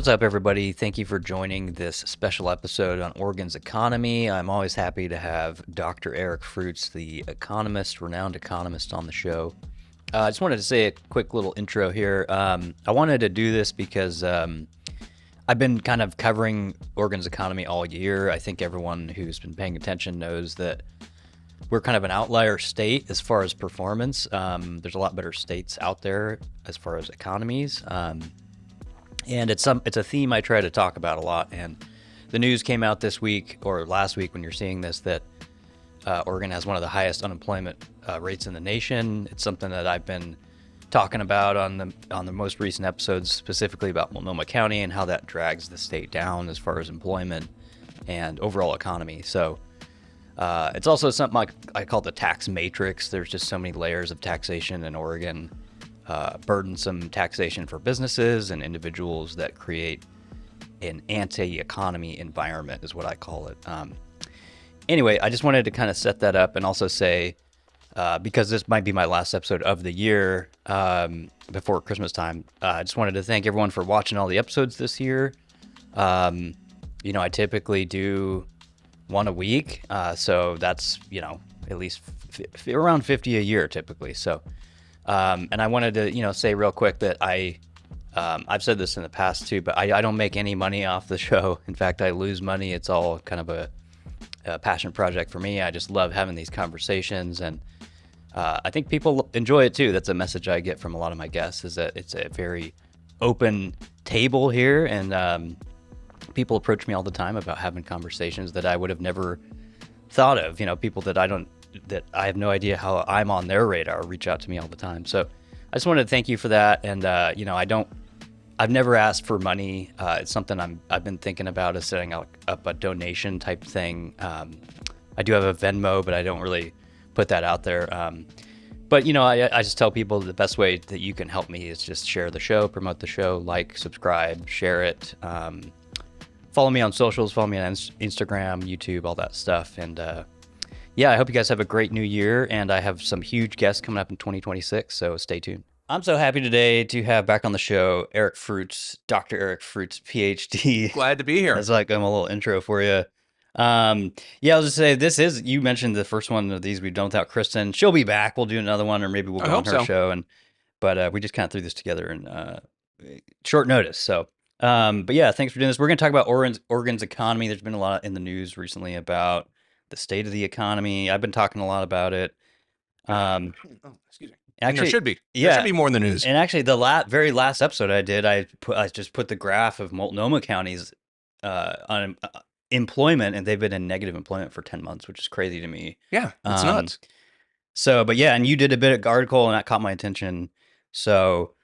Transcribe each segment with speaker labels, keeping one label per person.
Speaker 1: What's up, everybody? Thank you for joining this special episode on Oregon's economy. I'm always happy to have Dr. Eric Fruits, the economist, renowned economist, on the show. I just wanted to say a quick little intro here. I wanted to do this because I've been kind of covering Oregon's economy all year. I think everyone who's been paying attention knows that we're kind of an outlier state as far as performance. There's a lot better states out there as far as economies. And it's a theme I try to talk about a lot. And the news came out this week or last week when you're seeing this that Oregon has one of the highest unemployment rates in the nation. It's something that I've been talking about on the most recent episodes, specifically about Multnomah County and how that drags the state down as far as employment and overall economy. So it's also something I call the tax matrix. There's just so many layers of taxation in Oregon. Burdensome taxation for businesses and individuals that create an anti-economy environment is what I call it. Anyway, I just wanted to kind of set that up and also say, because this might be my last episode of the year before Christmas time, I just wanted to thank everyone for watching all the episodes this year. I typically do one a week, so that's, at least around 50 a year typically. So and I wanted to, say real quick that I've said this in the past too, but I don't make any money off the show. In fact, I lose money. It's all kind of a passion project for me. I just love having these conversations, and I think people enjoy it too. That's a message I get from a lot of my guests, is that it's a very open table here, and people approach me all the time about having conversations that I would have never thought of. People that I have no idea how I'm on their radar reach out to me all the time. So I just wanted to thank you for that. And, I've never asked for money. It's something I've been thinking about, is setting up a donation type thing. I do have a Venmo, but I don't really put that out there. But I just tell people the best way that you can help me is just share the show, promote the show, like, subscribe, share it. Follow me on socials, follow me on Instagram, YouTube, all that stuff. And, I hope you guys have a great new year, and I have some huge guests coming up in 2026, so stay tuned. I'm so happy today to have back on the show Eric Fruits, Dr. Eric Fruits, Ph.D.
Speaker 2: Glad to be here.
Speaker 1: That's like a little intro for you. I was just say you mentioned the first one of these we've done without Kristen. She'll be back. We'll do another one, or maybe we'll go on her show. But we just kind of threw this together in short notice. So, thanks for doing this. We're going to talk about Oregon's economy. There's been a lot in the news recently about the state of the economy. I've been talking a lot about it.
Speaker 2: Excuse me.
Speaker 1: Actually,
Speaker 2: and there should be. There should be more in the news.
Speaker 1: And actually, the very last episode I did, I just put the graph of Multnomah County's employment, and they've been in negative employment for 10 months, which is crazy to me.
Speaker 2: Yeah, it's nuts.
Speaker 1: So, and you did a bit of article, and that caught my attention. So,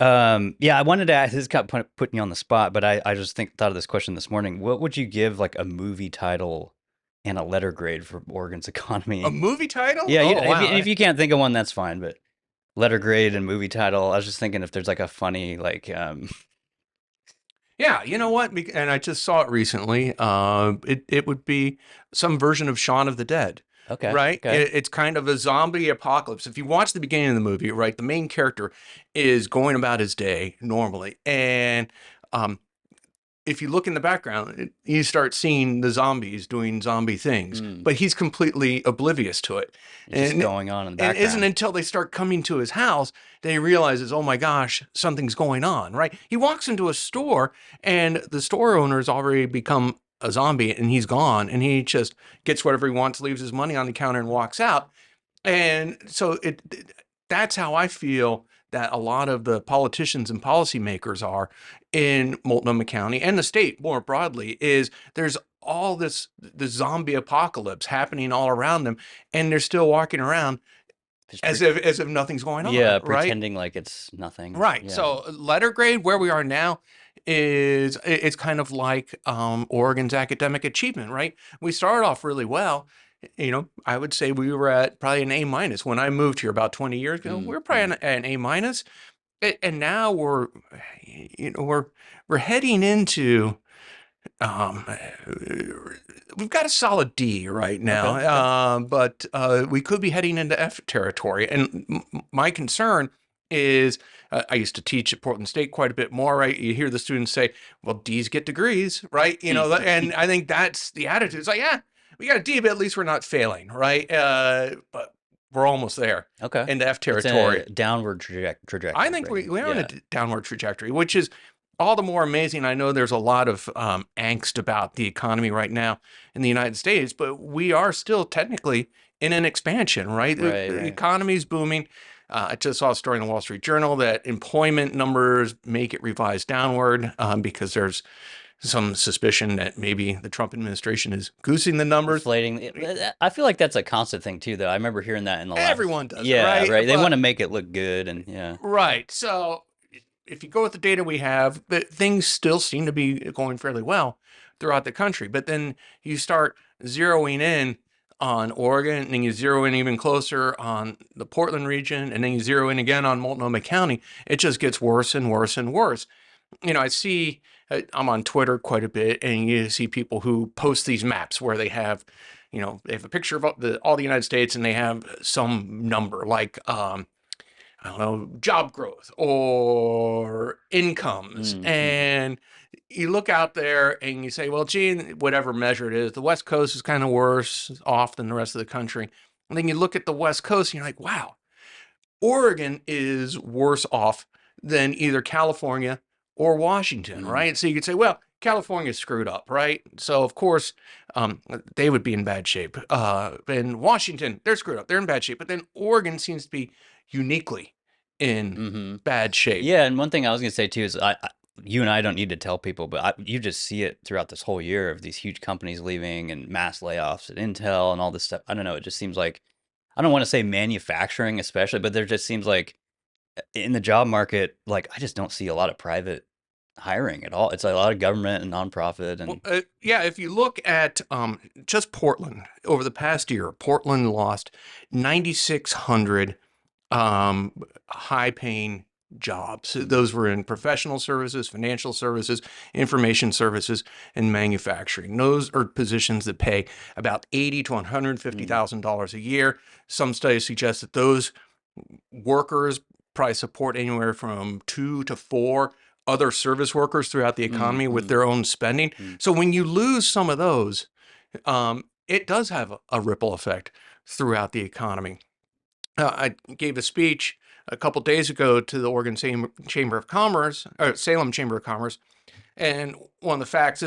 Speaker 1: I wanted to ask, this kind of put me on the spot, but I just thought of this question this morning. What would you give like a movie title and a letter grade for Oregon's economy?
Speaker 2: A movie title?
Speaker 1: Yeah, if you can't think of one, that's fine, but letter grade and movie title, I was just thinking if there's like a funny, like...
Speaker 2: Yeah, you know what? And I just saw it recently. It would be some version of Shaun of the Dead.
Speaker 1: Okay.
Speaker 2: Right?
Speaker 1: Okay.
Speaker 2: It's kind of a zombie apocalypse. If you watch the beginning of the movie, right, the main character is going about his day normally. And if you look in the background, you start seeing the zombies doing zombie things, but he's completely oblivious to it.
Speaker 1: It's just going on in the background.
Speaker 2: And it isn't until they start coming to his house that he realizes, oh my gosh, something's going on, right? He walks into a store, and the store owner's already become a zombie, and he's gone, and he just gets whatever he wants, leaves his money on the counter, and walks out. And so that's how I feel that a lot of the politicians and policymakers are in Multnomah County and the state more broadly, is there's all the zombie apocalypse happening all around them, and they're still walking around as if nothing's going on.
Speaker 1: Yeah, pretending like it's nothing.
Speaker 2: Right.
Speaker 1: Yeah.
Speaker 2: So letter grade, where we are now, it's kind of like Oregon's academic achievement, right? We started off really well. I would say we were at probably an A minus when I moved here about 20 years ago. We were probably an A minus, and now we're heading into we've got a solid D right now,
Speaker 1: Okay.
Speaker 2: but we could be heading into F territory. And my concern is I used to teach at Portland State quite a bit more, right? You hear the students say, well, D's get degrees, right? And I think that's the attitude. It's like, yeah, we got a D, but at least we're not failing, right? But we're almost there
Speaker 1: Okay.
Speaker 2: in the F
Speaker 1: It's
Speaker 2: territory.
Speaker 1: a downward trajectory.
Speaker 2: I think
Speaker 1: right
Speaker 2: we are
Speaker 1: now.
Speaker 2: on a downward trajectory, which is all the more amazing. I know there's a lot of angst about the economy right now in the United States, but we are still technically in an expansion, right? The economy's booming. I just saw a story in the Wall Street Journal that employment numbers may get revised downward because there's some suspicion that maybe the Trump administration is goosing the numbers.
Speaker 1: Inflating. I feel like that's a constant thing too, though. I remember hearing that in the last.
Speaker 2: Everyone does,
Speaker 1: yeah,
Speaker 2: right?
Speaker 1: right. They want to make it look good, and yeah.
Speaker 2: Right. So if you go with the data we have, but things still seem to be going fairly well throughout the country. But then you start zeroing in on Oregon, and then you zero in even closer on the Portland region, and then you zero in again on Multnomah County. It just gets worse and worse and worse. I see, I'm on Twitter quite a bit, and you see people who post these maps where they have, they have a picture of all the United States, and they have some number like, I don't know, job growth or incomes. And you look out there and you say, well, gee, whatever measure it is, the West Coast is kind of worse off than the rest of the country. And then you look at the West Coast and you're like, wow, Oregon is worse off than either California or Washington, right? So you could say, well, California's screwed up, right? So of course, they would be in bad shape. And Washington, they're screwed up. They're in bad shape. But then Oregon seems to be uniquely in bad shape.
Speaker 1: Yeah, and one thing I was going to say too is you and I don't need to tell people, but you just see it throughout this whole year of these huge companies leaving and mass layoffs at Intel and all this stuff. I don't know. It just seems like, I don't want to say manufacturing especially, but there just seems like in the job market, like I just don't see a lot of private hiring at all. It's a lot of government and nonprofit. And
Speaker 2: yeah, if you look at just Portland over the past year, Portland lost 9,600 high-paying jobs. Those were in professional services, financial services, information services, and manufacturing. Those are positions that pay about $80,000 to $150,000 a year. Some studies suggest that those workers probably support anywhere from 2 to 4 other service workers throughout the economy with their own spending. So when you lose some of those, it does have a ripple effect throughout the economy. I gave a speech a couple days ago to the Oregon Chamber of Commerce, or Salem Chamber of Commerce, and one of the facts,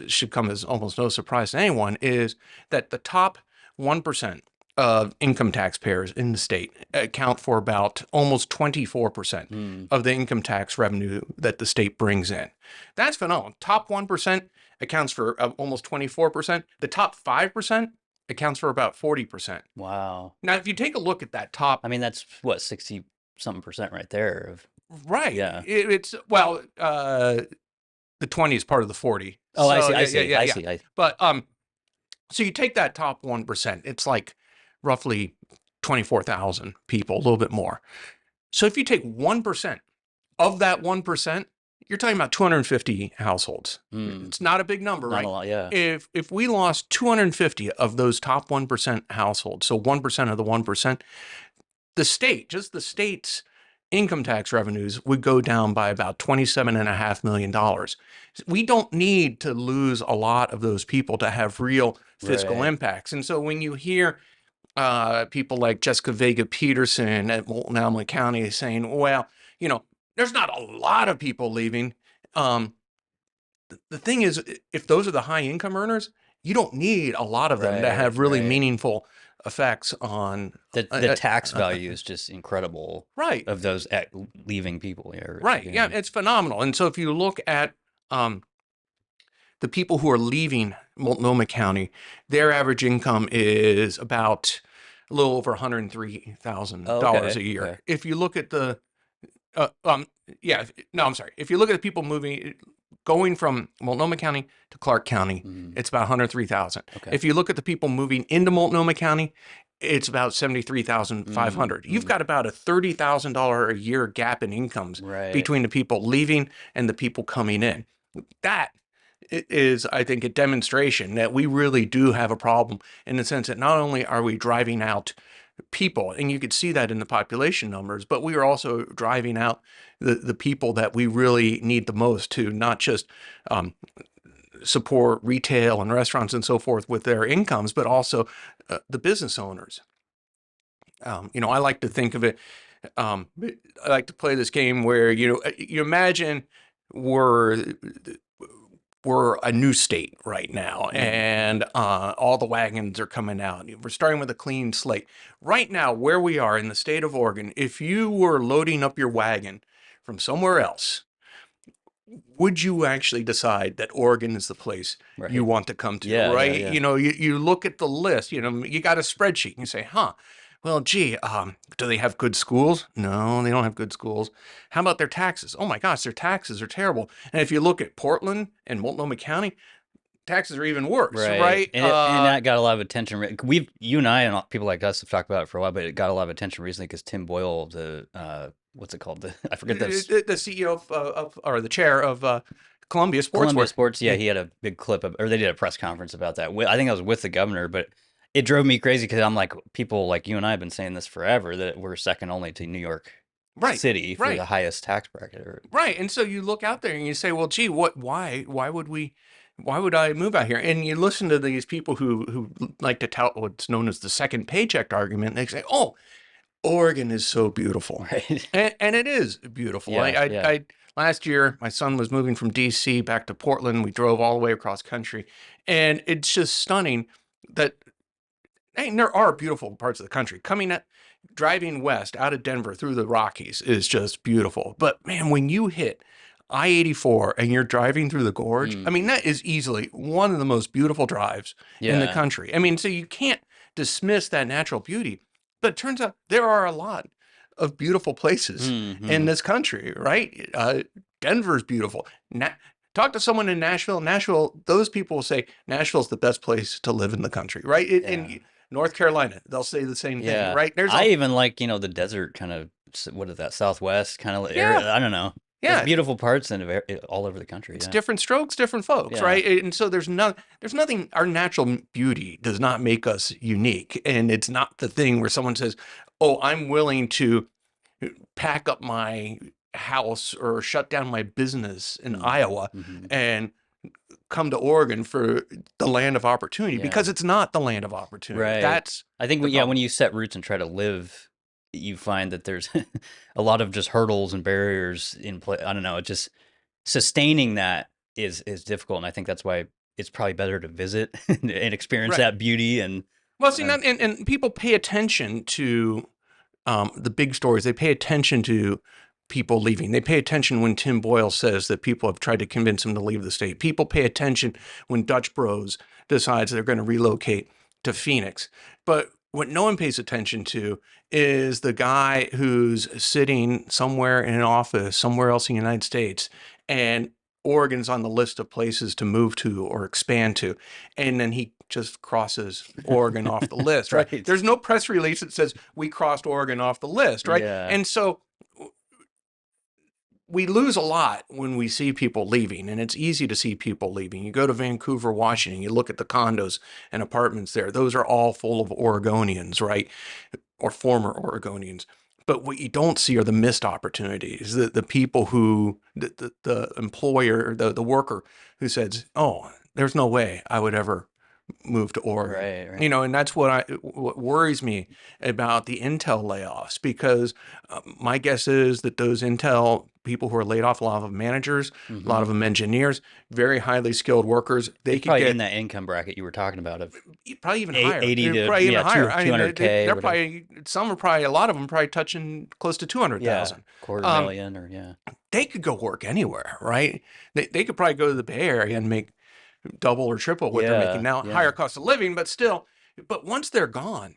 Speaker 2: should come as almost no surprise to anyone, is that the top 1% of income taxpayers in the state account for about almost 24% of the income tax revenue that the state brings in. That's phenomenal. Top 1% accounts for almost 24%. The top 5% accounts for about 40%.
Speaker 1: wow.
Speaker 2: Now, if you take a look at that top,
Speaker 1: I mean, that's what, 60 something percent right there of.
Speaker 2: right?
Speaker 1: Yeah.
Speaker 2: It's well, the 20 is part of the 40.
Speaker 1: Oh,
Speaker 2: So,
Speaker 1: I see. I see.
Speaker 2: But so you take that top 1%, it's like roughly 24,000 people, a little bit more. So if you take 1% of that 1%, you're talking about 250 households. It's not a big number,
Speaker 1: Not
Speaker 2: right?
Speaker 1: a lot, yeah.
Speaker 2: If we lost 250 of those top 1% households, so 1% of the 1%, just the state's income tax revenues would go down by about $27.5 million. We don't need to lose a lot of those people to have real fiscal impacts. And so when you hear people like Jessica Vega Peterson at Multnomah County saying, well, there's not a lot of people leaving. The thing is, if those are the high income earners, you don't need a lot of them to have really meaningful effects on
Speaker 1: the tax value is just incredible,
Speaker 2: right?
Speaker 1: Of those leaving people,
Speaker 2: right? Yeah, it's phenomenal. And so if you look at the people who are leaving Multnomah County, their average income is about a little over $103,000 a year.
Speaker 1: Okay.
Speaker 2: If you look at the If you look at the people going from Multnomah County to Clark County, it's about 103,000.
Speaker 1: Okay.
Speaker 2: If you look at the people moving into Multnomah County, it's about 73,500. You've got about a $30,000 a year gap in incomes between the people leaving and the people coming in. That is, I think, a demonstration that we really do have a problem in the sense that not only are we driving out people, and you could see that in the population numbers, but we were also driving out the people that we really need the most to not just support retail and restaurants and so forth with their incomes, but also the business owners. I like to think of it. I like to play this game where you imagine we're a new state right now, and all the wagons are coming out. We're starting with a clean slate. Right now, where we are in the state of Oregon, if you were loading up your wagon from somewhere else, would you actually decide that Oregon is the place you want to come to, right?
Speaker 1: Yeah.
Speaker 2: You look at the list, you got a spreadsheet and you say, well, gee, do they have good schools? No, they don't have good schools. How about their taxes? Oh my gosh, their taxes are terrible. And if you look at Portland and Multnomah County, taxes are even worse, right?
Speaker 1: And that got a lot of attention. You and I and people like us have talked about it for a while, but it got a lot of attention recently because Tim Boyle, what's it called? I forget this.
Speaker 2: The CEO or the chair of Columbia Sports.
Speaker 1: Yeah, he had a big clip or they did a press conference about that. I think I was with the governor, but it drove me crazy because I'm like, people like you and I have been saying this forever, that we're second only to New York City for the highest tax bracket.
Speaker 2: Right. And so you look out there and you say, well, gee, why would I move out here? And you listen to these people who like to tout what's known as the second paycheck argument. They say, oh, Oregon is so beautiful.
Speaker 1: Right.
Speaker 2: And it is beautiful.
Speaker 1: Yeah,
Speaker 2: last year, my son was moving from DC back to Portland. We drove all the way across country, and it's just stunning that, hey, there are beautiful parts of the country. Driving west out of Denver through the Rockies is just beautiful. But man, when you hit I-84 and you're driving through the gorge, I mean, that is easily one of the most beautiful drives in the country. I mean, so you can't dismiss that natural beauty. But it turns out there are a lot of beautiful places in this country, right? Denver's beautiful. Talk to someone in Nashville, those people will say Nashville's the best place to live in the country, right? In North Carolina, they'll say the same thing, right?
Speaker 1: I even like, the desert kind of, what is that, Southwest kind of area? I don't know. Yeah, there's beautiful parts all over the country.
Speaker 2: It's different strokes, different folks, right? And so there's nothing. Our natural beauty does not make us unique, and it's not the thing where someone says, "Oh, I'm willing to pack up my house or shut down my business in Iowa and come to Oregon for the land of opportunity," because it's not the land of opportunity.
Speaker 1: Right. I think when you set roots and try to live, you find that there's a lot of just hurdles and barriers in play. I don't know. Just sustaining that is difficult. And I think that's why it's probably better to visit and experience that beauty. And
Speaker 2: well, see, and people pay attention to the big stories. They pay attention to people leaving. They pay attention when Tim Boyle says that people have tried to convince him to leave the state. People pay attention when Dutch Bros decides they're going to relocate to Phoenix. But what no one pays attention to is the guy who's sitting somewhere in an office somewhere else in the United States, and Oregon's on the list of places to move to or expand to. And then he just crosses Oregon off the list, right? There's no press release that says we crossed Oregon off the list, right?
Speaker 1: Yeah.
Speaker 2: And so we lose a lot when we see people leaving, and it's easy to see people leaving. You go to Vancouver, Washington, you look at the condos and apartments there. Those are all full of Oregonians, right? Or former Oregonians. But what you don't see are the missed opportunities, the people who, the employer, the worker who says, oh, there's no way I would ever move to Oregon.
Speaker 1: Right.
Speaker 2: And that's what worries me about the Intel layoffs, because my guess is that those Intel people who are laid off, a lot of them managers, a lot of them engineers, very highly skilled workers. They could
Speaker 1: probably
Speaker 2: get
Speaker 1: in that income bracket you were talking about of
Speaker 2: probably even higher,
Speaker 1: 80 to
Speaker 2: probably even higher.
Speaker 1: 200K.
Speaker 2: They're probably a lot of them probably touching close to 200,000,
Speaker 1: $250,000 or
Speaker 2: They could go work anywhere, right? They could probably go to the Bay Area and make double or triple what they're making now, higher cost of living, but still. But once they're gone,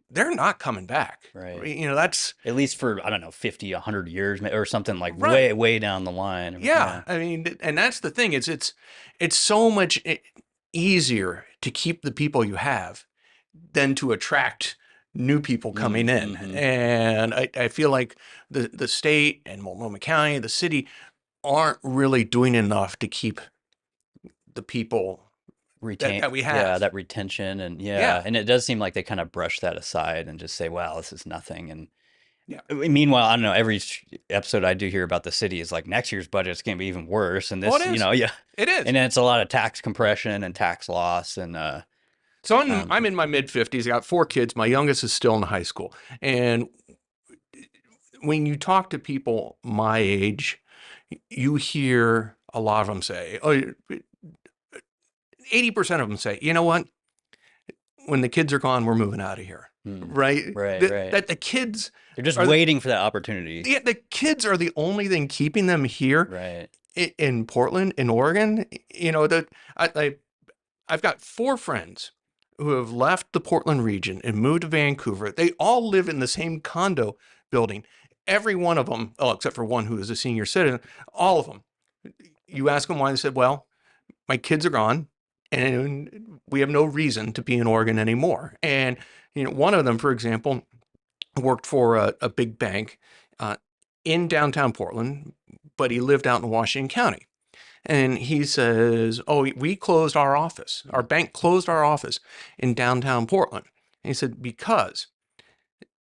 Speaker 2: they're not coming back.
Speaker 1: Right.
Speaker 2: That's
Speaker 1: at least for, 50, 100 years or something like way down the line.
Speaker 2: Yeah. I mean, and that's the thing. It's so much easier to keep the people you have than to attract new people coming in. And I feel like the state and Multnomah County, the city, aren't really doing enough to keep the people
Speaker 1: retain,
Speaker 2: we
Speaker 1: yeah,
Speaker 2: have.
Speaker 1: that retention, and yeah,
Speaker 2: Yeah.
Speaker 1: and it does seem like they kind of brush that aside and just say, "Well, this is nothing." And
Speaker 2: Yeah.
Speaker 1: meanwhile, I don't know. Every episode I do hear about the city is like next year's budget is going to be even worse, and
Speaker 2: Oh, it
Speaker 1: this,
Speaker 2: is.
Speaker 1: yeah,
Speaker 2: It is.
Speaker 1: and then it's a lot of tax compression and tax loss, and
Speaker 2: So
Speaker 1: um,
Speaker 2: I'm in my mid 50s. I got 4 kids. My youngest is still in high school. And when you talk to people my age, you hear a lot of them say, oh, 80% of them say, you know what? When the kids are gone, we're moving out of here.
Speaker 1: hmm,
Speaker 2: Right?
Speaker 1: right, right.
Speaker 2: That the kids
Speaker 1: They're just
Speaker 2: are
Speaker 1: waiting for that opportunity,
Speaker 2: the kids are the only thing keeping them here
Speaker 1: right?
Speaker 2: in Portland, in Oregon. You know, that I've got 4 friends who have left the Portland region and moved to Vancouver. They all live in the same condo building. Every one of them, oh, except for one who is a senior citizen, all of them. You ask them why, they said, well, my kids are gone and we have no reason to be in Oregon anymore. And, you know, one of them, for example, worked for a big bank uh, in downtown Portland, but he lived out in Washington County. And he says, oh, we closed our office. Our bank closed our office in downtown Portland. And he said, because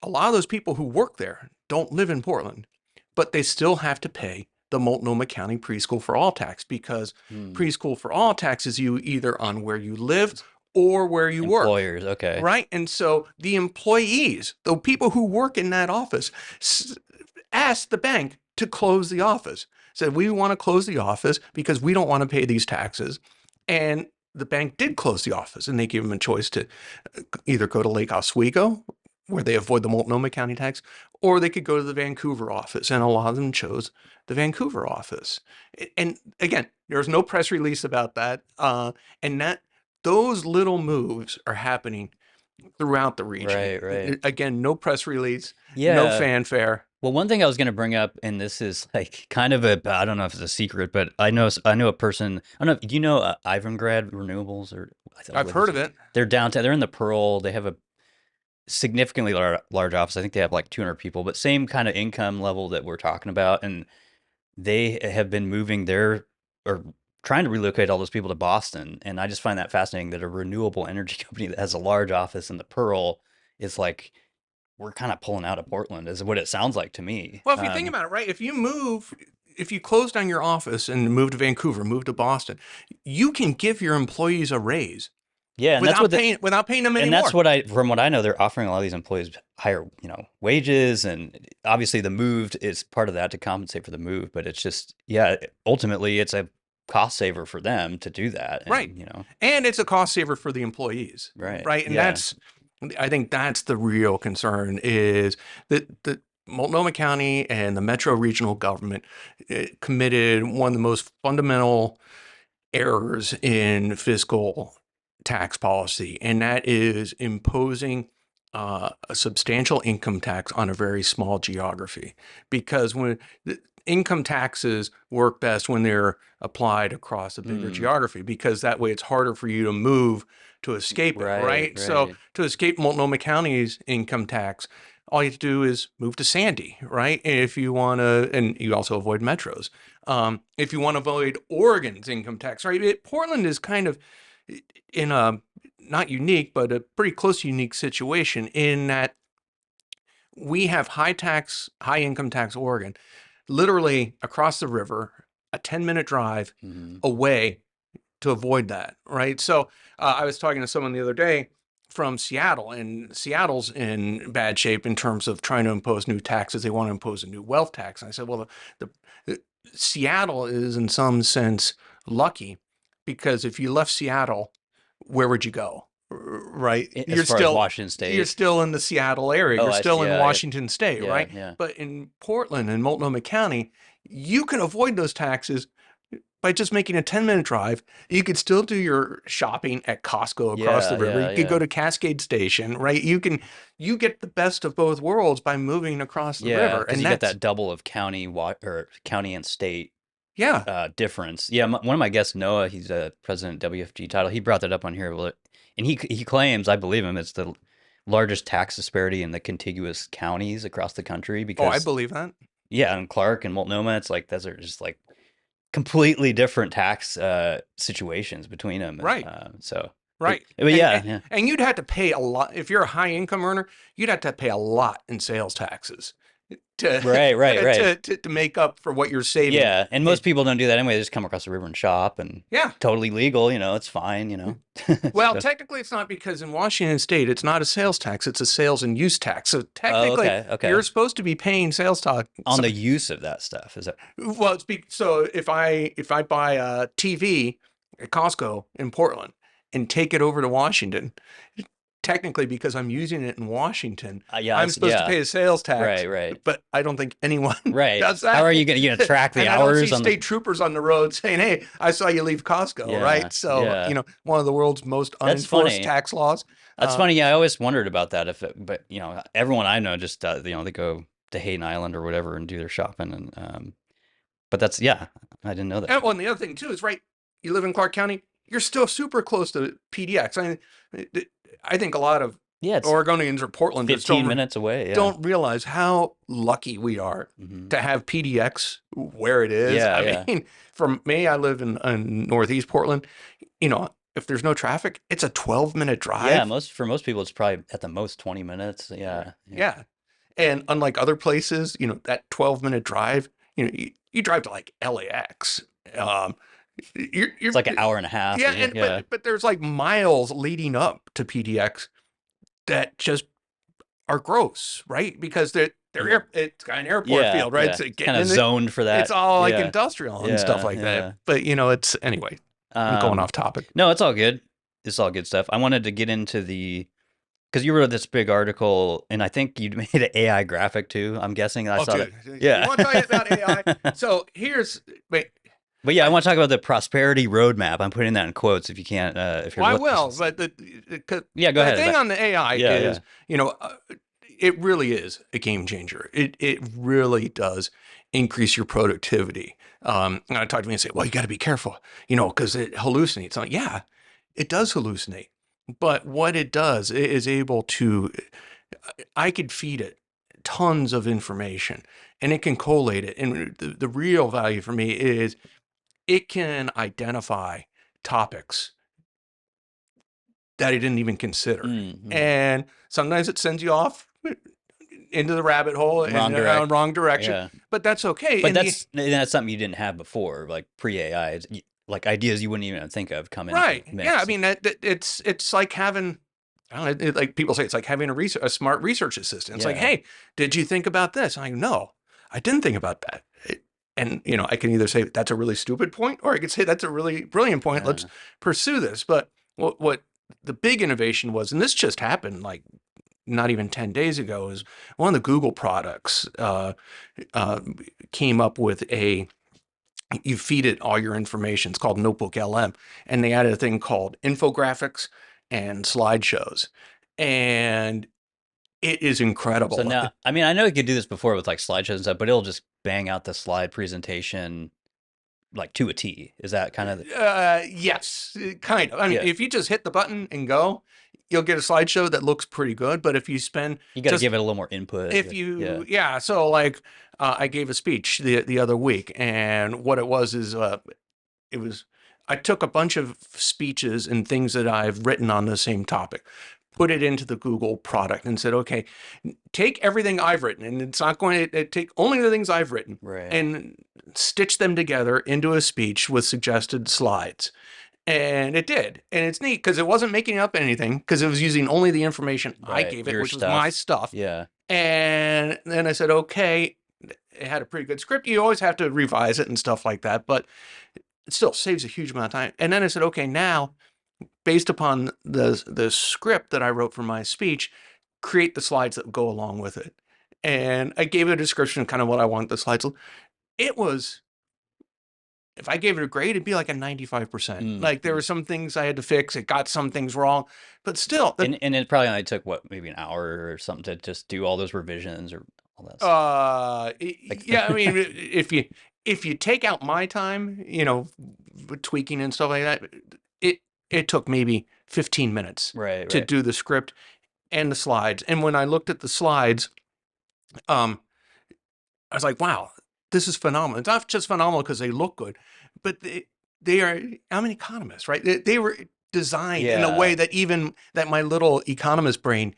Speaker 2: a lot of those people who work there don't live in Portland, but they still have to pay the Multnomah County Preschool for All tax, because
Speaker 1: Hmm.
Speaker 2: Preschool for All taxes you either on where you live or where you work.
Speaker 1: Employers, okay,
Speaker 2: Right. And so the employees, the people who work in that office, asked the bank to close the office. Said, we want to close the office because we don't want to pay these taxes. And the bank did close the office, and they gave them a choice to either go to Lake Oswego, where they avoid the Multnomah County tax, or they could go to the Vancouver office. And a lot of them chose the Vancouver office. And again, there's no press release about that. And that those little moves are happening throughout the region.
Speaker 1: right, right,
Speaker 2: Again, no press release, no
Speaker 1: yeah.
Speaker 2: fanfare.
Speaker 1: Well, one thing I was going to bring up, and this is like kind of I don't know if it's a secret, but I know a person. I don't know. Do you know Ivangrad Renewables or I
Speaker 2: I've
Speaker 1: believe it's,
Speaker 2: heard of it.
Speaker 1: they're downtown. They're in the Pearl. They have a significantly large office. I think they have like 200 people, but same kind of income level that we're talking about. And they have been moving their or trying to relocate all those people to Boston. And I just find that fascinating that a renewable energy company that has a large office in the Pearl is like we're kind of pulling out of Portland, is what it sounds like to me.
Speaker 2: Well, if you think about it, right? If you close down your office and move to Vancouver, move to Boston, you can give your employees a raise
Speaker 1: Yeah, and that's what
Speaker 2: without paying them
Speaker 1: and that's
Speaker 2: anymore.
Speaker 1: what from what I know, they're offering a lot of these employees higher, wages, and obviously the move is part of that to compensate for the move. But it's just, yeah, ultimately it's a cost saver for them to do that,
Speaker 2: Right.
Speaker 1: and
Speaker 2: And it's a cost saver for the employees.
Speaker 1: right,
Speaker 2: Right. And
Speaker 1: yeah,
Speaker 2: I think that's the real concern, is that the Multnomah County and the Metro Regional Government committed one of the most fundamental errors in fiscal tax policy, and that is imposing a substantial income tax on a very small geography. Because when the income taxes work best when they're applied across a bigger
Speaker 1: mm,
Speaker 2: geography, because that way it's harder for you to move to escape it,
Speaker 1: right,
Speaker 2: right? So
Speaker 1: right,
Speaker 2: to escape Multnomah County's income tax, all you have to do is move to Sandy, right? If you want to, and you also avoid metros. If you want to avoid Oregon's income tax, right? Portland is kind of in a not unique, but a pretty close to unique situation, in that we have high income tax Oregon, literally across the river, a 10-minute drive
Speaker 1: hmm,
Speaker 2: away, to avoid that, right? So I was talking to someone the other day from Seattle, and Seattle's in bad shape in terms of trying to impose new taxes. They want to impose a new wealth tax. And I said, well, the Seattle is in some sense lucky, because if you left Seattle, where would you go? Right?
Speaker 1: as far as Washington
Speaker 2: You're
Speaker 1: State.
Speaker 2: still in the Seattle area.
Speaker 1: Oh,
Speaker 2: You're
Speaker 1: I see.
Speaker 2: still in
Speaker 1: Yeah, I guess.
Speaker 2: Washington State,
Speaker 1: Yeah,
Speaker 2: right?
Speaker 1: yeah.
Speaker 2: But in Portland and Multnomah County, you can avoid those taxes by just making a 10-minute drive. You could still do your shopping at Costco across the
Speaker 1: Yeah,
Speaker 2: river.
Speaker 1: yeah,
Speaker 2: You could
Speaker 1: yeah.
Speaker 2: go to Cascade Station, right? You get the best of both worlds by moving across the
Speaker 1: Yeah,
Speaker 2: river.
Speaker 1: because
Speaker 2: And
Speaker 1: you get
Speaker 2: that's,
Speaker 1: that double of or county and state
Speaker 2: yeah.
Speaker 1: difference. Yeah, one of my guests, Noah, he's a president of WFG title. He brought that up on here, and he claims, I believe him, it's the largest tax disparity in the contiguous counties across the country.
Speaker 2: Oh, I
Speaker 1: Because
Speaker 2: believe that.
Speaker 1: yeah, in Clark and Multnomah, it's like those are just like completely different tax situations between them.
Speaker 2: Right.
Speaker 1: So,
Speaker 2: Right.
Speaker 1: but yeah, yeah.
Speaker 2: And you'd have to pay a lot. If you're a high income earner, you'd have to pay a lot in sales taxes to
Speaker 1: Right.
Speaker 2: to make up for what you're saving.
Speaker 1: Yeah, and most people don't do that anyway. They just come across the river and shop, and
Speaker 2: Yeah.
Speaker 1: totally legal. It's fine.
Speaker 2: Well,
Speaker 1: So-
Speaker 2: technically, it's not, because in Washington State, it's not a sales tax; it's a sales and use tax. So technically,
Speaker 1: okay.
Speaker 2: you're supposed to be paying sales tax
Speaker 1: on the use of that stuff. Is that
Speaker 2: Well, so if I buy a TV at Costco in Portland and take it over to Washington, technically, because I'm using it in Washington,
Speaker 1: yeah?
Speaker 2: I'm supposed to pay a sales tax.
Speaker 1: Right.
Speaker 2: But I don't think anyone
Speaker 1: Right.
Speaker 2: does that.
Speaker 1: How are you gonna track the
Speaker 2: and
Speaker 1: hours?
Speaker 2: I don't see state troopers on the road saying, "Hey, I saw you leave Costco."
Speaker 1: Yeah,
Speaker 2: right. So
Speaker 1: yeah.
Speaker 2: one of the world's most
Speaker 1: That's funny.
Speaker 2: unenforced tax laws.
Speaker 1: That's funny. Yeah, I always wondered about that. But everyone I know just they go to Hayden Island or whatever and do their shopping, and but that's I didn't know that.
Speaker 2: And the other thing too is, right, you live in Clark County, you're still super close to PDX. I think a lot of
Speaker 1: It's
Speaker 2: Oregonians or Portlanders
Speaker 1: 15 minutes away. Yeah.
Speaker 2: don't realize how lucky we are to have PDX where it is.
Speaker 1: Yeah,
Speaker 2: I mean, for me, I live in Northeast Portland. If there's no traffic, it's a 12-minute drive.
Speaker 1: Yeah, for most people, it's probably at the most 20 minutes. Yeah.
Speaker 2: Yeah. And unlike other places, that 12-minute drive, you drive to like LAX. You're
Speaker 1: It's like an hour and a half.
Speaker 2: Yeah, but there's like miles leading up to PDX that just are gross, right? Because it's got an airport field, right?
Speaker 1: Yeah.
Speaker 2: It's
Speaker 1: kind of zoned for that.
Speaker 2: It's all like industrial and stuff like that. But it's anyway. I'm going off topic.
Speaker 1: No, it's all good. It's all good stuff. I wanted to get into because you wrote this big article, and I think you made an AI graphic too. I'm guessing. I saw that. Yeah.
Speaker 2: You want to tell you about AI? So
Speaker 1: But yeah, I want to talk about the prosperity roadmap. I'm putting that in quotes if you can't. If you're
Speaker 2: I will, but
Speaker 1: go
Speaker 2: the
Speaker 1: ahead.
Speaker 2: thing on the AI is, it really is a game changer. It really does increase your productivity. I talk to me and say, well, you got to be careful, because it hallucinates. I'm like, yeah, it does hallucinate. But what it does, it is able to, I could feed it tons of information and it can collate it. And the real value for me is it can identify topics that I didn't even consider.
Speaker 1: Mm-hmm.
Speaker 2: And sometimes it sends you off into the rabbit hole in the wrong direction. Yeah. But that's okay.
Speaker 1: But that's something you didn't have before, like pre-AI. Like ideas you wouldn't even think of come in.
Speaker 2: Right. Yeah. I mean, it's like having, I don't know, like people say, it's like having a smart research assistant. It's like, hey, did you think about this? I'm like, no, I didn't think about that. And, I can either say that's a really stupid point, or I could say that's a really brilliant point. Yeah. Let's pursue this. But what the big innovation was, and this just happened like not even 10 days ago, is one of the Google products came up with you feed it all your information. It's called Notebook LM. And they added a thing called infographics and slideshows. And it is incredible.
Speaker 1: So now, I mean, I know you could do this before with like slideshows and stuff, but it'll just bang out the slide presentation like to a T. Is that kind of?
Speaker 2: Yes, kind of. I mean, if you just hit the button and go, you'll get a slideshow that looks pretty good. But if you
Speaker 1: you got to give it a little more input.
Speaker 2: So like I gave a speech the other week, and what it was is I took a bunch of speeches and things that I've written on the same topic, put it into the Google product, and said, okay, take everything I've written, and it's not going to take only the things I've written, and stitch them together into a speech with suggested slides. And it did. And it's neat because it wasn't making up anything, because it was using only the information I gave it, which was my stuff.
Speaker 1: Yeah.
Speaker 2: And then I said, okay, it had a pretty good script. You always have to revise it and stuff like that, but it still saves a huge amount of time. And then I said, okay, now, based upon the script that I wrote for my speech, create the slides that go along with it. And I gave it a description of kind of what I want the slides. It was, if I gave it a grade, it'd be like a 95%. Like there were some things I had to fix. It got some things wrong, but still.
Speaker 1: And it probably only took maybe an hour or something to just do all those revisions or all that stuff.
Speaker 2: Yeah, I mean, if you take out my time, tweaking and stuff like that, it took maybe 15 minutes to do the script and the slides. And when I looked at the slides, I was like, wow, this is phenomenal. It's not just phenomenal because they look good, but they are, I'm an economist, right? They were designed in a way
Speaker 1: Yeah.
Speaker 2: that my little economist brain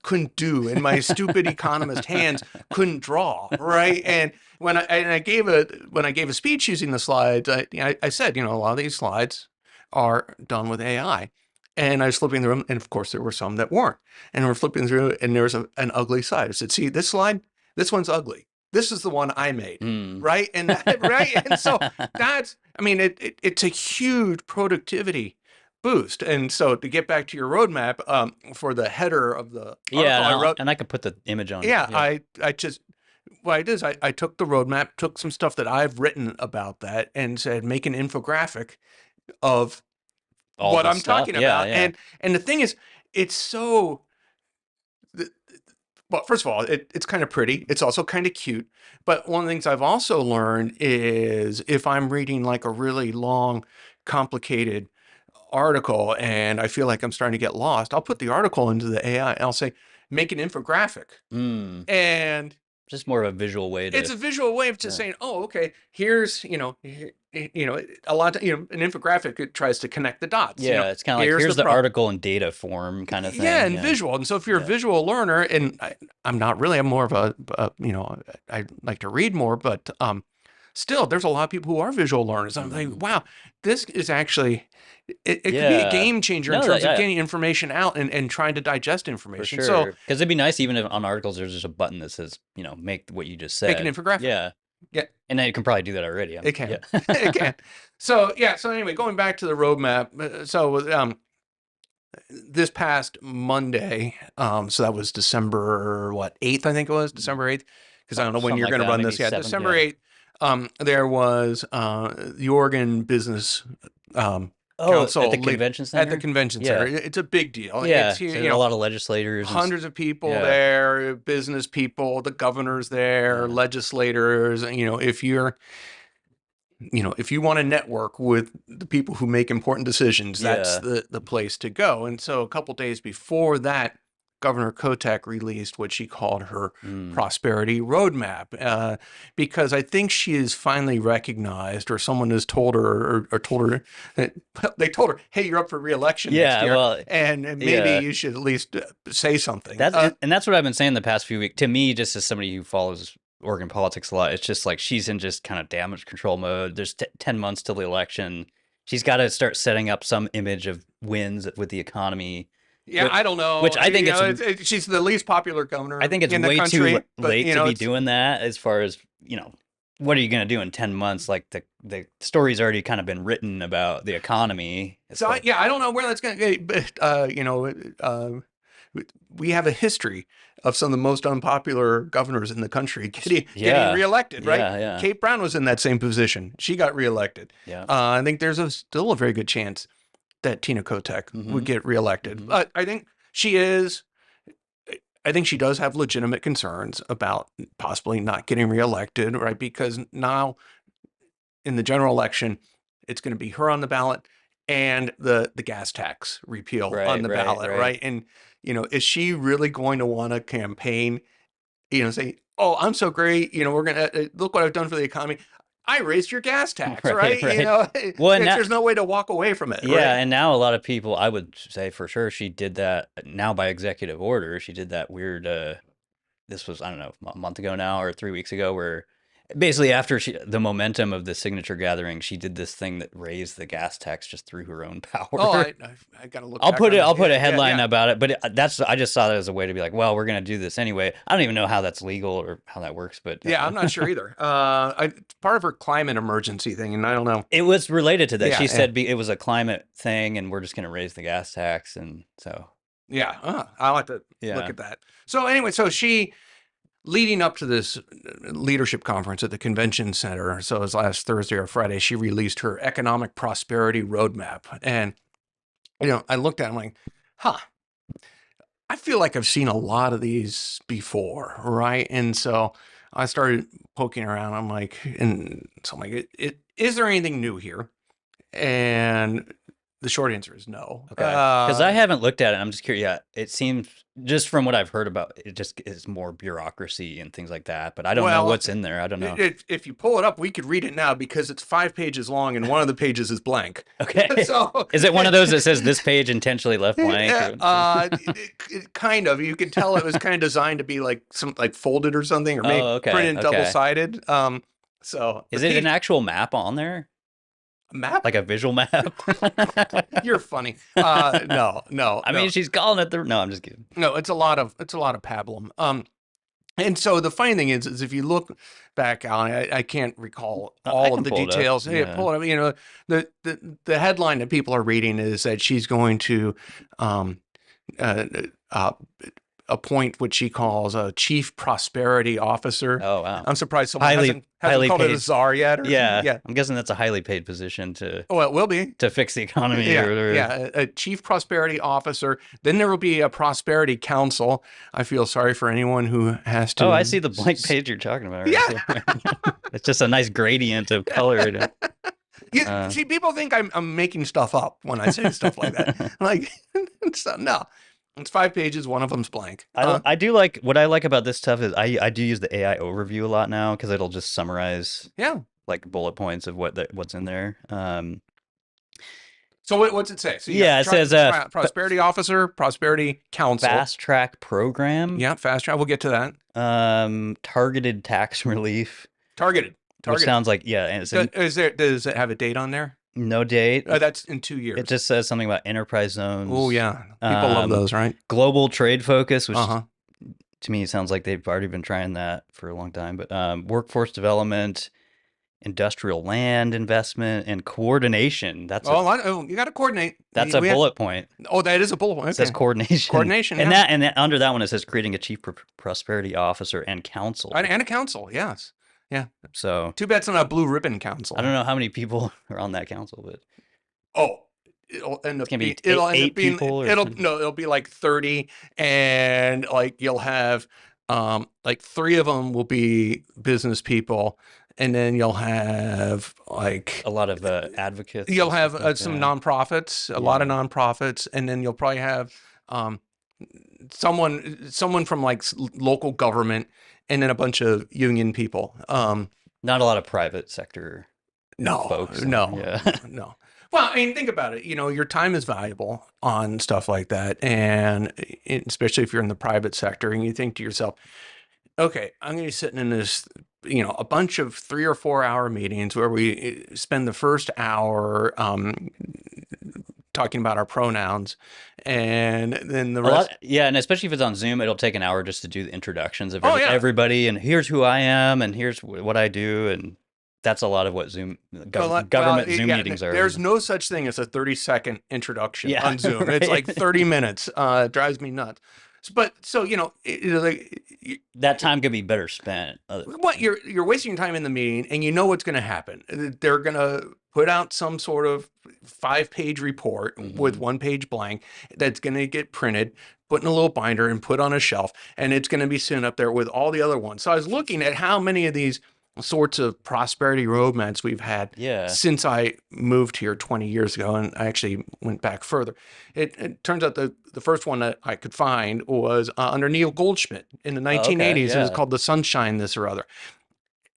Speaker 2: couldn't do, and my stupid economist hands couldn't draw, right? And when I gave a speech using the slides, I said, a lot of these slides are done with AI. And I was flipping through them, and of course there were some that weren't. And we're flipping through, and there was an ugly slide. I said, "See this slide? This one's ugly. This is the one I made, right?" And right, and so it's a huge productivity boost. And so to get back to your roadmap, for the header of the article I wrote,
Speaker 1: and I could put the image on.
Speaker 2: yeah, I just what I did is I took the roadmap, took some stuff that I've written about that, and said make an infographic of
Speaker 1: All
Speaker 2: what
Speaker 1: this
Speaker 2: I'm
Speaker 1: stuff.
Speaker 2: talking
Speaker 1: Yeah,
Speaker 2: about.
Speaker 1: yeah.
Speaker 2: And the thing is, it's so well, first of all, it's kind of pretty. It's also kind of cute. But one of the things I've also learned is if I'm reading like a really long, complicated article and I feel like I'm starting to get lost, I'll put the article into the AI and I'll say, make an infographic. And
Speaker 1: Just more of a visual way to.
Speaker 2: it's a visual way of just saying, oh, okay, here's, a lot of, an infographic, it tries to connect the dots.
Speaker 1: Yeah, it's kind of like here's the article in data form kind of thing.
Speaker 2: Yeah, and visual. And so if you're a visual learner, and I'm not really, I'm more of I like to read more, but still, there's a lot of people who are visual learners. I'm like, wow, this is actually, it could be a game changer in terms of getting information out and trying to digest information.
Speaker 1: For sure. Because it'd be nice even if on articles there's just a button that says, make what you just said.
Speaker 2: Make an infographic.
Speaker 1: Yeah.
Speaker 2: Yeah.
Speaker 1: And then you can probably do that already.
Speaker 2: It can. It can. So anyway, going back to the roadmap. So this past Monday, so that was December 8th, I think it was December 8th, because I don't know when you're going to run this yet. December 8th. There was the Oregon Business Council
Speaker 1: at the convention center.
Speaker 2: At the convention center, it's a big deal.
Speaker 1: Yeah,
Speaker 2: it's,
Speaker 1: so a lot of legislators,
Speaker 2: hundreds of people there, business people, the governor's there, legislators. If you want to network with the people who make important decisions, that's the place to go. And so a couple days before that, Governor Kotek released what she called her prosperity roadmap, because I think she is finally recognized, or someone has told her, or told her, they told her, hey, you're up for re-election next year, well, and maybe you should at least say something.
Speaker 1: And that's what I've been saying the past few weeks. To me, just as somebody who follows Oregon politics a lot, it's just like she's in just kind of damage control mode. There's 10 months till the election. She's got to start setting up some image of wins with the economy.
Speaker 2: Yeah, I don't know.
Speaker 1: Which I think
Speaker 2: she's the least popular governor.
Speaker 1: I think it's way too late to be doing that. As far as what are you going to do in 10 months? Like the story's already kind of been written about the economy.
Speaker 2: So I don't know where that's going to go. But we have a history of some of the most unpopular governors in the country getting reelected, right?
Speaker 1: Yeah.
Speaker 2: Kate Brown was in that same position. She got reelected.
Speaker 1: Yeah.
Speaker 2: I think there's still a very good chance that Tina Kotek would get reelected. But I think she does have legitimate concerns about possibly not getting reelected, right? Because now in the general election, it's going to be her on the ballot and the gas tax repeal on the ballot, right? And, is she really going to want to campaign, say, oh, I'm so great, we're going to look what I've done for the economy. I raised your gas tax, right? Well, there's no way to walk away from it.
Speaker 1: Yeah, and now a lot of people, I would say for sure, she did that now by executive order. She did that weird, this was, I don't know, a month ago now or 3 weeks ago, where basically after the momentum of the signature gathering, she did this thing that raised the gas tax just through her own power.
Speaker 2: Oh, I gotta look.
Speaker 1: I'll put a headline about it, but I just saw that as a way to be like, well, we're gonna do this anyway. I don't even know how that's legal or how that works, but
Speaker 2: I'm not sure either. Part of her climate emergency thing, and I don't know.
Speaker 1: It was related to that. She said it was a climate thing, and we're just gonna raise the gas tax, and so
Speaker 2: I'll have to look at that. So anyway, she. Leading up to this leadership conference at the convention center, so it was last Thursday or Friday, she released her economic prosperity roadmap. And, I looked at it, I'm like, I feel like I've seen a lot of these before, right? And so I started poking around. I'm like, is there anything new here? And The short answer is no.
Speaker 1: Okay. Because I haven't looked at it. I'm just curious. Yeah, it seems just from what I've heard about it, just is more bureaucracy and things like that. But I don't know what's in there. I don't know.
Speaker 2: If you pull it up, we could read it now because it's 5 pages long and one of the pages is blank.
Speaker 1: Okay.
Speaker 2: So
Speaker 1: is it one of those that says this page intentionally left blank?
Speaker 2: Kind of. You could tell it was kind of designed to be like folded or something, or maybe printed double-sided. So
Speaker 1: is it an actual map on there?
Speaker 2: Map?
Speaker 1: Like a visual map?
Speaker 2: You're funny. No.
Speaker 1: I mean, she's calling it the. No, I'm just kidding.
Speaker 2: No, it's a lot of pablum. And so the funny thing is if you look back on, I can't recall all of the details. Pull it up. You know, the headline that people are reading is that she's going to appoint what she calls a chief prosperity officer.
Speaker 1: Oh, wow.
Speaker 2: I'm surprised someone hasn't called it a czar yet.
Speaker 1: Yeah. I'm guessing that's a highly paid position to.
Speaker 2: Oh, it will be.
Speaker 1: To fix the economy.
Speaker 2: Yeah, a chief prosperity officer. Then there will be a prosperity council. I feel sorry for anyone who has to.
Speaker 1: Oh, I see the blank page you're talking about. Right?
Speaker 2: Yeah.
Speaker 1: It's just a nice gradient of color.
Speaker 2: See, people think I'm making stuff up when I say stuff like that. Like, no. It's 5 pages. One of them's blank.
Speaker 1: I do like what I like about this stuff is I do use the AI overview a lot now because it'll just summarize like bullet points of what's in there.
Speaker 2: So what's it say? So
Speaker 1: it says
Speaker 2: prosperity officer, prosperity council,
Speaker 1: fast track program.
Speaker 2: Yeah, fast track. We'll get to that.
Speaker 1: Targeted tax relief.
Speaker 2: Targeted.
Speaker 1: Which sounds like And
Speaker 2: does it have a date on there?
Speaker 1: No date.
Speaker 2: That's in 2 years.
Speaker 1: It just says something about enterprise zones.
Speaker 2: Oh, yeah. People love those, right?
Speaker 1: Global trade focus, which to me sounds like they've already been trying that for a long time. But workforce development, industrial land investment, and coordination. That's
Speaker 2: you got to coordinate.
Speaker 1: That's a bullet point.
Speaker 2: Oh, that is a bullet point. Okay.
Speaker 1: It says coordination.
Speaker 2: Coordination,
Speaker 1: and under that one it says creating a chief prosperity officer and council.
Speaker 2: And a council, yes. Yeah.
Speaker 1: So
Speaker 2: too bad it's not a blue ribbon council.
Speaker 1: I don't know how many people are on that council, but
Speaker 2: it'll end up
Speaker 1: being
Speaker 2: eight
Speaker 1: people.
Speaker 2: It'll be like 30, and like you'll have like 3 of them will be business people, and then you'll have like
Speaker 1: a lot of advocates.
Speaker 2: You'll have some nonprofits, a lot of nonprofits, and then you'll probably have someone from like local government. And then a bunch of union people.
Speaker 1: Not a lot of private sector folks.
Speaker 2: No. Well, I mean, think about it. You know, your time is valuable on stuff like that. And especially if you're in the private sector and you think to yourself, okay, I'm going to be sitting in this, a bunch of 3 or 4 hour meetings where we spend the first hour talking about our pronouns, and then the rest.
Speaker 1: And especially if it's on Zoom, it'll take an hour just to do the introductions of everybody, and here's who I am, and here's what I do, and that's a lot of what Zoom government Zoom meetings are.
Speaker 2: There's no such thing as a 30-second introduction on Zoom. Right? It's like 30 minutes. It drives me nuts. But
Speaker 1: that time could be better spent.
Speaker 2: What you're wasting your time in the meeting, and you know what's going to happen. They're going to put out some sort of 5-page report with 1 page blank that's going to get printed, put in a little binder, and put on a shelf, and it's going to be sitting up there with all the other ones. So I was looking at how many of these sorts of prosperity roadmaps we've had since I moved here 20 years ago, and I actually went back further. It turns out the first one that I could find was under Neil Goldschmidt in the 1980s. It was called the Sunshine This or Other.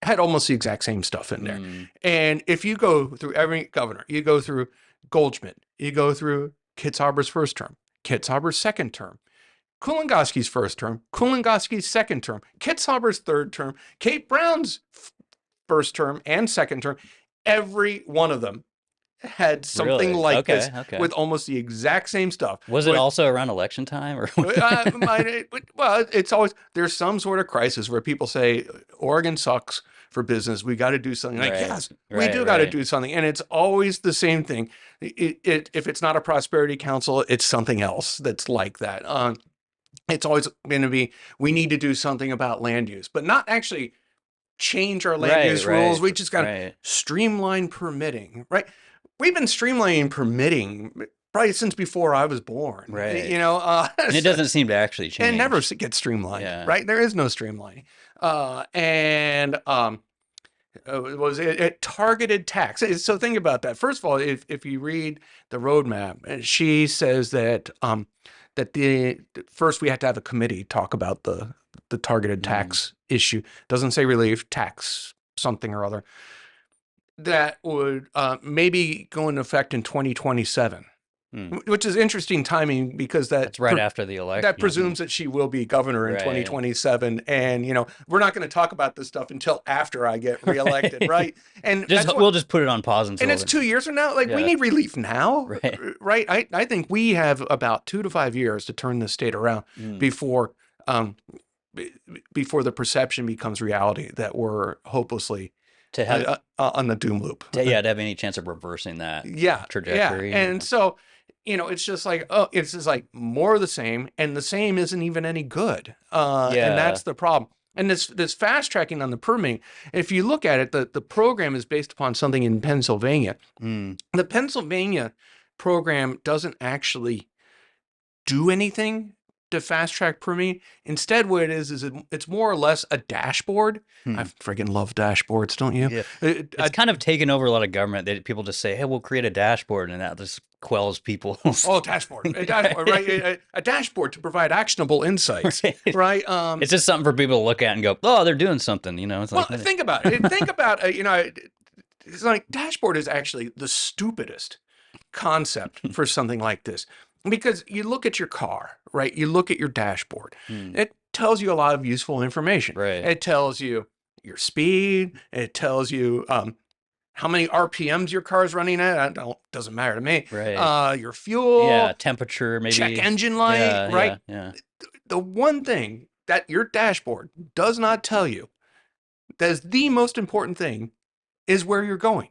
Speaker 2: Had almost the exact same stuff in there. And if you go through every governor, you go through Goldschmidt, you go through Kitzhaber's first term, Kitzhaber's second term, Kulongoski's first term, Kulongoski's second term, Kitzhaber's third term, Kate Brown's first term and second term, every one of them had something like this with almost the exact same stuff.
Speaker 1: Was it also around election time? Or
Speaker 2: well, it's always, there's some sort of crisis where people say, Oregon sucks for business. We got to do something. Like, yes, we do got to do something. And it's always the same thing. If it's not a prosperity council, it's something else that's like that. It's always going to be, we need to do something about land use, but not actually change our land use rules. We just got to streamline permitting, right? We've been streamlining permitting probably since before I was born,
Speaker 1: right?
Speaker 2: And
Speaker 1: it doesn't seem to actually change.
Speaker 2: It never gets streamlined, right? There is no streamlining. was a targeted tax. So think about that. First of all, if you read the roadmap, she says that that the first we have to have a committee talk about the targeted tax issue. Doesn't say relief, tax something or other. That would maybe go into effect in 2027. Which is interesting timing because
Speaker 1: that's right after the election.
Speaker 2: That presumes that she will be governor in 2027. And, we're not going to talk about this stuff until after I get reelected, right? And
Speaker 1: we'll just put it on pause until.
Speaker 2: And it's 2 years from now. Like, we need relief now, right? I think we have about 2 to 5 years to turn the state around before the perception becomes reality that we're hopelessly on the doom loop.
Speaker 1: To have any chance of reversing that trajectory.
Speaker 2: Yeah. And so, it's just like, it's just like more of the same, and the same isn't even any good. And that's the problem. And this fast tracking on the permitting, if you look at it, the program is based upon something in Pennsylvania. The Pennsylvania program doesn't actually do anything to fast track permitting. Instead, what it is it's more or less a dashboard. I friggin' love dashboards, don't you?
Speaker 1: Yeah. It's kind of taken over a lot of government. People just say, hey, we'll create a dashboard, and that just quells people.
Speaker 2: Dashboard, right? A dashboard to provide actionable insights, right?
Speaker 1: It's just something for people to look at and go, oh, they're doing something, It's like,
Speaker 2: think about it. Think about, it's like dashboard is actually the stupidest concept for something like this. Because you look at your car, right? You look at your dashboard. It tells you a lot of useful information.
Speaker 1: Right.
Speaker 2: It tells you your speed. It tells you how many RPMs your car is running at. Doesn't matter to me.
Speaker 1: Right.
Speaker 2: Your fuel.
Speaker 1: Yeah, temperature, maybe.
Speaker 2: Check engine light, right?
Speaker 1: Yeah.
Speaker 2: The one thing that your dashboard does not tell you, that is the most important thing, is where you're going.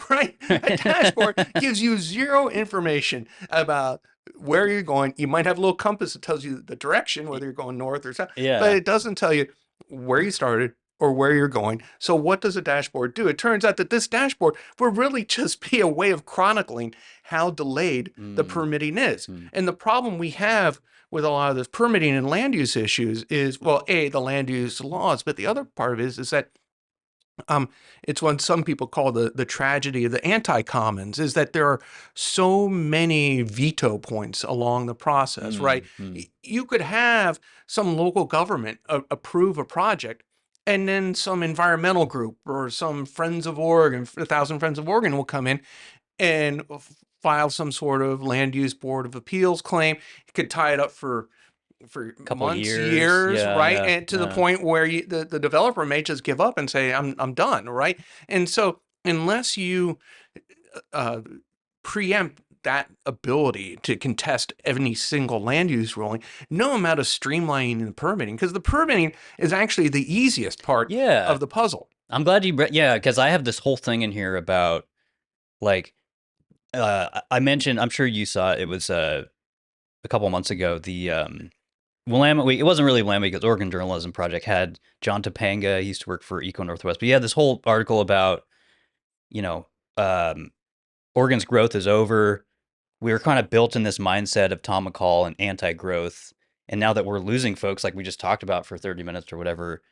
Speaker 2: Right? A dashboard gives you zero information about where you're going. You might have a little compass that tells you the direction, whether you're going north or south, but it doesn't tell you where you started or where you're going. So what does a dashboard do? It turns out that this dashboard will really just be a way of chronicling how delayed the permitting is. And the problem we have with a lot of this permitting and land use issues is, well, the land use laws, but the other part of it is that it's what some people call the tragedy of the anti-commons, is that there are so many veto points along the process, right? You could have some local government approve a project, and then some environmental group or some Friends of Oregon, 1,000 Friends of Oregon will come in and file some sort of land use board of appeals claim. You could tie it up for months, years, right? And to the point where the developer may just give up and say, I'm done, right? And so unless you preempt that ability to contest any single land use ruling, no amount of streamlining the permitting, because the permitting is actually the easiest part of the puzzle.
Speaker 1: I'm glad because I have this whole thing in here about, like, I mentioned, I'm sure you saw it was a couple months ago, the Willamette Week. It wasn't really Willamette Week, because Oregon Journalism Project had John Topanga. He used to work for Eco Northwest, but he had this whole article about, Oregon's growth is over. We were kind of built in this mindset of Tom McCall and anti-growth, and now that we're losing folks, like we just talked about for 30 minutes or whatever,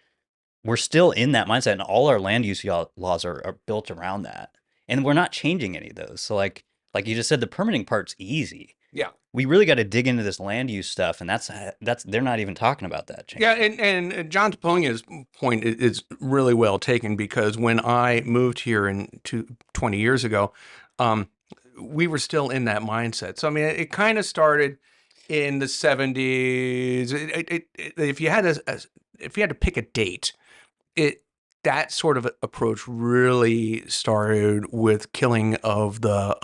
Speaker 1: we're still in that mindset, and all our land use laws are built around that, and we're not changing any of those. So like you just said, the permitting part's easy.
Speaker 2: Yeah.
Speaker 1: We really got to dig into this land use stuff, and that's they're not even talking about that change.
Speaker 2: Yeah, and John Toponga's point is really well taken, because when I moved here 20 years ago, we were still in that mindset. So I mean, it kind of started in the 70s. If you had to pick a date, that sort of approach really started with killing of the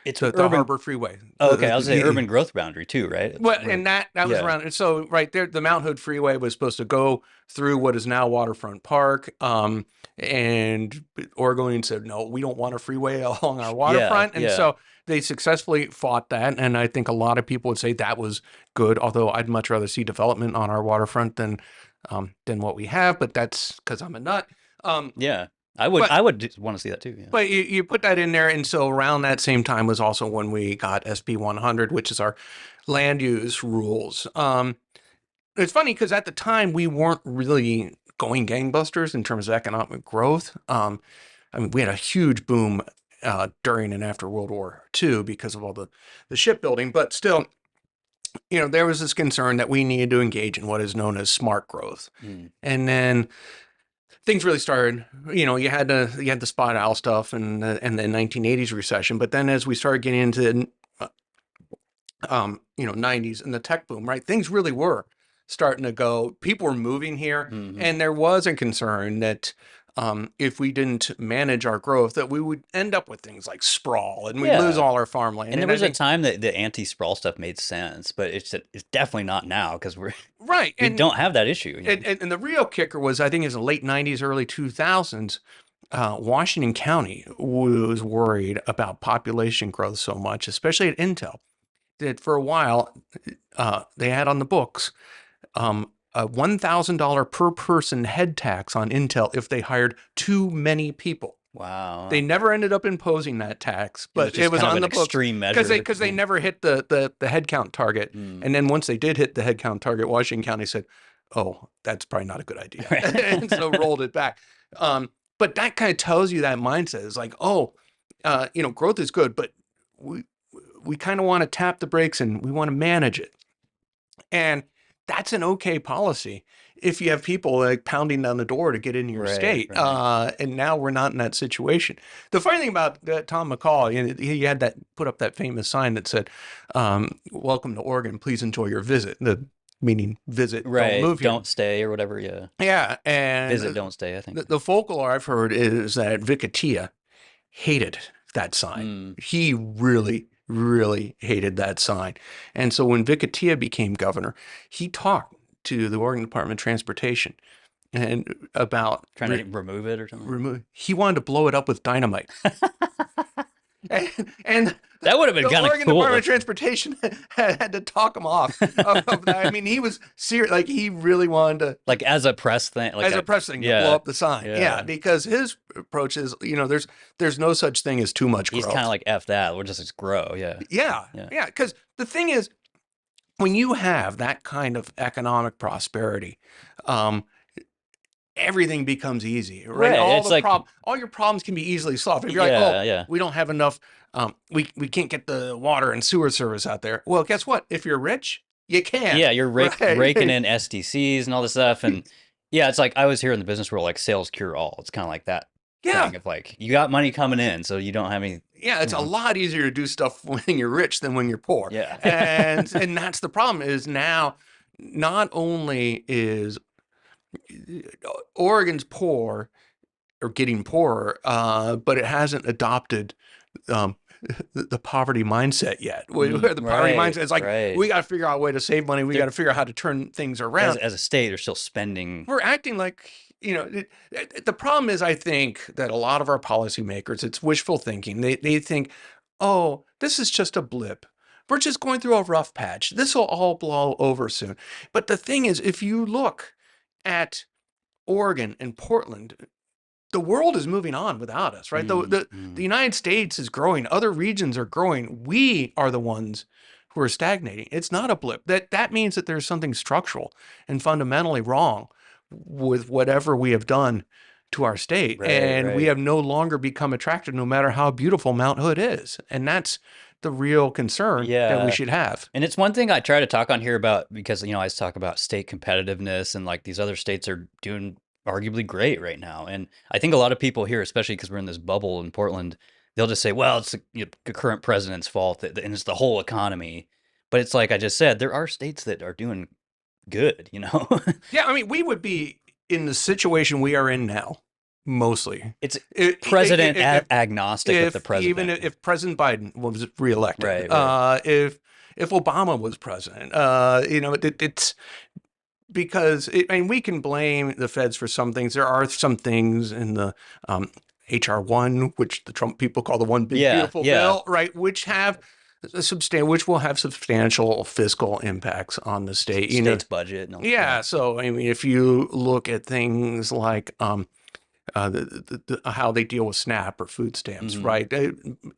Speaker 2: the Harbor Freeway.
Speaker 1: Oh, okay, I was saying urban growth boundary too, right?
Speaker 2: Well, and that was around. So right there, the Mount Hood Freeway was supposed to go through what is now Waterfront Park. And Oregonians said, no, we don't want a freeway along our waterfront. And so they successfully fought that. And I think a lot of people would say that was good, although I'd much rather see development on our waterfront than what we have. But that's because I'm a nut.
Speaker 1: I would want to see that too. Yeah.
Speaker 2: But you put that in there, and so around that same time was also when we got SB 100, which is our land use rules. It's funny because at the time we weren't really going gangbusters in terms of economic growth. I mean, we had a huge boom during and after World War II because of all the shipbuilding, but still, there was this concern that we needed to engage in what is known as smart growth. And then things really started, you had the spot owl stuff and the 1980s recession, but then as we started getting into 90s and the tech boom, right, things really were starting to go. People were moving here, and there was a concern that if we didn't manage our growth, that we would end up with things like sprawl and we'd lose all our farmland.
Speaker 1: And there was a time that the anti-sprawl stuff made sense, but it's definitely not now because we don't have that issue.
Speaker 2: And the real kicker was, I think, in the late 90s, early 2000s, Washington County was worried about population growth so much, especially at Intel, that for a while they had on the books a $1,000 per person head tax on Intel if they hired too many people.
Speaker 1: Wow.
Speaker 2: They never ended up imposing that tax, but it was on the books
Speaker 1: extreme measure
Speaker 2: because they never hit the headcount target. And then once they did hit the headcount target, Washington County said, "Oh, that's probably not a good idea," and so rolled it back. But that kind of tells you that mindset is like, growth is good, but we kind of want to tap the brakes and we want to manage it. And that's an okay policy if you have people like pounding down the door to get into your state. And now we're not in that situation. The funny thing about Tom McCall, he had put up that famous sign that said, "Welcome to Oregon. Please enjoy your visit." Meaning visit, don't move here.
Speaker 1: Don't stay or whatever.
Speaker 2: Yeah. And
Speaker 1: visit, don't stay, I think.
Speaker 2: The folklore I've heard is that Vicatia hated that sign. He really, really hated that sign. And so when Vicatia became governor, he talked to the Oregon Department of Transportation and about
Speaker 1: trying to remove it or something.
Speaker 2: He wanted to blow it up with dynamite. and
Speaker 1: that would have been kind of cool.
Speaker 2: The Oregon Department of Transportation had to talk him off of that. I mean, he was serious. Like, he really wanted to,
Speaker 1: like, as a press thing, to
Speaker 2: blow up the sign. Yeah, because his approach is, there's no such thing as too much growth.
Speaker 1: He's kind of like, F that. We'll just grow.
Speaker 2: Yeah. Because the thing is, when you have that kind of economic prosperity, everything becomes easy, right? All your problems can be easily solved. If you're we don't have enough, we can't get the water and sewer service out there. Well, guess what? If you're rich, you can.
Speaker 1: Yeah, you're raking in SDCs and all this stuff. And it's like, I was here in the business world, like sales cure all. It's kind of like that. Thing of like, you got money coming in, so you don't have any.
Speaker 2: Yeah, it's a lot easier to do stuff when you're rich than when you're poor.
Speaker 1: Yeah.
Speaker 2: and that's the problem is now, not only is Oregon's poor or getting poorer, but it hasn't adopted the poverty mindset yet. Where the poverty mindset is like, we got to figure out a way to save money. We got to figure out how to turn things around.
Speaker 1: As a state, they're still spending.
Speaker 2: We're acting like, the problem is, I think that a lot of our policymakers, it's wishful thinking. They think, oh, this is just a blip. We're just going through a rough patch. This will all blow over soon. But the thing is, if you look at Oregon and Portland, the world is moving on without us, right? The United States is growing. Other regions are growing. We are the ones who are stagnating. It's not a blip. That means that there's something structural and fundamentally wrong with whatever we have done to our state. We have no longer become attractive, no matter how beautiful Mount Hood is. And that's the real concern that we should have.
Speaker 1: And it's one thing I try to talk on here about, because, I always talk about state competitiveness and like these other states are doing arguably great right now. And I think a lot of people here, especially because we're in this bubble in Portland, they'll just say, well, it's the current president's fault and it's the whole economy. But it's like I just said, there are states that are doing good,
Speaker 2: Yeah, I mean, we would be in the situation we are in now, mostly.
Speaker 1: It's president agnostic with the president.
Speaker 2: Even if President Biden was reelected, if Obama was president, it's because we can blame the feds for some things. There are some things in the HR 1, which the Trump people call the one big beautiful bill, right, which will have substantial fiscal impacts on the state's
Speaker 1: budget.
Speaker 2: So I mean, if you look at things like how they deal with SNAP or food stamps,
Speaker 1: Mm-hmm.
Speaker 2: right?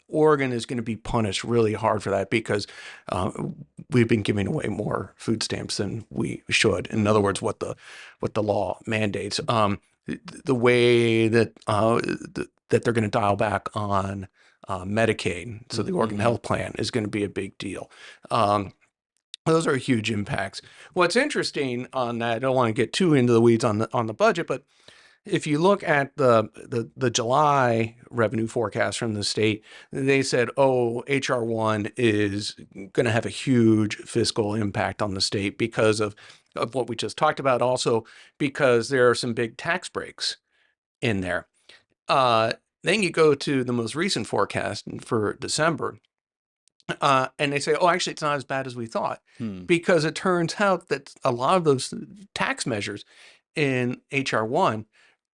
Speaker 2: Oregon is going to be punished really hard for that because we've been giving away more food stamps than we should. In other words, what the law mandates. The way that that they're going to dial back on Medicaid, so the Oregon
Speaker 1: Mm-hmm.
Speaker 2: Health Plan is going to be a big deal. Those are huge impacts. What's interesting on that, I don't want to get too into the weeds on the budget, but if you look at the July revenue forecast from the state, they said, oh, HR1 is going to have a huge fiscal impact on the state because of what we just talked about. Also, because there are some big tax breaks in there. Then you go to the most recent forecast for December, and they say, oh, actually, it's not as bad as we thought,
Speaker 1: Hmm.
Speaker 2: because it turns out that a lot of those tax measures in HR1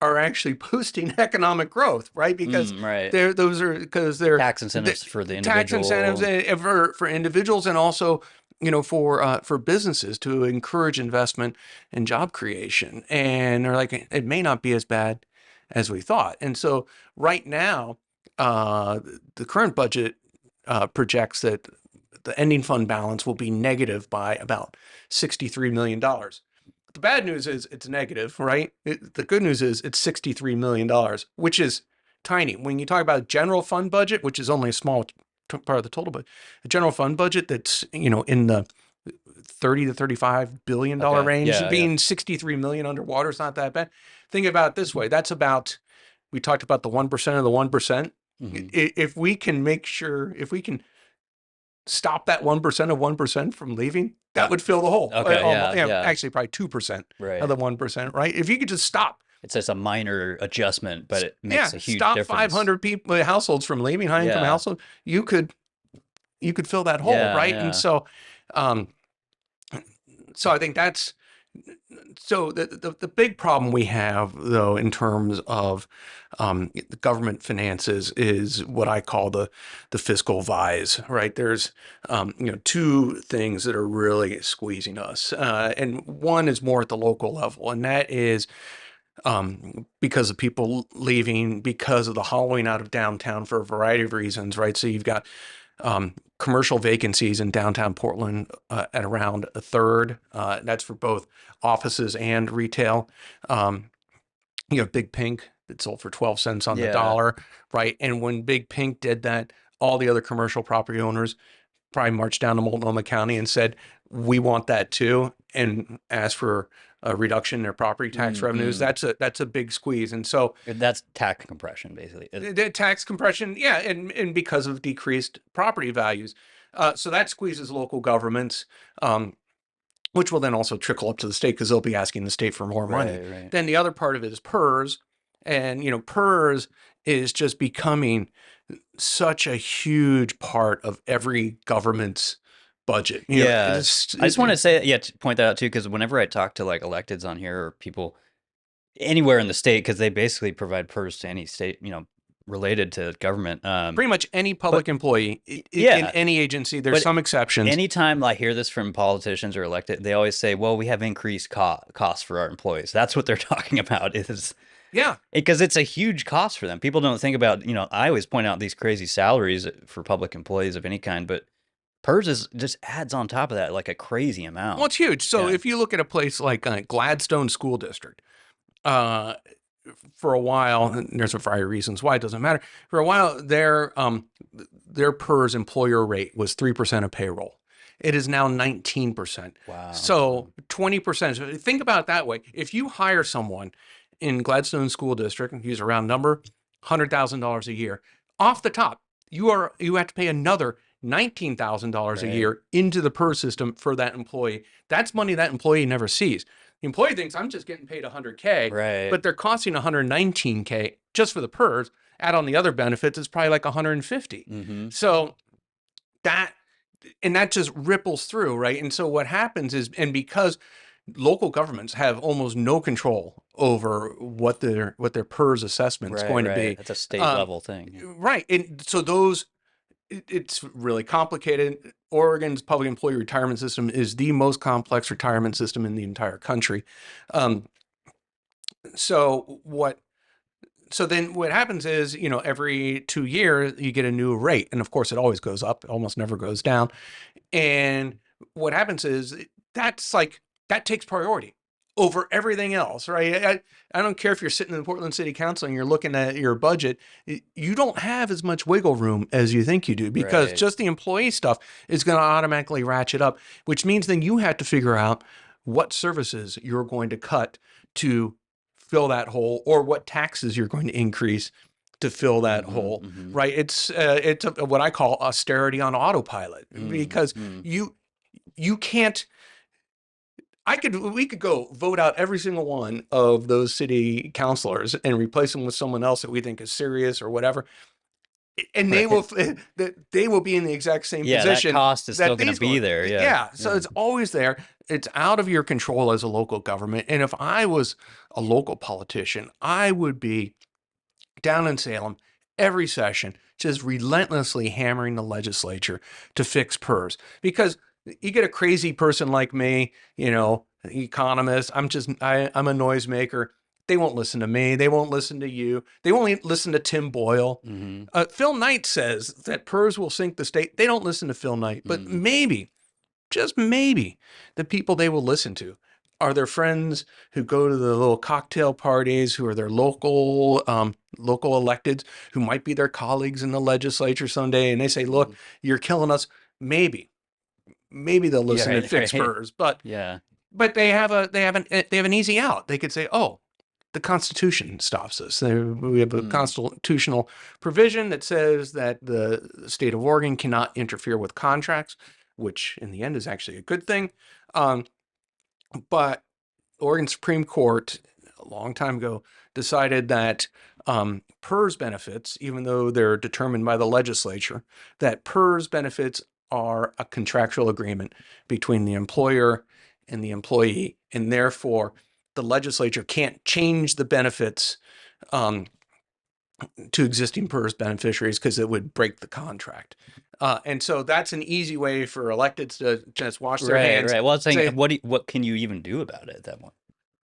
Speaker 2: are actually boosting economic growth, right? Because
Speaker 1: Right.
Speaker 2: they're
Speaker 1: Tax incentives for the
Speaker 2: tax incentives
Speaker 1: individual.
Speaker 2: for individuals, and also for businesses to encourage investment and job creation. And they're like, it may not be as bad as we thought. And so right now, the current budget projects that the ending fund balance will be negative by about $63 million. The bad news is it's negative, right? The good news is it's $63 million, which is tiny. When you talk about general fund budget, which is only a small part of the total, but a general fund budget that's, in the 30 to 35 billion dollar
Speaker 1: Okay.
Speaker 2: range,
Speaker 1: Yeah. Yeah.
Speaker 2: being 63 million underwater is not that bad. Think about it this way. That's about, we talked about the 1% of the 1%.
Speaker 1: Mm-hmm.
Speaker 2: If we can make sure, if we can stop that 1% of 1% from leaving, that would fill the hole.
Speaker 1: Okay.
Speaker 2: Almost,
Speaker 1: Yeah. Yeah.
Speaker 2: actually, probably 2% of
Speaker 1: Right.
Speaker 2: the 1%, right? If you could just stop,
Speaker 1: It's just a minor adjustment, but it makes a huge
Speaker 2: stop
Speaker 1: difference.
Speaker 2: 500 people, households from leaving, high income
Speaker 1: Yeah.
Speaker 2: household, you could fill that hole,
Speaker 1: Yeah.
Speaker 2: right? And
Speaker 1: Yeah.
Speaker 2: so, um, I think that's, so the big problem we have, though, in terms of the government finances, is what I call the fiscal vise, right? There's two things that are really squeezing us, and one is more at the local level, and that is because of people leaving, because of the hollowing out of downtown for a variety of reasons, right? So you've got commercial vacancies in downtown Portland at around a third. That's for both offices and retail. You have Big Pink that sold for 12 cents on the
Speaker 1: Yeah.
Speaker 2: dollar, right? And when Big Pink did that, all the other commercial property owners probably marched down to Multnomah County and said, we want that too, and asked for a reduction in their property tax revenues.
Speaker 1: Mm-hmm.
Speaker 2: That's a big squeeze. And so
Speaker 1: That's tax compression, basically.
Speaker 2: the tax compression, yeah, and because of decreased property values. So that squeezes local governments, which will then also trickle up to the state because they'll be asking the state for more money.
Speaker 1: Right.
Speaker 2: Then the other part of it is PERS, and PERS is just becoming such a huge part of every government's budget.
Speaker 1: Yeah. I just want to say, to point that out too, because whenever I talk to like electeds on here or people anywhere in the state, because they basically provide PERS to any state, related to government.
Speaker 2: Pretty much any public employee in any agency. There's some exceptions.
Speaker 1: Anytime I hear this from politicians or elected, they always say, well, we have increased costs for our employees. That's what they're talking about, is because it's a huge cost for them. People don't think about, I always point out these crazy salaries for public employees of any kind, but PERS just adds on top of that like a crazy amount.
Speaker 2: Well, it's huge. So if you look at a place like Gladstone School District, for a while, and there's a variety of reasons why, it doesn't matter. For a while, their PERS employer rate was 3% of payroll. It is now 19%.
Speaker 1: Wow.
Speaker 2: So 20%. So think about it that way. If you hire someone in Gladstone School District, use a round number, $100,000 a year, off the top, you have to pay another $19,000 a year into the PERS system for that employee. That's money that employee never sees. The employee thinks, I'm just getting paid $100K, but they're costing $119K just for the PERS. Add on the other benefits, it's probably like $150.
Speaker 1: Mm-hmm.
Speaker 2: So that just ripples through, right? And so what happens is, and because local governments have almost no control over what their PERS assessment is going to be.
Speaker 1: That's a state level thing.
Speaker 2: Right. And so it's really complicated. Oregon's public employee retirement system is the most complex retirement system in the entire country. So what So then what happens is, every 2 years you get a new rate. And of course it always goes up, it almost never goes down. And what happens is that takes priority over everything else, right? I don't care if you're sitting in the Portland City Council and you're looking at your budget, you don't have as much wiggle room as you think you do, because
Speaker 1: Right.
Speaker 2: just the employee stuff is going to automatically ratchet up, which means then you have to figure out what services you're going to cut to fill that hole, or what taxes you're going to increase to fill that hole, right? It's what I call austerity on autopilot, because you can't. We could go vote out every single one of those city councilors and replace them with someone else that we think is serious or whatever, and they will
Speaker 1: Right.
Speaker 2: they will be in the exact same
Speaker 1: Yeah, that
Speaker 2: position
Speaker 1: cost is still
Speaker 2: that
Speaker 1: going to
Speaker 2: these
Speaker 1: be
Speaker 2: going.
Speaker 1: there. Yeah.
Speaker 2: Yeah, so
Speaker 1: Yeah.
Speaker 2: it's always there. It's out of your control as a local government. And if I was a local politician, I would be down in Salem every session, just relentlessly hammering the legislature to fix PERS. Because you get a crazy person like me, economist. I'm a noisemaker. They won't listen to me. They won't listen to you. They won't listen to Tim Boyle. Phil Knight says that PERS will sink the state. They don't listen to Phil Knight, but maybe, just maybe, the people they will listen to are their friends who go to the little cocktail parties, who are their local electeds, who might be their colleagues in the legislature someday, and they say, "Look, you're killing us." Maybe they'll
Speaker 1: Yeah.
Speaker 2: listen and fix
Speaker 1: Right.
Speaker 2: PERS, but
Speaker 1: Yeah.
Speaker 2: they have an easy out. They could say, "Oh, the Constitution stops us. We have a constitutional provision that says that the state of Oregon cannot interfere with contracts," which in the end is actually a good thing. But Oregon Supreme Court, a long time ago, decided that PERS benefits, even though they're determined by the legislature, that PERS benefits are a contractual agreement between the employer and the employee, and therefore the legislature can't change the benefits to existing PERS beneficiaries, because it would break the contract. And so that's an easy way for electeds to just wash their
Speaker 1: Right.
Speaker 2: hands.
Speaker 1: Right. Well, it's saying,
Speaker 2: Say,
Speaker 1: what can you even do about it at that point?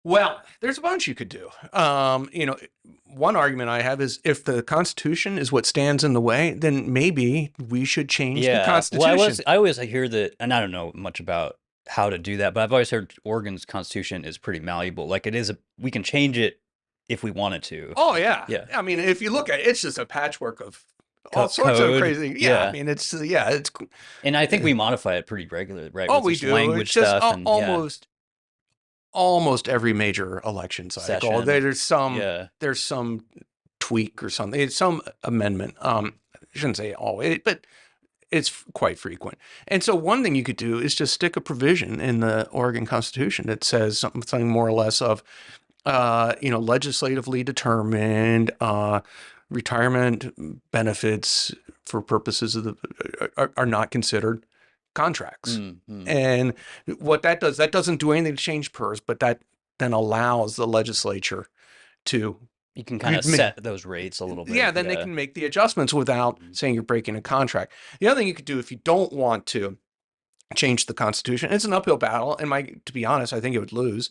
Speaker 2: well, there's a bunch you could do. One argument I have is, if the Constitution is what stands in the way, then maybe we should change the
Speaker 1: Yeah. Well,
Speaker 2: Constitution.
Speaker 1: I always hear that, and I don't know much about how to do that, but I've always heard Oregon's constitution is pretty malleable. Like, we can change it if we wanted to.
Speaker 2: Oh yeah.
Speaker 1: Yeah.
Speaker 2: I mean, if you look at it, it's just a patchwork of all sorts of
Speaker 1: Code.
Speaker 2: crazy. Yeah. I mean, it's
Speaker 1: And I think we modify it pretty regularly, right?
Speaker 2: oh,
Speaker 1: With
Speaker 2: we
Speaker 1: just
Speaker 2: do.
Speaker 1: language
Speaker 2: It's just
Speaker 1: stuff and
Speaker 2: almost every major election cycle.
Speaker 1: session.
Speaker 2: There's some tweak or something. It's some amendment. I shouldn't say always, but it's quite frequent. And so one thing you could do is just stick a provision in the Oregon Constitution that says something more or less of, legislatively determined retirement benefits for purposes of are not considered contracts. And what that does, that doesn't do anything to change PERS, but that then allows the legislature to,
Speaker 1: you can kind of set those rates a little bit.
Speaker 2: yeah, then they can make the adjustments without saying you're breaking a contract. The other thing you could do, if you don't want to change the Constitution, it's an uphill battle, and to be honest, I think it would lose,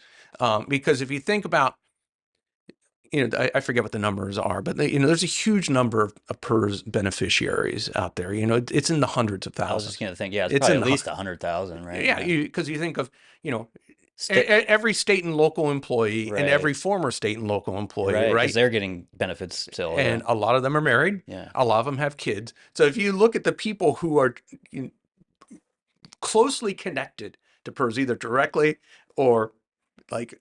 Speaker 2: because if you think about, I forget what the numbers are, but there's a huge number of PERS beneficiaries out there. It's in the hundreds of
Speaker 1: I was
Speaker 2: thousands.
Speaker 1: just going to think, it's probably at least 100,000, right?
Speaker 2: Yeah, because you think of, every state and local employee and every former state and local employee, right?
Speaker 1: Because they're getting benefits still.
Speaker 2: And a lot of them are married.
Speaker 1: Yeah.
Speaker 2: A lot of them have kids. So if you look at the people who are closely connected to PERS, either directly or like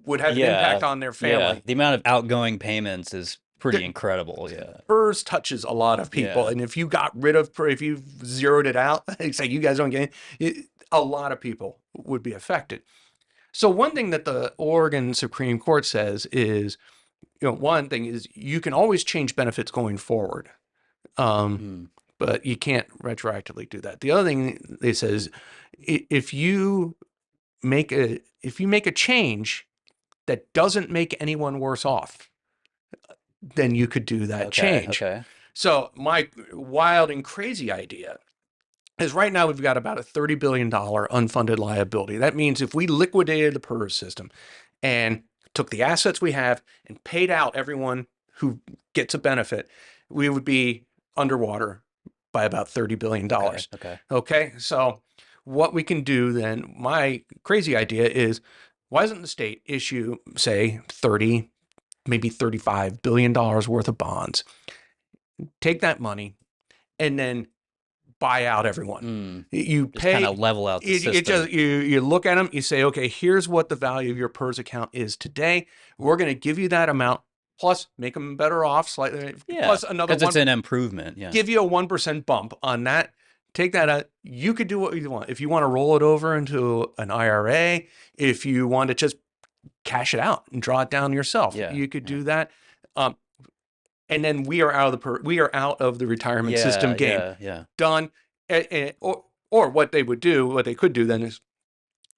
Speaker 2: would have an impact on their family.
Speaker 1: Yeah. The amount of outgoing payments is pretty incredible. Yeah.
Speaker 2: PERS touches a lot of people. And if you got rid of PERS, if you zeroed it out, it's like you guys don't get it, a lot of people would be affected. So one thing that the Oregon Supreme Court says is, one thing is you can always change benefits going forward. But you can't retroactively do that. The other thing they say is, if you make a change that doesn't make anyone worse off, then you could do that change.
Speaker 1: Okay.
Speaker 2: So my wild and crazy idea is, right now we've got about a $30 billion unfunded liability. That means if we liquidated the PERS system and took the assets we have and paid out everyone who gets a benefit, we would be underwater by about $30 billion. Okay. So what we can do then, my crazy idea is, why doesn't the state issue, say, 30, maybe $35 billion worth of bonds, take that money, and then buy out everyone? You
Speaker 1: Just
Speaker 2: pay,
Speaker 1: kind of level out the system.
Speaker 2: you look at them, you say, okay, here's what the value of your PERS account is today. We're going to give you that amount, plus make them better off slightly, plus another
Speaker 1: because it's an improvement. Yeah.
Speaker 2: Give you a 1% bump on that. Take that out. You could do what you want. If you want to roll it over into an IRA, if you want to just cash it out and draw it down yourself, you could do that. And then we are out of the retirement system game. Done. Or what they could do then is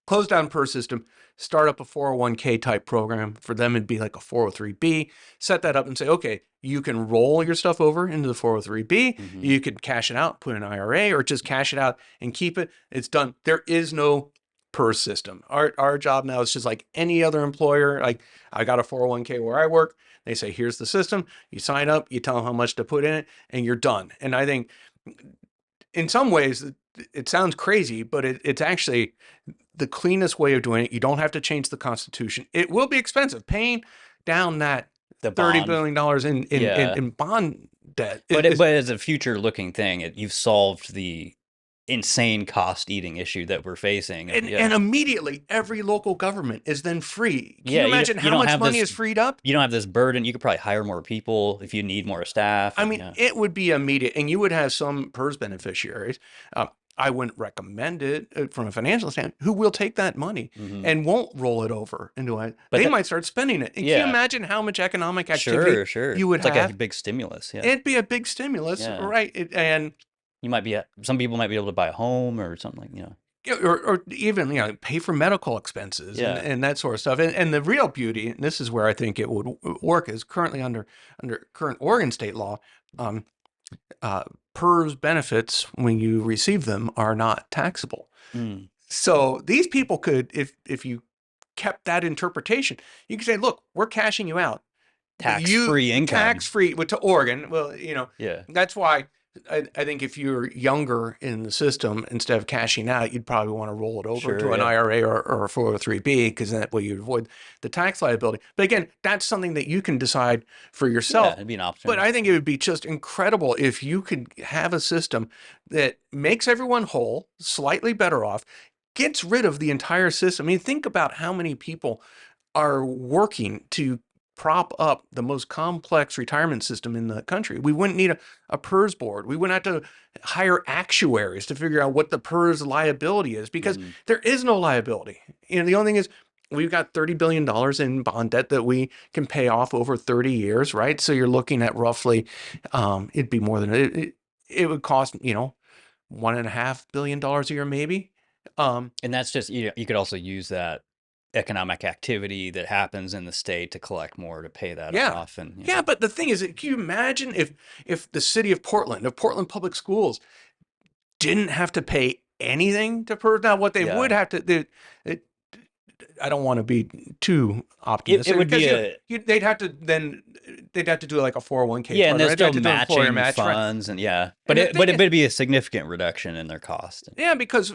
Speaker 2: close down PERS system, start up a 401k type program. For them, it'd be like a 403b. Set that up and say, okay, you can roll your stuff over into the 403b. You could cash it out, put an IRA, or just cash it out and keep it. It's done. There is no PERS system. Our job now is just like any other employer. Like, I got a 401k where I work. They say, here's the system. You sign up, you tell them how much to put in it, and you're done. And I think in some ways it sounds crazy, but it's actually the cleanest way of doing it. You don't have to change the Constitution. It will be expensive. Paying down that $30 billion in bond debt.
Speaker 1: But as a future-looking thing, you've solved the insane cost-eating issue that we're facing.
Speaker 2: And immediately, every local government is then free. Can you imagine how much money is freed up?
Speaker 1: You don't have this burden. You could probably hire more people if you need more staff.
Speaker 2: I mean, it would be immediate. And you would have some PERS beneficiaries. I wouldn't recommend it from a financial standpoint, who will take that money and won't roll it over into it. But they might start spending it. And can you imagine how much economic activity you would have?
Speaker 1: It's like a big stimulus. Yeah.
Speaker 2: It'd be a big stimulus, right? And
Speaker 1: you might be some people might be able to buy a home or something,
Speaker 2: or even pay for medical expenses and that sort of stuff. And the real beauty, and this is where I think it would work, is currently under current Oregon state law, PERS benefits, when you receive them, are not taxable. So these people could, if you kept that interpretation, you could say, look, we're cashing you out.
Speaker 1: Tax-free income.
Speaker 2: Tax-free to Oregon. Well, that's why I think if you're younger in the system, instead of cashing out, you'd probably want to roll it over to an IRA or a 403b, because that way you'd avoid the tax liability. But again, that's something that you can decide for yourself.
Speaker 1: Yeah, it'd be an option.
Speaker 2: But I think it would be just incredible if you could have a system that makes everyone whole, slightly better off, gets rid of the entire system. I mean, think about how many people are working to prop up the most complex retirement system in the country. We wouldn't need a PERS board. We wouldn't have to hire actuaries to figure out what the PERS liability is, because there is no liability. The only thing is, we've got $30 billion in bond debt that we can pay off over 30 years, right? So you're looking at roughly, it'd be more than it would cost, $1.5 billion a year, maybe.
Speaker 1: And that's just, you could also use that economic activity that happens in the state to collect more to pay that off. And
Speaker 2: but the thing is, can you imagine if the city of Portland, Public Schools, didn't have to pay anything to PERS? Now, what they would have to, I don't want to be too optimistic.
Speaker 1: It would be
Speaker 2: they'd have to do like a 401k.
Speaker 1: And there's still matching funds, but it'd be a significant reduction in their cost.
Speaker 2: Yeah, because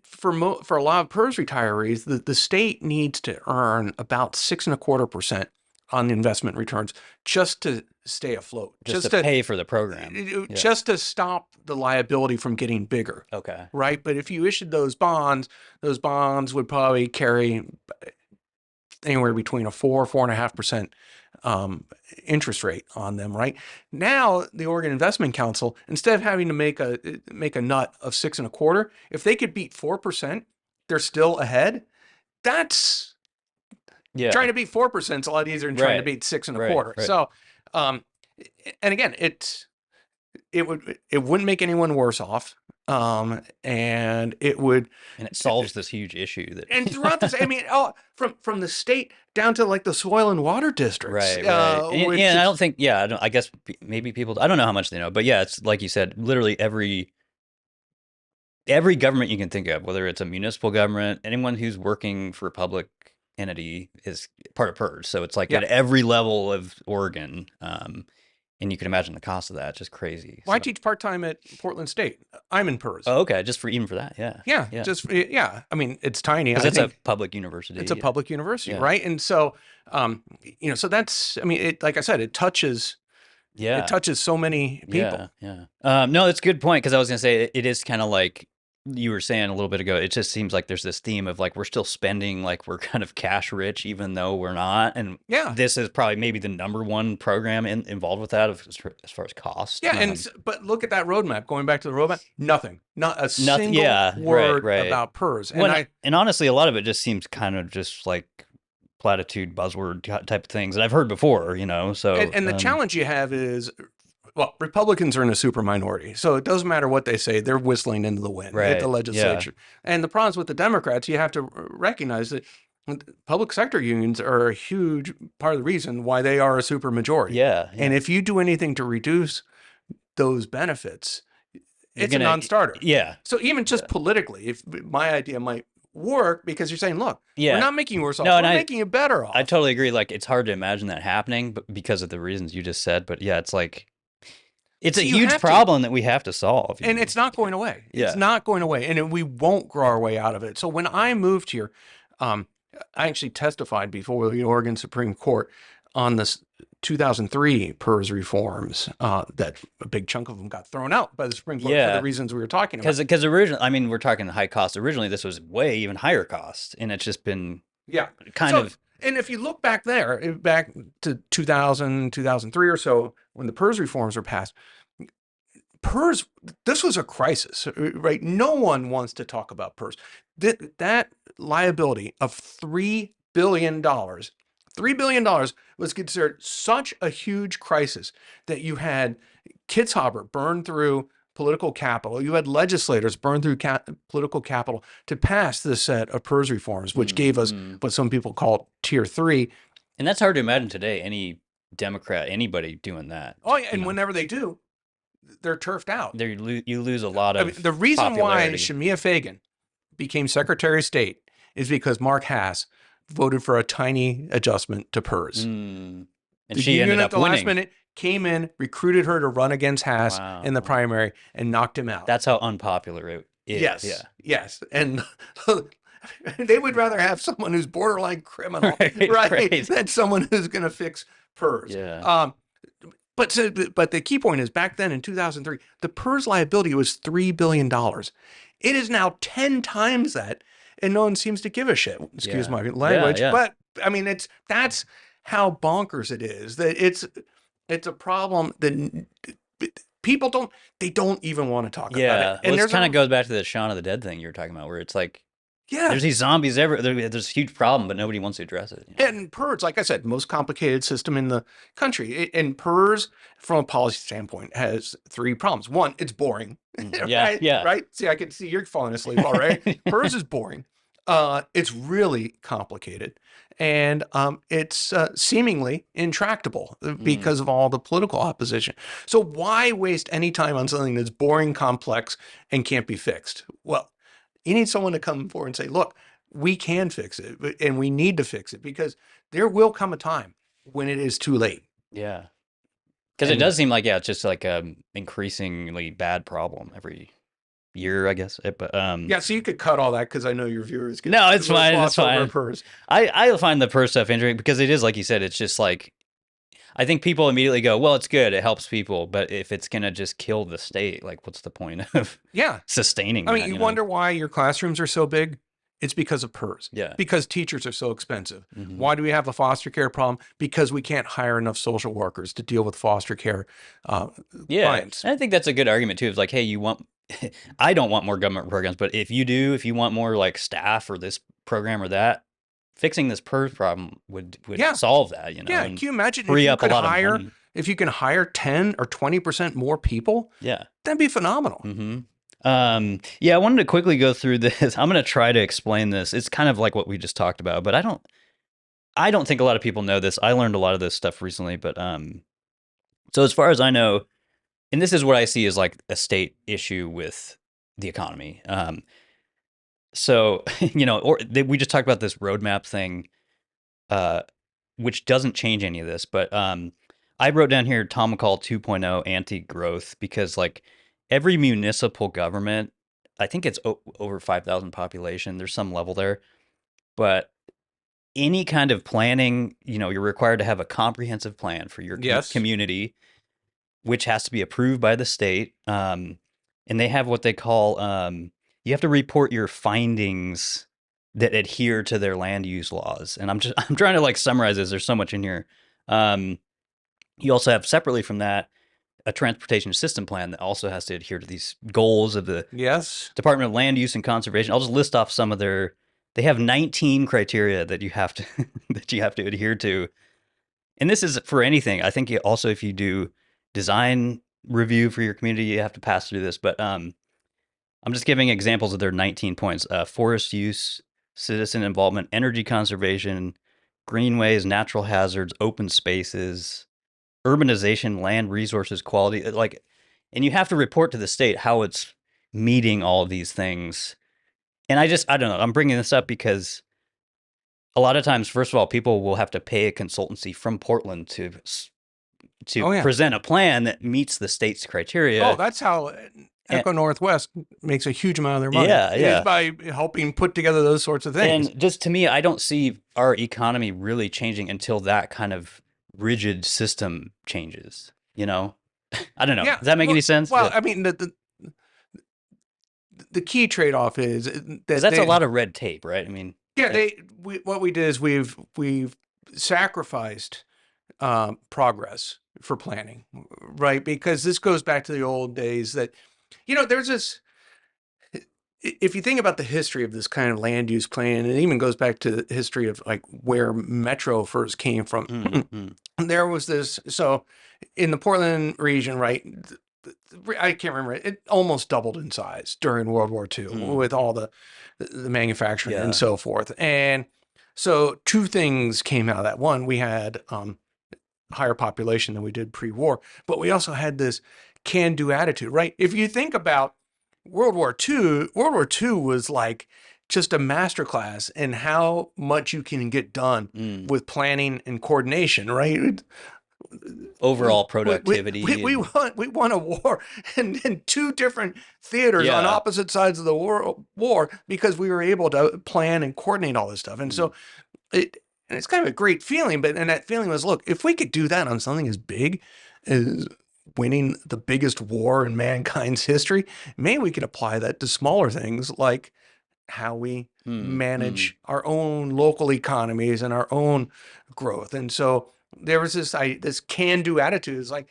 Speaker 2: for a lot of PERS retirees, the state needs to earn about 6.25% on the investment returns just to stay afloat,
Speaker 1: just to pay for the program,
Speaker 2: just to stop the liability from getting bigger.
Speaker 1: Okay.
Speaker 2: Right. But if you issued those bonds would probably carry anywhere between a 4.5% interest rate on them. Right now, the Oregon Investment Council, instead of having to make a nut of 6.25%, if they could beat 4%, they're still ahead. That's trying to beat 4% is a lot easier than trying to beat 6.25%.
Speaker 1: Right.
Speaker 2: So, and again, it wouldn't make anyone worse off. And it
Speaker 1: solves this huge issue
Speaker 2: and throughout this, I mean, from the state down to like the soil and water districts.
Speaker 1: Right. And I don't think, I guess maybe people, I don't know how much they know, but it's like you said, literally every government you can think of, whether it's a municipal government, anyone who's working for public entity is part of PERS. So it's like
Speaker 2: Yeah.
Speaker 1: at every level of Oregon. And you can imagine the cost of that, just crazy.
Speaker 2: Well, I
Speaker 1: So,
Speaker 2: teach part-time at Portland State. I'm in PERS.
Speaker 1: oh, okay, just for even for that, yeah,
Speaker 2: Yeah,
Speaker 1: yeah,
Speaker 2: yeah. I mean, it's tiny.
Speaker 1: because
Speaker 2: I
Speaker 1: it's a
Speaker 2: think
Speaker 1: public university.
Speaker 2: it's a public university,
Speaker 1: Yeah.
Speaker 2: right? And so, so that's, I mean, it, like I said, it touches
Speaker 1: Yeah,
Speaker 2: so many people.
Speaker 1: yeah. No, it's a good point because I was gonna say it is kind of like you were saying a little bit ago. It just seems like there's this theme of like we're still spending like we're kind of cash rich even though we're not, and
Speaker 2: Yeah.
Speaker 1: this is probably maybe the number one program involved with that as far as cost.
Speaker 2: Yeah, but look at that roadmap. Going back to the roadmap, nothing, not a single
Speaker 1: yeah,
Speaker 2: word
Speaker 1: right.
Speaker 2: about PERS. And
Speaker 1: Well, and honestly, a lot of it just seems kind of just like platitude buzzword type of things that I've heard before, So
Speaker 2: and the challenge you have is, well, Republicans are in a super minority, so it doesn't matter what they say; they're whistling into the wind at the legislature. Yeah. And the problems with the Democrats, you have to recognize that public sector unions are a huge part of the reason why they are a super majority.
Speaker 1: Yeah.
Speaker 2: And if you do anything to reduce those benefits, it's a non-starter.
Speaker 1: Yeah.
Speaker 2: So even just politically, if my idea might work, because you're saying, look, we're not making you worse off, we're making you better off.
Speaker 1: I totally agree. Like, it's hard to imagine that happening, but because of the reasons you just said. But yeah, it's like it's a huge problem that we have to solve.
Speaker 2: And it's not going away. Yeah. It's not going away. And we won't grow our way out of it. So when I moved here, I actually testified before the Oregon Supreme Court on this 2003 PERS reforms, that a big chunk of them got thrown out by the Supreme Court for the reasons we were talking about.
Speaker 1: Because originally, I mean, we're talking high cost. Originally, this was way even higher cost, and it's just been kind of.
Speaker 2: And if you look back to 2000, 2003 or so, when the PERS reforms were passed, PERS, this was a crisis, right? No one wants to talk about PERS. That liability of $3 billion, $3 billion was considered such a huge crisis that you had Kitzhaber burn through political capital. You had legislators burn through political capital to pass this set of PERS reforms, which gave us what some people call Tier 3.
Speaker 1: And that's hard to imagine today, any Democrat, anybody doing that.
Speaker 2: Oh, yeah, and whenever they do, they're turfed out.
Speaker 1: You lose a lot of
Speaker 2: the reason why Shemia Fagan became Secretary of State is because Mark Hass voted for a tiny adjustment to PERS.
Speaker 1: And
Speaker 2: the
Speaker 1: she ended up winning.
Speaker 2: Last minute came in, recruited her to run against Hass in the primary, and knocked him out.
Speaker 1: That's how unpopular it is.
Speaker 2: Yes, yes. And they would rather have someone who's borderline criminal, right, than someone who's going to fix PERS.
Speaker 1: Yeah.
Speaker 2: But the key point is, back then in 2003, the PERS liability was $3 billion. It is now 10 times that, and no one seems to give a shit. Excuse my language. But I mean, that's how bonkers it is. That it's a problem that people don't even want to talk about it.
Speaker 1: Yeah, and it kind of goes back to the Shaun of the Dead thing you were talking about, where it's like, there's these zombies everywhere. There's a huge problem, but nobody wants to address it.
Speaker 2: And PERS, like I said, most complicated system in the country. And PERS, from a policy standpoint, has 3 problems. One, it's boring. Right? See, I can see you're falling asleep already. PERS is boring. It's really complicated. And it's seemingly intractable because of all the political opposition. So why waste any time on something that's boring, complex, and can't be fixed? Well, you need someone to come forward and say, look, we can fix it, and we need to fix it, because there will come a time when it is too late.
Speaker 1: Yeah. Because it does seem like, it's just like an increasingly bad problem every year, I guess. But
Speaker 2: so you could cut all that, because I know your viewers get
Speaker 1: no, it's fine. It's fine.
Speaker 2: PERS.
Speaker 1: I find the PERS stuff interesting because it is, like you said, it's just like, I think people immediately go, well, it's good, it helps people, but if it's gonna just kill the state, like, what's the point of sustaining?
Speaker 2: I mean, you wonder why your classrooms are so big. It's because of PERS.
Speaker 1: Yeah.
Speaker 2: Because teachers are so expensive. Why do we have a foster care problem? Because we can't hire enough social workers to deal with foster care clients.
Speaker 1: And I think that's a good argument too. It's like, hey, I don't want more government programs, but if you want more like staff or this program or that, fixing this PERS problem would solve that,
Speaker 2: Yeah, can you imagine
Speaker 1: free up a lot of money.
Speaker 2: If you can hire 10 or 20% more people?
Speaker 1: Yeah.
Speaker 2: That'd be phenomenal.
Speaker 1: I wanted to quickly go through this. I'm going to try to explain this. It's kind of like what we just talked about, but I don't think a lot of people know this. I learned a lot of this stuff recently, but so as far as I know, and this is what I see as like a state issue with the economy. So, we just talked about this roadmap thing. uh, which doesn't change any of this. But I wrote down here Tom McCall 2.0 anti-growth because like every municipal government, I think it's over 5,000 population. There's some level there, but any kind of planning, you're required to have a comprehensive plan for your
Speaker 2: Yes.
Speaker 1: community, which has to be approved by the state. And they have what they call, you have to report your findings that adhere to their land use laws. And I'm trying to like summarize this. There's so much in here. You also have separately from that a transportation system plan that also has to adhere to these goals of the
Speaker 2: Yes.
Speaker 1: Department of Land Use and Conservation. I'll just list off some of they have 19 criteria that you have to that you have to adhere to. And this is for anything. I think also if you do design review for your community, you have to pass through this. But I'm just giving examples of their 19 points. Forest use, citizen involvement, energy conservation, greenways, natural hazards, open spaces, urbanization, land resources, quality. And you have to report to the state how it's meeting all of these things. And I don't know. I'm bringing this up because a lot of times, first of all, people will have to pay a consultancy from Portland to present a plan that meets the state's criteria.
Speaker 2: Oh, that's how Echo Northwest makes a huge amount of their money.
Speaker 1: Yeah.
Speaker 2: Is by helping put together those sorts of things.
Speaker 1: And just to me, I don't see our economy really changing until that kind of rigid system changes. I don't know.
Speaker 2: Yeah.
Speaker 1: Does that make any sense?
Speaker 2: Well, I mean, the key trade-off is that
Speaker 1: that's a lot of red tape, right? I mean,
Speaker 2: yeah, what we did is we've sacrificed progress for planning, right? Because this goes back to the old days that, there's this, if you think about the history of this kind of land use plan, it even goes back to the history of like where Metro first came from. Mm-hmm. There was this, so in the Portland region, right? I can't remember, it almost doubled in size during World War II with all the manufacturing and so forth. And so two things came out of that. One, we had higher population than we did pre-war, but we also had this can-do attitude, right? If you think about World War II was like just a masterclass in how much you can get done with planning and coordination, right?
Speaker 1: Overall productivity.
Speaker 2: We won a war in two different theaters on opposite sides of the war because we were able to plan and coordinate all this stuff. And so it's kind of a great feeling, and that feeling was, look, if we could do that on something as big as winning the biggest war in mankind's history, maybe we could apply that to smaller things like how we manage our own local economies and our own growth. And so there was this can-do attitude. It's like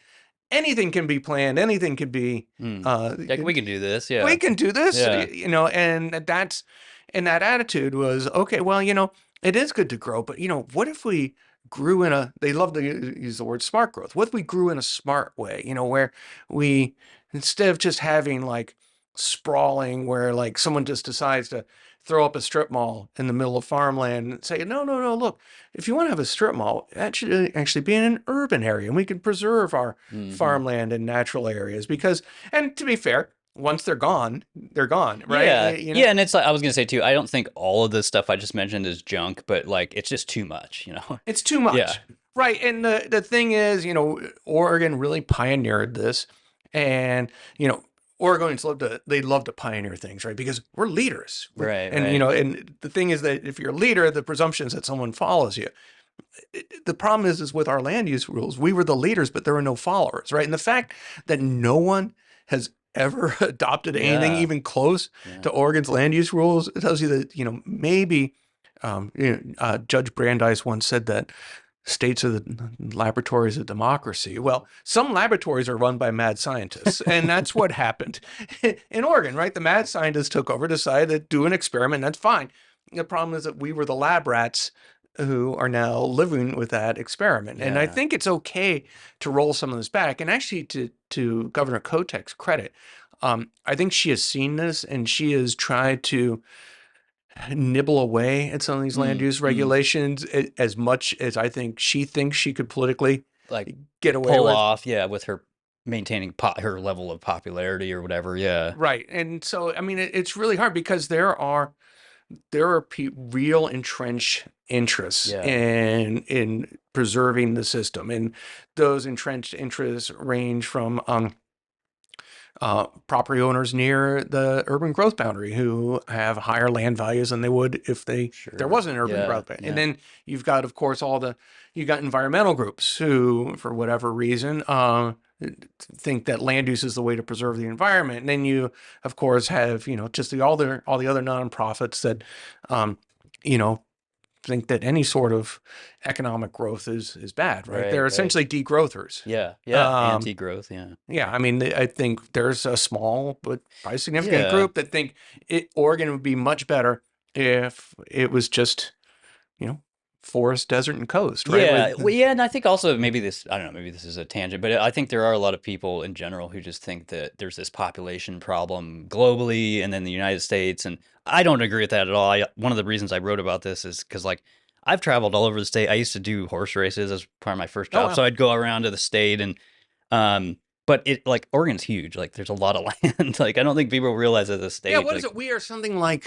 Speaker 2: anything can be planned, anything can be.
Speaker 1: Like we can do this, yeah.
Speaker 2: We can do this, and that attitude was okay. Well, it is good to grow, but what if we grew in they love to use the word smart growth. What if we grew in a smart way? Where we, instead of just having like sprawling, where like someone just decides to throw up a strip mall in the middle of farmland and say, no, look, if you want to have a strip mall, that should actually be in an urban area, and we can preserve our farmland and natural areas and to be fair, once they're gone, right?
Speaker 1: Yeah. And it's like, I was going to say too, I don't think all of the stuff I just mentioned is junk, but like, it's just too much,
Speaker 2: It's too much. Yeah. Right. And the thing is, Oregon really pioneered this, and, Oregonians love to pioneer things, right? Because we're leaders.
Speaker 1: Right.
Speaker 2: And, and the thing is that if you're a leader, the presumption is that someone follows you. The problem is with our land use rules, we were the leaders, but there were no followers, right? And the fact that no one has ever adopted anything even close to Oregon's land use rules, it tells you that, maybe Judge Brandeis once said that states are the laboratories of democracy. Well, some laboratories are run by mad scientists, and that's what happened in Oregon, right? The mad scientists took over, decided to do an experiment, and that's fine. The problem is that we were the lab rats who are now living with that experiment. And I think it's okay to roll some of this back. And actually, to Governor Kotek's credit, I think she has seen this, and she has tried to nibble away at some of these land use regulations as much as I think she thinks she could politically get away
Speaker 1: pull
Speaker 2: with.
Speaker 1: Off, with her maintaining her level of popularity or whatever,
Speaker 2: Right. And so, I mean, it's really hard because there are there are real entrenched interests
Speaker 1: Yeah.
Speaker 2: in preserving the system, and those entrenched interests range from property owners near the urban growth boundary who have higher land values than they would if there
Speaker 1: Sure.
Speaker 2: wasn't an urban
Speaker 1: Yeah.
Speaker 2: growth boundary.
Speaker 1: Yeah.
Speaker 2: And then you've got, of course, you got environmental groups who, for whatever reason, think that land use is the way to preserve the environment. And then you, of course, have, just all the other nonprofits that, you know, think that any sort of economic growth is bad, right? They're
Speaker 1: Right.
Speaker 2: essentially degrowthers.
Speaker 1: Yeah. Yeah. Anti-growth. Yeah.
Speaker 2: Yeah, I mean, I think there's a small but probably significant
Speaker 1: Yeah.
Speaker 2: group that think Oregon would be much better if it was just, forest, desert, and coast, right?
Speaker 1: Yeah, well, yeah, and I think also maybe this, I don't know, maybe this is a tangent, but I think there are a lot of people in general who just think that there's this population problem globally and then the United States, and I don't agree with that at all. One of the reasons I wrote about this is because, like, I've traveled all over the state. I used to do horse races as part of my first job,
Speaker 2: wow.
Speaker 1: so I'd go around to the state, and but it, like, Oregon's huge. Like, there's a lot of land. Like, I don't think people realize as a state.
Speaker 2: Yeah, what
Speaker 1: like,
Speaker 2: is it? We are something like,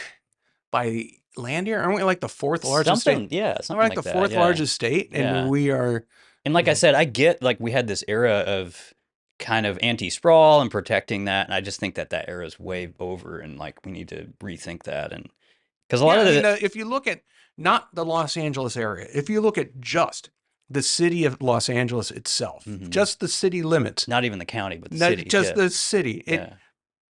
Speaker 2: by land area, aren't we like the fourth largest
Speaker 1: something,
Speaker 2: state?
Speaker 1: yeah,
Speaker 2: We're
Speaker 1: something
Speaker 2: like
Speaker 1: like
Speaker 2: the
Speaker 1: that.
Speaker 2: fourth
Speaker 1: Yeah.
Speaker 2: largest state, and
Speaker 1: Yeah.
Speaker 2: we are.
Speaker 1: And like I said, I get, like, we had this era of kind of anti-sprawl and protecting that, and I just think that era is way over, and, like, we need to rethink that. And because a lot of
Speaker 2: if you look at not the Los Angeles area, if you look at just the city of Los Angeles itself, just the city limits,
Speaker 1: not even the county, but the city,
Speaker 2: just the city,
Speaker 1: yeah.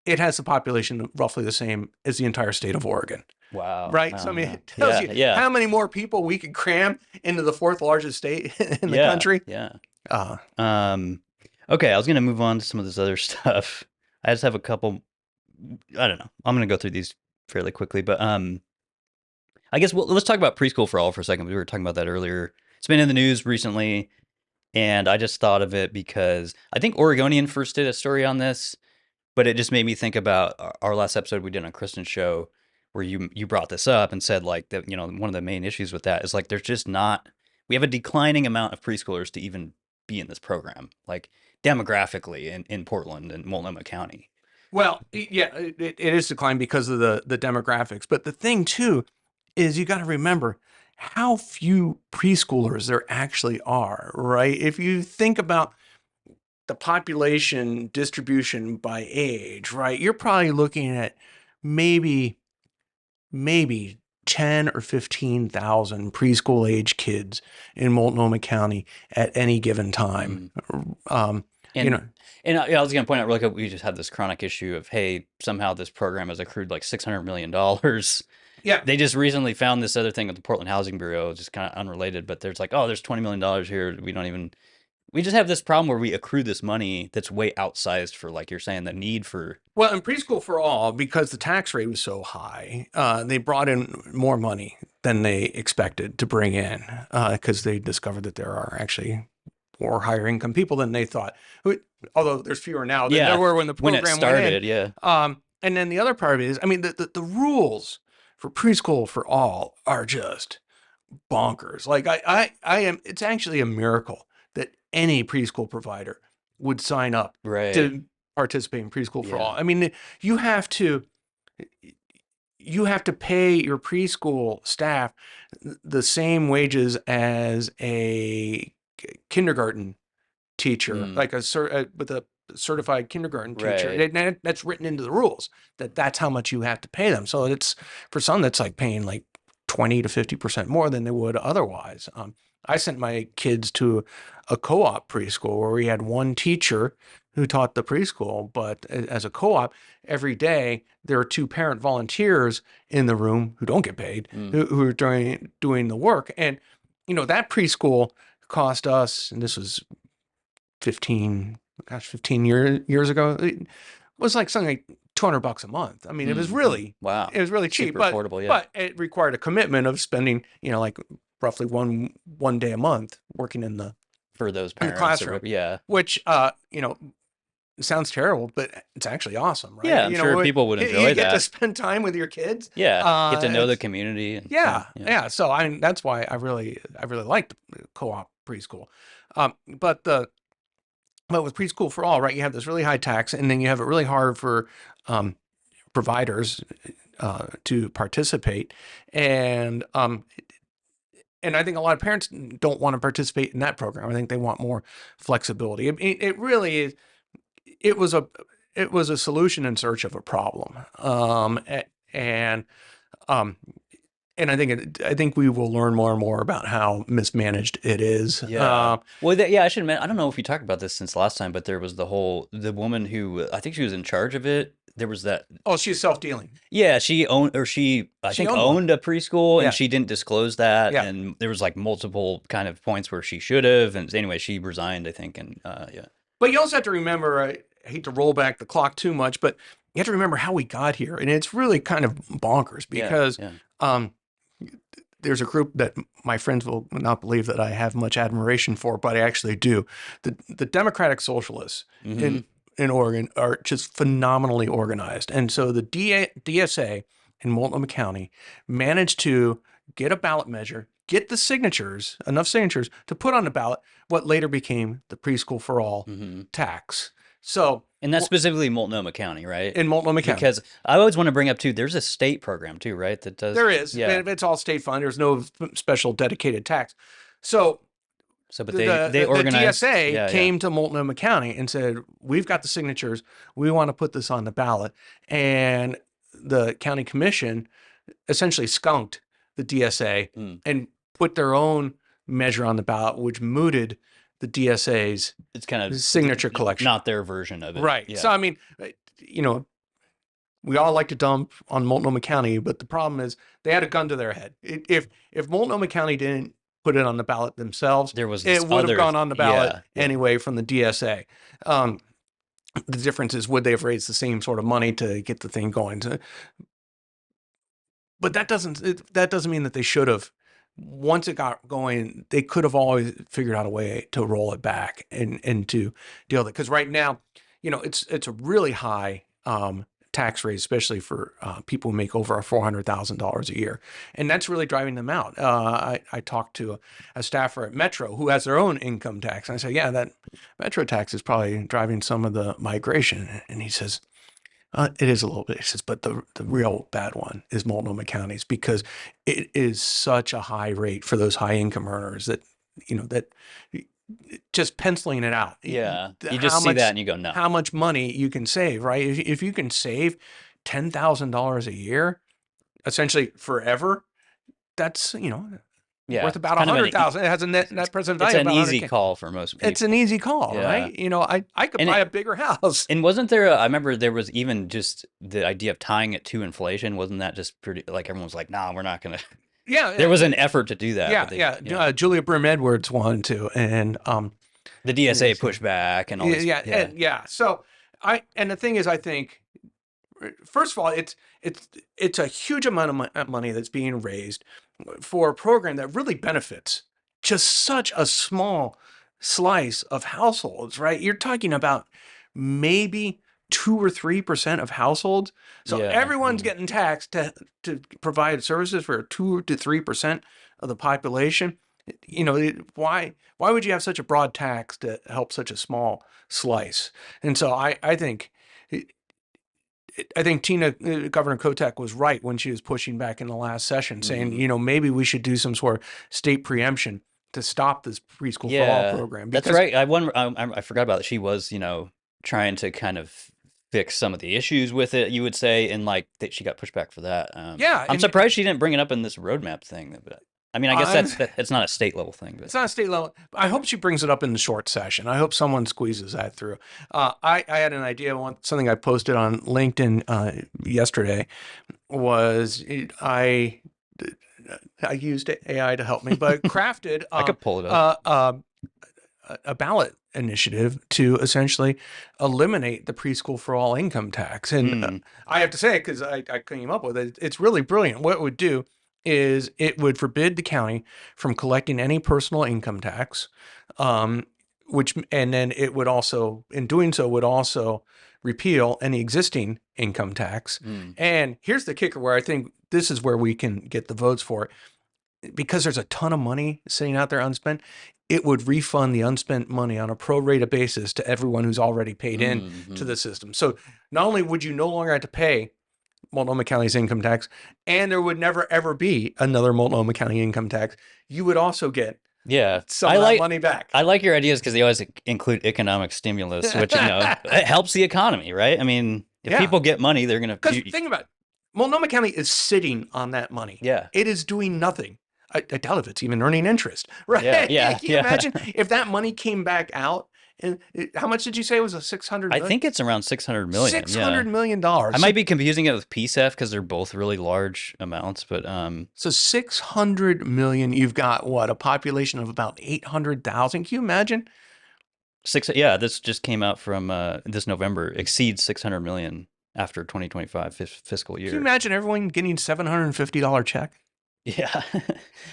Speaker 2: it has a population roughly the same as the entire state of Oregon.
Speaker 1: Wow.
Speaker 2: Right. So I mean, it tells you how many more people we could cram into the fourth largest state in the country.
Speaker 1: Yeah. Okay, I was gonna move on to some of this other stuff. I just have a couple. I don't know. I'm gonna go through these fairly quickly, but I guess let's talk about preschool for all for a second. We were talking about that earlier. It's been in the news recently, and I just thought of it because I think Oregonian first did a story on this, but it just made me think about our last episode we did on Kristen's show, where you brought this up and said, like, that, one of the main issues with that is, like, there's just not, we have a declining amount of preschoolers to even be in this program, like, demographically in Portland and Multnomah County.
Speaker 2: Well, yeah, it is declined because of the demographics. But the thing too is you got to remember how few preschoolers there actually are, right? If you think about the population distribution by age, right, you're probably looking at maybe 10 or 15,000 preschool age kids in Multnomah County at any given time.
Speaker 1: And I was going to point out really quick, we just had this chronic issue of, hey, somehow this program has accrued like $600 million.
Speaker 2: Yeah.
Speaker 1: They just recently found this other thing with the Portland Housing Bureau, just kind of unrelated, but there's like, oh, there's $20 million here. We just have this problem where we accrue this money that's way outsized for, like you're saying, the need for.
Speaker 2: Well, in Preschool for All, because the tax rate was so high, they brought in more money than they expected to bring in, because they discovered that there are actually more higher income people than they thought. Although there's fewer now than there were when the program
Speaker 1: started.
Speaker 2: Went in. And then the other part of it is, I mean, the rules for Preschool for All are just bonkers. Like it's actually a miracle that any preschool provider would sign up to participate in Preschool for All. I mean, you have to pay your preschool staff the same wages as a kindergarten teacher, like with a certified kindergarten teacher. That's written into the rules that's how much you have to pay them. So it's, for some, that's like paying like 20 to 50% more than they would otherwise. I sent my kids to a co-op preschool where we had one teacher who taught the preschool, but as a co-op, every day there are two parent volunteers in the room who don't get paid, who are doing the work. And, that preschool cost us, and this was 15 years ago, it was like something like $200 a month. I mean, it was really, it was really cheap, but affordable, but it required a commitment of spending, like roughly one day a month working in the classroom, which sounds terrible, but it's actually awesome, right?
Speaker 1: Yeah, I'm sure people would enjoy that.
Speaker 2: You get to spend time with your kids.
Speaker 1: Yeah, get to know the community.
Speaker 2: Yeah. So that's why I really liked co-op preschool. But with Preschool for All, right, you have this really high tax, and then you have it really hard for providers to participate, and I think a lot of parents don't want to participate in that program. I think they want more flexibility. It really is. It was a solution in search of a problem, and I think we will learn more and more about how mismanaged it is.
Speaker 1: Yeah. Well, I should admit, I don't know if we talked about this since last time, but there was the woman who, I think she was in charge of it. There was that.
Speaker 2: Oh, she's self-dealing.
Speaker 1: Yeah, she I think owned a preschool,
Speaker 2: Yeah.
Speaker 1: and she didn't disclose that.
Speaker 2: Yeah.
Speaker 1: And there was like multiple kind of points where she should have. And anyway, she resigned, I think. And yeah.
Speaker 2: But you also have to remember, I hate to roll back the clock too much, but you have to remember how we got here. And it's really kind of bonkers because there's a group that my friends will not believe that I have much admiration for, but I actually do. The Democratic Socialists in Oregon are just phenomenally organized. And so the DSA in Multnomah County managed to get a ballot measure, get the signatures, enough signatures to put on the ballot what later became the Preschool for All tax. So,
Speaker 1: and that's specifically Multnomah County, right?
Speaker 2: In Multnomah County.
Speaker 1: Because I always want to bring up too, there's a state program too, right? That does.
Speaker 2: There is.
Speaker 1: Yeah.
Speaker 2: It's all state funded. There's no special dedicated tax.
Speaker 1: But they organized.
Speaker 2: The DSA came to Multnomah County and said, "We've got the signatures. We want to put this on the ballot." And the county commission essentially skunked the DSA and put their own measure on the ballot, which mooted the DSA's
Speaker 1: it's kind of
Speaker 2: signature collection,
Speaker 1: not their version of it,
Speaker 2: right? Yeah. So I mean, we all like to dump on Multnomah County, but the problem is they had a gun to their head. If Multnomah County didn't put it on the ballot themselves, it would have gone on the ballot anyway from the DSA. The difference is, would they have raised the same sort of money to get the thing going? But that doesn't mean that they should have. Once it got going, they could have always figured out a way to roll it back and to deal with it. Because right now, it's a really high tax rate, especially for people who make over $400,000 a year, and that's really driving them out. I talked to a staffer at Metro who has their own income tax, and I said, "Yeah, that Metro tax is probably driving some of the migration." And he says, "It is a little bit." He says, "But the real bad one is Multnomah County's, because it is such a high rate for those high income earners that just penciling it out.
Speaker 1: Yeah, you just see that and you go, no.
Speaker 2: How much money you can save, right? If you can save $10,000 a year, essentially forever, that's worth about $100,000. It has a net present value.
Speaker 1: It's an easy call for most people.
Speaker 2: It's an easy call, right? I could buy a bigger house.
Speaker 1: And wasn't there? I remember there was even just the idea of tying it to inflation. Wasn't that just pretty? Like everyone was like, "Nah, we're not gonna."
Speaker 2: Yeah,
Speaker 1: there was an effort to do that.
Speaker 2: Yeah. Julia Brim Edwards wanted to, and
Speaker 1: the DSA pushed back and all this.
Speaker 2: So and the thing is, I think, first of all, it's a huge amount of money that's being raised for a program that really benefits just such a small slice of households, right? You're talking about maybe 2 or 3% of households. So everyone's getting taxed to provide services for 2 to 3% of the population. Why would you have such a broad tax to help such a small slice? And so I think Governor Kotek was right when she was pushing back in the last session, saying, maybe we should do some sort of state preemption to stop this Preschool for All program.
Speaker 1: That's right. I forgot about it. She was, trying to kind of fix some of the issues with it, you would say, and that she got pushed back for that. I'm surprised she didn't bring it up in this roadmap thing. But I mean, I guess it's not a state level thing. But.
Speaker 2: It's not a state level. I hope she brings it up in the short session. I hope someone squeezes that through. I had an idea. Something I posted on LinkedIn yesterday was I used AI to help me, but crafted
Speaker 1: I could pull it up.
Speaker 2: A ballot initiative to essentially eliminate the Preschool for All income tax. And I have to say, because I came up with it, it's really brilliant. What it would do is it would forbid the county from collecting any personal income tax, and then it would also, in doing so, would also repeal any existing income tax. And here's the kicker, where I think this is where we can get the votes for it. Because there's a ton of money sitting out there unspent, it would refund the unspent money on a pro rata basis to everyone who's already paid in to the system. So not only would you no longer have to pay Multnomah County's income tax, and there would never ever be another Multnomah County income tax, you would also get
Speaker 1: Yeah.
Speaker 2: some of that money back.
Speaker 1: I like your ideas because they always include economic stimulus, which, it helps the economy, right? I mean, if
Speaker 2: Yeah.
Speaker 1: people get money, they're going
Speaker 2: Because
Speaker 1: to.
Speaker 2: think about it. Multnomah County is sitting on that money.
Speaker 1: Yeah.
Speaker 2: It is doing nothing. I doubt if it's even earning interest, right?
Speaker 1: Yeah.
Speaker 2: Can you imagine if that money came back out? And how much did you say it was? A 600
Speaker 1: I
Speaker 2: million?
Speaker 1: think it's around 600 million.
Speaker 2: $600 million.
Speaker 1: I might be confusing it with PSEF because they're both really large amounts, but
Speaker 2: So 600 million, you've got what, a population of about 800,000. Can you imagine?
Speaker 1: This just came out from this November, exceeds 600 million after 2025 fiscal year.
Speaker 2: Can you imagine everyone getting $750 check?
Speaker 1: Yeah.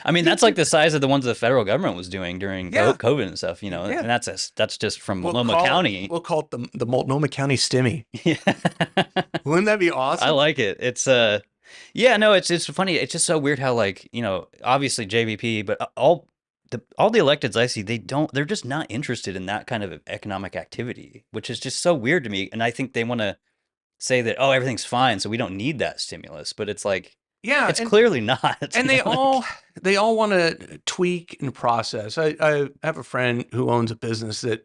Speaker 1: I mean, that's like the size of the ones the federal government was doing during COVID and stuff,
Speaker 2: Yeah.
Speaker 1: and that's just from Multnomah County.
Speaker 2: We'll call it the Multnomah County Stimmy.
Speaker 1: Yeah.
Speaker 2: Wouldn't that be awesome?
Speaker 1: I like it. It's it's funny. It's just so weird how, like, obviously JVP, but all the electeds I see, they're just not interested in that kind of economic activity, which is just so weird to me. And I think they want to say that, oh, everything's fine, so we don't need that stimulus, but it's like,
Speaker 2: yeah,
Speaker 1: it's clearly not.
Speaker 2: And they all want to tweak and process. I have a friend who owns a business that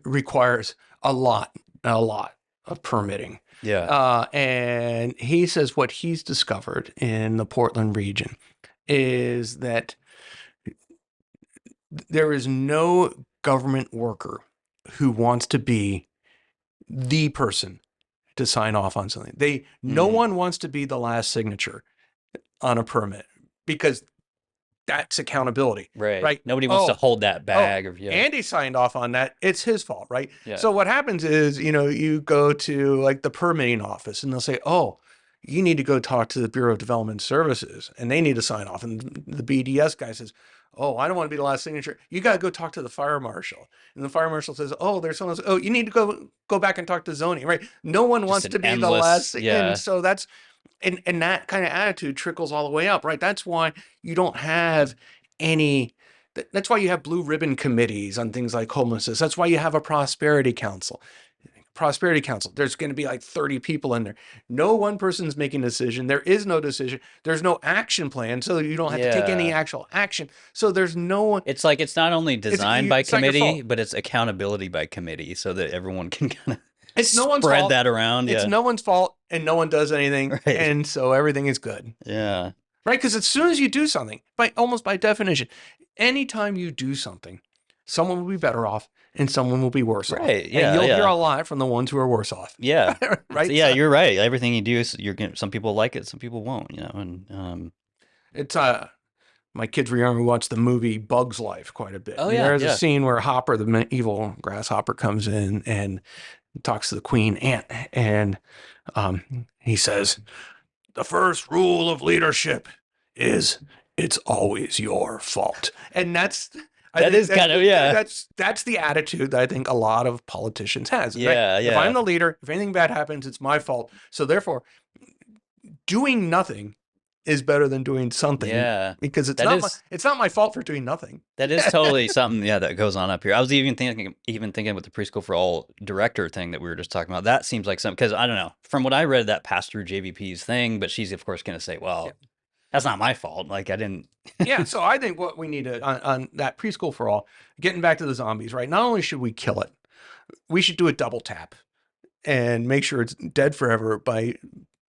Speaker 2: requires a lot of permitting.
Speaker 1: Yeah.
Speaker 2: And he says what he's discovered in the Portland region is that there is no government worker who wants to be the person to sign off on something. No one wants to be the last signature on a permit because that's accountability.
Speaker 1: Right. Nobody wants to hold that bag.
Speaker 2: Andy signed off on that. It's his fault, right?
Speaker 1: Yeah.
Speaker 2: So what happens is, you go to like the permitting office and they'll say, oh, you need to go talk to the Bureau of Development Services and they need to sign off. And the BDS guy says, oh, I don't want to be the last signature. You got to go talk to the fire marshal. And the fire marshal says, oh, there's someone else. Oh, you need to go back and talk to zoning, right? No one wants to be the last.
Speaker 1: Yeah.
Speaker 2: And so that's, and that kind of attitude trickles all the way up, right? That's why you don't have any, that's why you have blue ribbon committees on things like homelessness. That's why you have a prosperity council. There's going to be like 30 people in there. No one person's making a decision. There is no decision. There's no action plan. So you don't have to take any actual action. So there's no one.
Speaker 1: It's like, it's not only designed by committee, but it's accountability by committee so that everyone can kind of spread that around.
Speaker 2: It's no one's fault and no one does anything.
Speaker 1: Right.
Speaker 2: And so everything is good.
Speaker 1: Yeah.
Speaker 2: Right. Because as soon as you do something, almost by definition, anytime you do something, someone will be better off and someone will be worse off.
Speaker 1: Right. Yeah.
Speaker 2: And you'll hear a lot from the ones who are worse off.
Speaker 1: Yeah.
Speaker 2: Right.
Speaker 1: So, you're right. Everything you do, some people like it, some people won't, and
Speaker 2: it's my kids were young. We watched the movie Bug's Life quite a bit.
Speaker 1: Oh, yeah.
Speaker 2: There's a scene where Hopper, the evil grasshopper, comes in and talks to the queen ant. And he says, the first rule of leadership is it's always your fault. And that's the attitude that I think a lot of politicians has.
Speaker 1: Yeah,
Speaker 2: right?
Speaker 1: yeah.
Speaker 2: If I'm the leader, if anything bad happens, it's my fault. So therefore, doing nothing is better than doing something.
Speaker 1: Yeah.
Speaker 2: Because it's not my fault for doing nothing.
Speaker 1: That is totally something, that goes on up here. I was even thinking with the Preschool for All director thing that we were just talking about. That seems like something, because I don't know, from what I read, that passed through JVP's thing, but she's of course going to say, well, that's not my fault. Like, I didn't.
Speaker 2: Yeah. So I think what we need to, on that Preschool for All, getting back to the zombies, right? Not only should we kill it, we should do a double tap and make sure it's dead forever by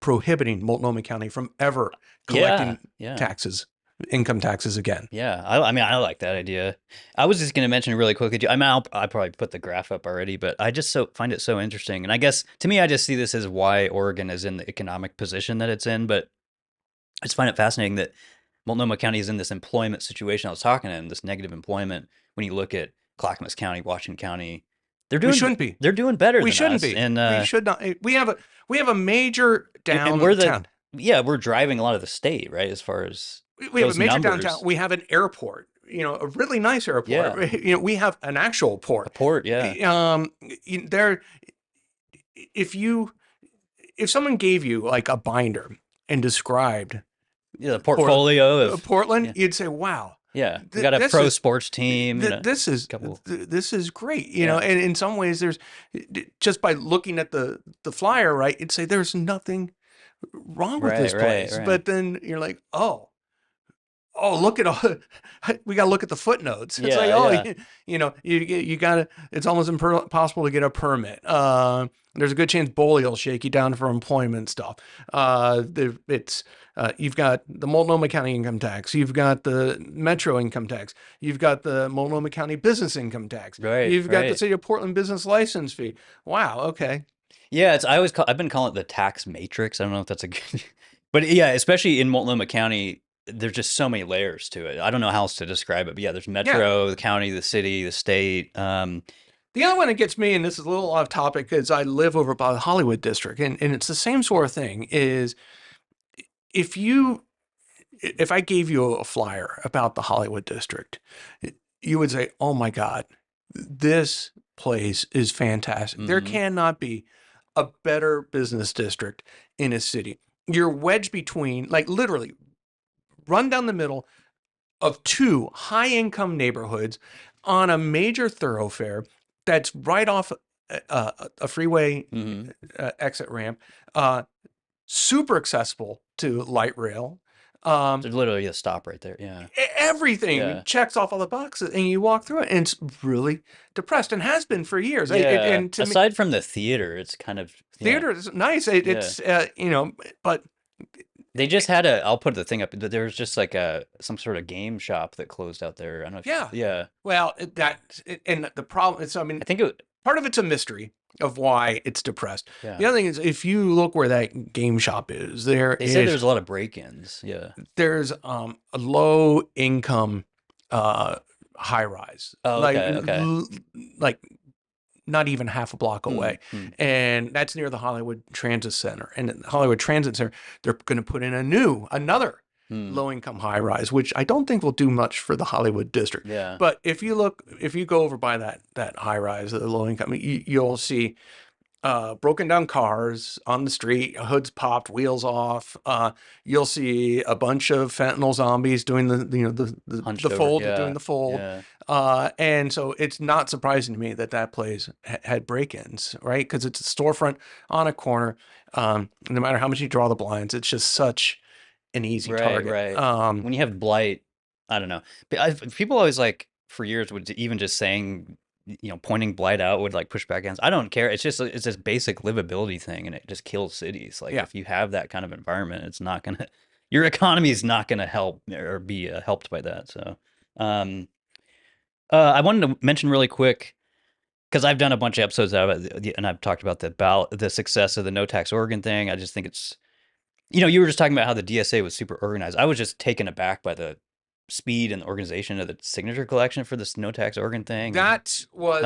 Speaker 2: prohibiting Multnomah County from ever collecting taxes, income taxes again.
Speaker 1: Yeah. I mean, I like that idea. I was just going to mention really quickly. I mean, I probably put the graph up already, but I just find it so interesting. And I guess to me, I just see this as why Oregon is in the economic position that it's in, but I just find it fascinating that Multnomah County is in this employment situation I was talking in, this negative employment. When you look at Clackamas County, Washington County, we shouldn't be. They're doing better than us. We shouldn't be. And
Speaker 2: we should not. We have a major downtown.
Speaker 1: We're driving a lot of the state, right? As far as
Speaker 2: we have a major downtown. We have an airport. a really nice airport.
Speaker 1: Yeah.
Speaker 2: We have an actual port.
Speaker 1: A port, yeah.
Speaker 2: If someone gave you like a binder and described
Speaker 1: the portfolio
Speaker 2: of Portland, you'd say, wow,
Speaker 1: Yeah, we got a pro sports team.
Speaker 2: This is great, and in some ways there's just by looking at the flyer, right, it'd say there's nothing wrong with this place.
Speaker 1: Right.
Speaker 2: But then you're like, oh, look at all, we got to look at the footnotes. It's you got to, it's almost impossible to get a permit. There's a good chance Boley will shake you down for employment stuff. You've got the Multnomah County income tax. You've got the Metro income tax. You've got the Multnomah County business income tax. You've got the City of Portland business license fee. Wow. Okay.
Speaker 1: Yeah. I've been calling it the tax matrix. I don't know if that's a good, but yeah, especially in Multnomah County, there's just so many layers to it. I don't know how else to describe it, but yeah, there's Metro, the county, the city, the state.
Speaker 2: The other one that gets me, and this is a little off topic, is I live over by the Hollywood district, and it's the same sort of thing, is if I gave you a flyer about the Hollywood district, you would say, oh my God, this place is fantastic. Mm-hmm. There cannot be a better business district in a city. You're wedged between, like literally, run down the middle of two high-income neighborhoods on a major thoroughfare that's right off a freeway exit ramp, super accessible to light rail.
Speaker 1: There's literally a stop right there. Yeah,
Speaker 2: everything checks off all the boxes, and you walk through it, and it's really depressed, and has been for years.
Speaker 1: Yeah. And aside from the theater, it's kind of
Speaker 2: theater is nice. It's but.
Speaker 1: They just had I'll put the thing up. There was just like some sort of game shop that closed out there. I don't know if
Speaker 2: Well, and the problem is, I think part of it's a mystery of why it's depressed. Yeah. The other thing is, if you look where that game shop is, they said
Speaker 1: there's a lot of break-ins. Yeah.
Speaker 2: There's a low income high rise.
Speaker 1: Oh, okay.
Speaker 2: Like not even half a block away. And that's near the Hollywood Transit Center. And the Hollywood Transit Center, they're going to put in another low-income high-rise, which I don't think will do much for the Hollywood district.
Speaker 1: Yeah.
Speaker 2: But if you go over by that high-rise, the low-income, you'll see broken down cars on the street, hoods popped, wheels off. You'll see a bunch of fentanyl zombies doing the fold. Yeah. And so it's not surprising to me that place had break-ins, right? Because it's a storefront on a corner. No matter how much you draw the blinds, it's just such an easy target.
Speaker 1: Right. When you have blight, I don't know. But people always for years would even just saying, pointing blight out would push back against. I don't care. It's this basic livability thing, and it just kills cities. If you have that kind of environment, it's not gonna, your economy is not gonna help or be helped by that. So, I wanted to mention really quick, because I've done a bunch of episodes out of it, and I've talked about the success of the no tax Oregon thing. I just think it's, you were just talking about how the DSA was super organized. I was just taken aback by the speed and the organization of the signature collection for this no tax Oregon thing.
Speaker 2: That was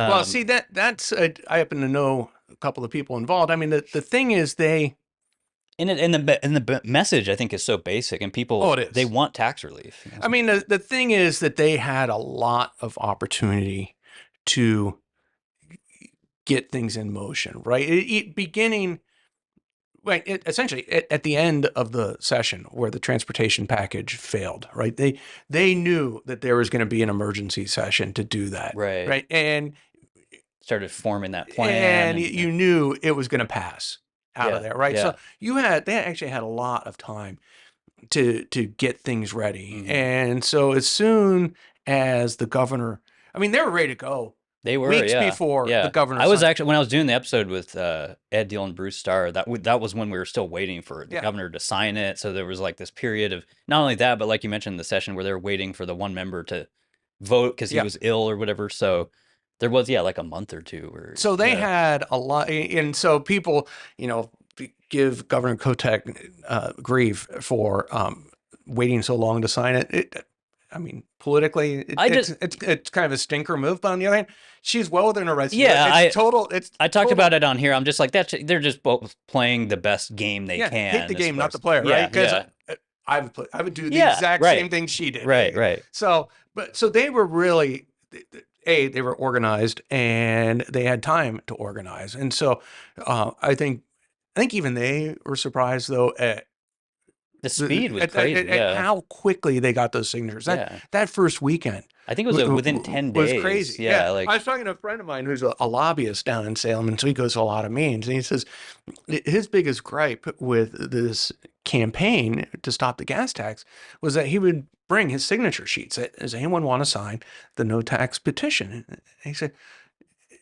Speaker 2: that's I happen to know a couple of people involved. I mean, the thing is the message I think is so basic, and people they want tax relief. I mean, the thing is that they had a lot of opportunity to get things in motion, right? Essentially at the end of the session where the transportation package failed, right? They knew that there was going to be an emergency session to do that, right? And
Speaker 1: started forming that plan,
Speaker 2: and you knew it was going to pass out of there, right? Yeah. So they actually had a lot of time to get things ready, and so as soon as the governor, I mean, they were ready to go.
Speaker 1: They were
Speaker 2: weeks before the governor.
Speaker 1: I was actually, when I was doing the episode with Ed Deal and Bruce Starr, that was when we were still waiting for the governor to sign it. So there was this period of not only that, but like you mentioned, the session where they were waiting for the one member to vote because he was ill or whatever. So there was a month or two.
Speaker 2: So they had a lot, and so people give Governor Kotek grief for waiting so long to sign it. I mean, politically, it's kind of a stinker move. But on the other hand, she's well within her rights.
Speaker 1: Yeah, I talked about it on here. I'm just they're just both playing the best game they can.
Speaker 2: Hate the game, not the player, right? Because I would do the exact same thing she did.
Speaker 1: Right.
Speaker 2: So they were really, they were organized, and they had time to organize. And so I think even they were surprised, though, at
Speaker 1: The speed was crazy. Yeah.
Speaker 2: How quickly they got those signatures.
Speaker 1: Yeah.
Speaker 2: That first weekend.
Speaker 1: I think it was within 10
Speaker 2: was
Speaker 1: days.
Speaker 2: crazy.
Speaker 1: Yeah.
Speaker 2: I was talking to a friend of mine who's a lobbyist down in Salem, and so he goes to a lot of meetings, and he says his biggest gripe with this campaign to stop the gas tax was that he would bring his signature sheets. Does anyone want to sign the no tax petition? And he said,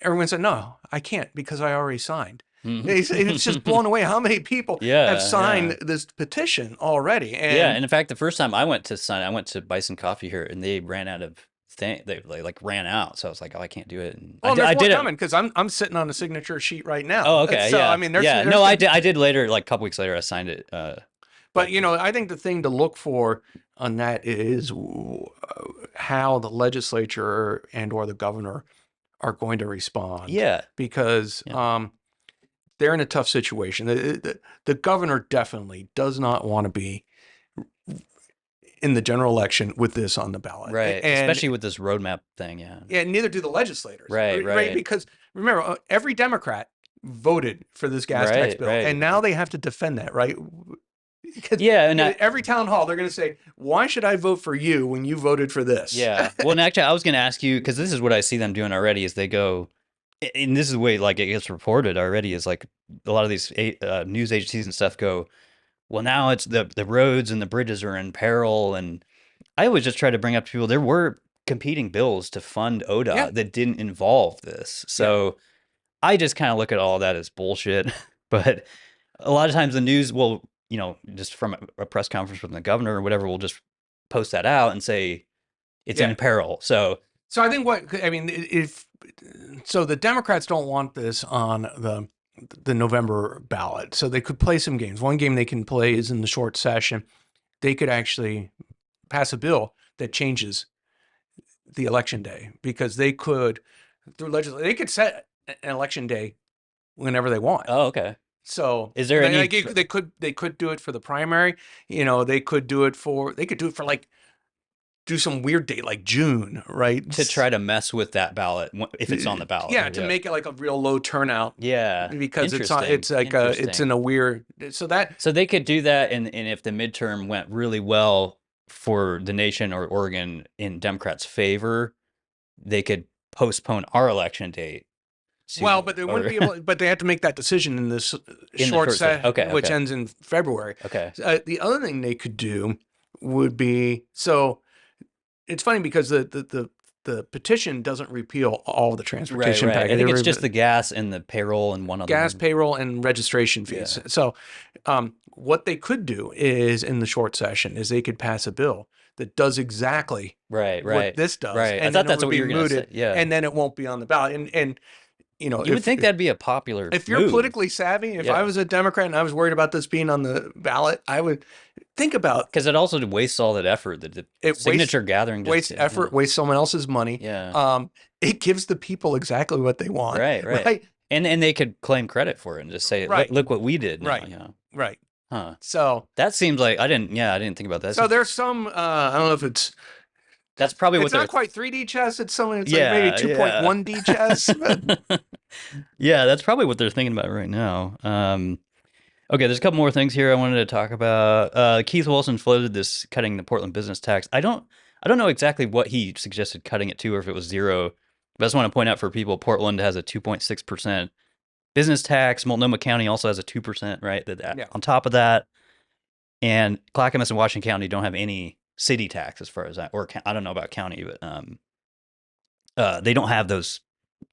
Speaker 2: everyone said, no, I can't because I already signed.
Speaker 1: Mhm.
Speaker 2: It's just blown away how many people have signed
Speaker 1: Yeah.
Speaker 2: this petition already. And
Speaker 1: Yeah, and in fact, the first time I went to sign, I went to Bison Coffee here, and they ran out of they like ran out. So I was like, oh, I can't do it. And
Speaker 2: well,
Speaker 1: I
Speaker 2: there's
Speaker 1: did
Speaker 2: more
Speaker 1: it.
Speaker 2: coming because I'm sitting on a signature sheet right now.
Speaker 1: Oh, okay.
Speaker 2: So
Speaker 1: Yeah.
Speaker 2: I mean, there's
Speaker 1: no, I did later, like a couple weeks later, I signed it.
Speaker 2: But you know, I think the thing to look for on that is how the legislature and or the governor are going to respond.
Speaker 1: Yeah.
Speaker 2: Because they're in a tough situation. The governor definitely does not want to be in the general election with this on the ballot.
Speaker 1: Right.
Speaker 2: And,
Speaker 1: especially with this roadmap thing. Yeah.
Speaker 2: Yeah, neither do the legislators.
Speaker 1: Right.
Speaker 2: Because remember, every Democrat voted for this gas tax bill, and now they have to defend that, right? Because
Speaker 1: and
Speaker 2: every town hall, they're going to say, why should I vote for you when you voted for this?
Speaker 1: Yeah. Well, and actually, I was going to ask you, because this is what I see them doing already, is they go, and this is the way like it gets reported already, is like a lot of these news agencies and stuff go, well, now it's the roads and the bridges are in peril. And I always just try to bring up to people, there were competing bills to fund ODOT that didn't involve this. So I just kind of look at all that as bullshit. But a lot of times the news will, you know, just from a press conference from the governor or whatever, will just post that out and say it's in peril. So
Speaker 2: I think if the Democrats don't want this on the November ballot, so they could play some games. One game they can play is in the short session. They could actually pass a bill that changes the election day, because they could, through legislation, they could set an election day whenever they want.
Speaker 1: Oh, okay.
Speaker 2: So
Speaker 1: is there any?
Speaker 2: They could do it for the primary. You know, they could do it for like do some weird date like June, right?
Speaker 1: To try to mess with that ballot if it's on the ballot.
Speaker 2: Yeah, to make it like a real low turnout.
Speaker 1: Yeah,
Speaker 2: because it's in a weird so
Speaker 1: they could do that, and if the midterm went really well for the nation or Oregon in Democrats' favor, they could postpone our election date.
Speaker 2: Well, but they wouldn't be able. But they had to make that decision in this short session, which ends in February.
Speaker 1: Okay.
Speaker 2: The other thing they could do would be, so it's funny because the petition doesn't repeal all the transportation package.
Speaker 1: I think it's just the gas and the payroll and one other
Speaker 2: gas, payroll, and registration fees. Yeah. So what they could do is, in the short session, is they could pass a bill that does exactly what this does.
Speaker 1: Right.
Speaker 2: And
Speaker 1: I thought that's what you were going to say. Yeah.
Speaker 2: And then it won't be on the ballot. And you know,
Speaker 1: you would think that'd be a popular
Speaker 2: if you're politically savvy. If I was a Democrat and I was worried about this being on the ballot, I would think about,
Speaker 1: because it also wastes all that effort. The signature gathering
Speaker 2: wastes effort, wastes someone else's money.
Speaker 1: Yeah.
Speaker 2: It gives the people exactly what they want.
Speaker 1: Right. And they could claim credit for it and just say, look what we did. Now,
Speaker 2: right.
Speaker 1: You know?
Speaker 2: Right.
Speaker 1: Huh.
Speaker 2: So
Speaker 1: that seems like I didn't think about that.
Speaker 2: So there's some I don't know if it's.
Speaker 1: That's probably
Speaker 2: it's not quite 3D chess. It's something. It's like maybe 2.1D chess. But...
Speaker 1: Yeah, that's probably what they're thinking about right now. Okay, there's a couple more things here I wanted to talk about. Keith Wilson floated this cutting the Portland business tax. I don't know exactly what he suggested cutting it to, or if it was zero. But I just want to point out for people, Portland has a 2.6% business tax. Multnomah County also has a 2%, right? On top of that, and Clackamas and Washington County don't have any city tax as far as that, or I don't know about county, but they don't have those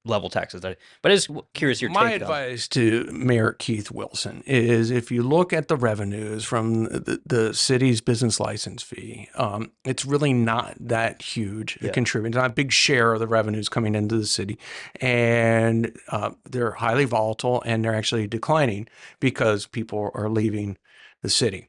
Speaker 1: level taxes. But I was curious your take.
Speaker 2: My advice to Mayor Keith Wilson is, if you look at the revenues from the city's business license fee, it's really not that huge a contributor. It's not a big share of the revenues coming into the city, and they're highly volatile, and they're actually declining because people are leaving the city.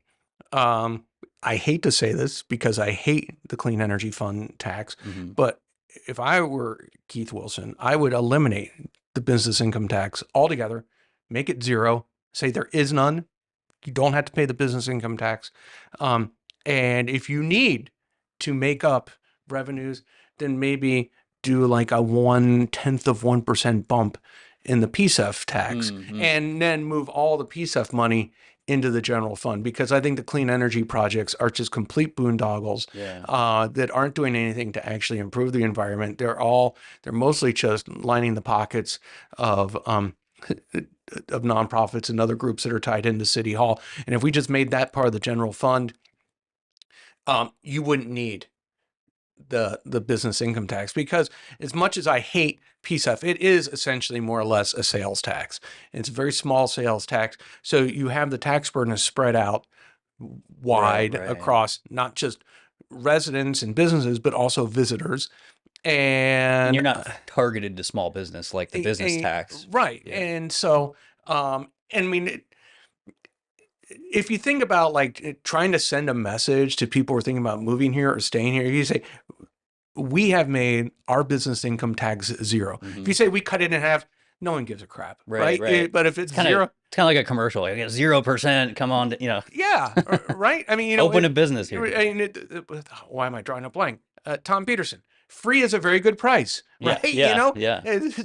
Speaker 2: I hate to say this because I hate the Clean Energy Fund tax, but if I were Keith Wilson, I would eliminate the business income tax altogether, make it zero, say there is none. You don't have to pay the business income tax. And if you need to make up revenues, then maybe do like a 0.1% bump in the PSEF tax, and then move all the PSEF money into the general fund, because I think the clean energy projects are just complete boondoggles that aren't doing anything to actually improve the environment. They're mostly just lining the pockets of nonprofits and other groups that are tied into City Hall. And if we just made that part of the general fund, you wouldn't need the business income tax, because as much as I hate PSF, it is essentially more or less a sales tax. It's a very small sales tax. So you have the tax burden is spread out wide across not just residents and businesses, but also visitors. And
Speaker 1: you're not targeted to small business like the business tax.
Speaker 2: Right. Yeah. And so, I mean, if you think about like trying to send a message to people who are thinking about moving here or staying here, you say, we have made our business income tax zero. If you say we cut it in half, no one gives a crap, right? But if it's zero,
Speaker 1: it's kind of like a commercial, like 0%. Come on,
Speaker 2: Yeah, right. I mean,
Speaker 1: open a business here.
Speaker 2: Why am I drawing a blank? Tom Peterson. Free is a very good price, right?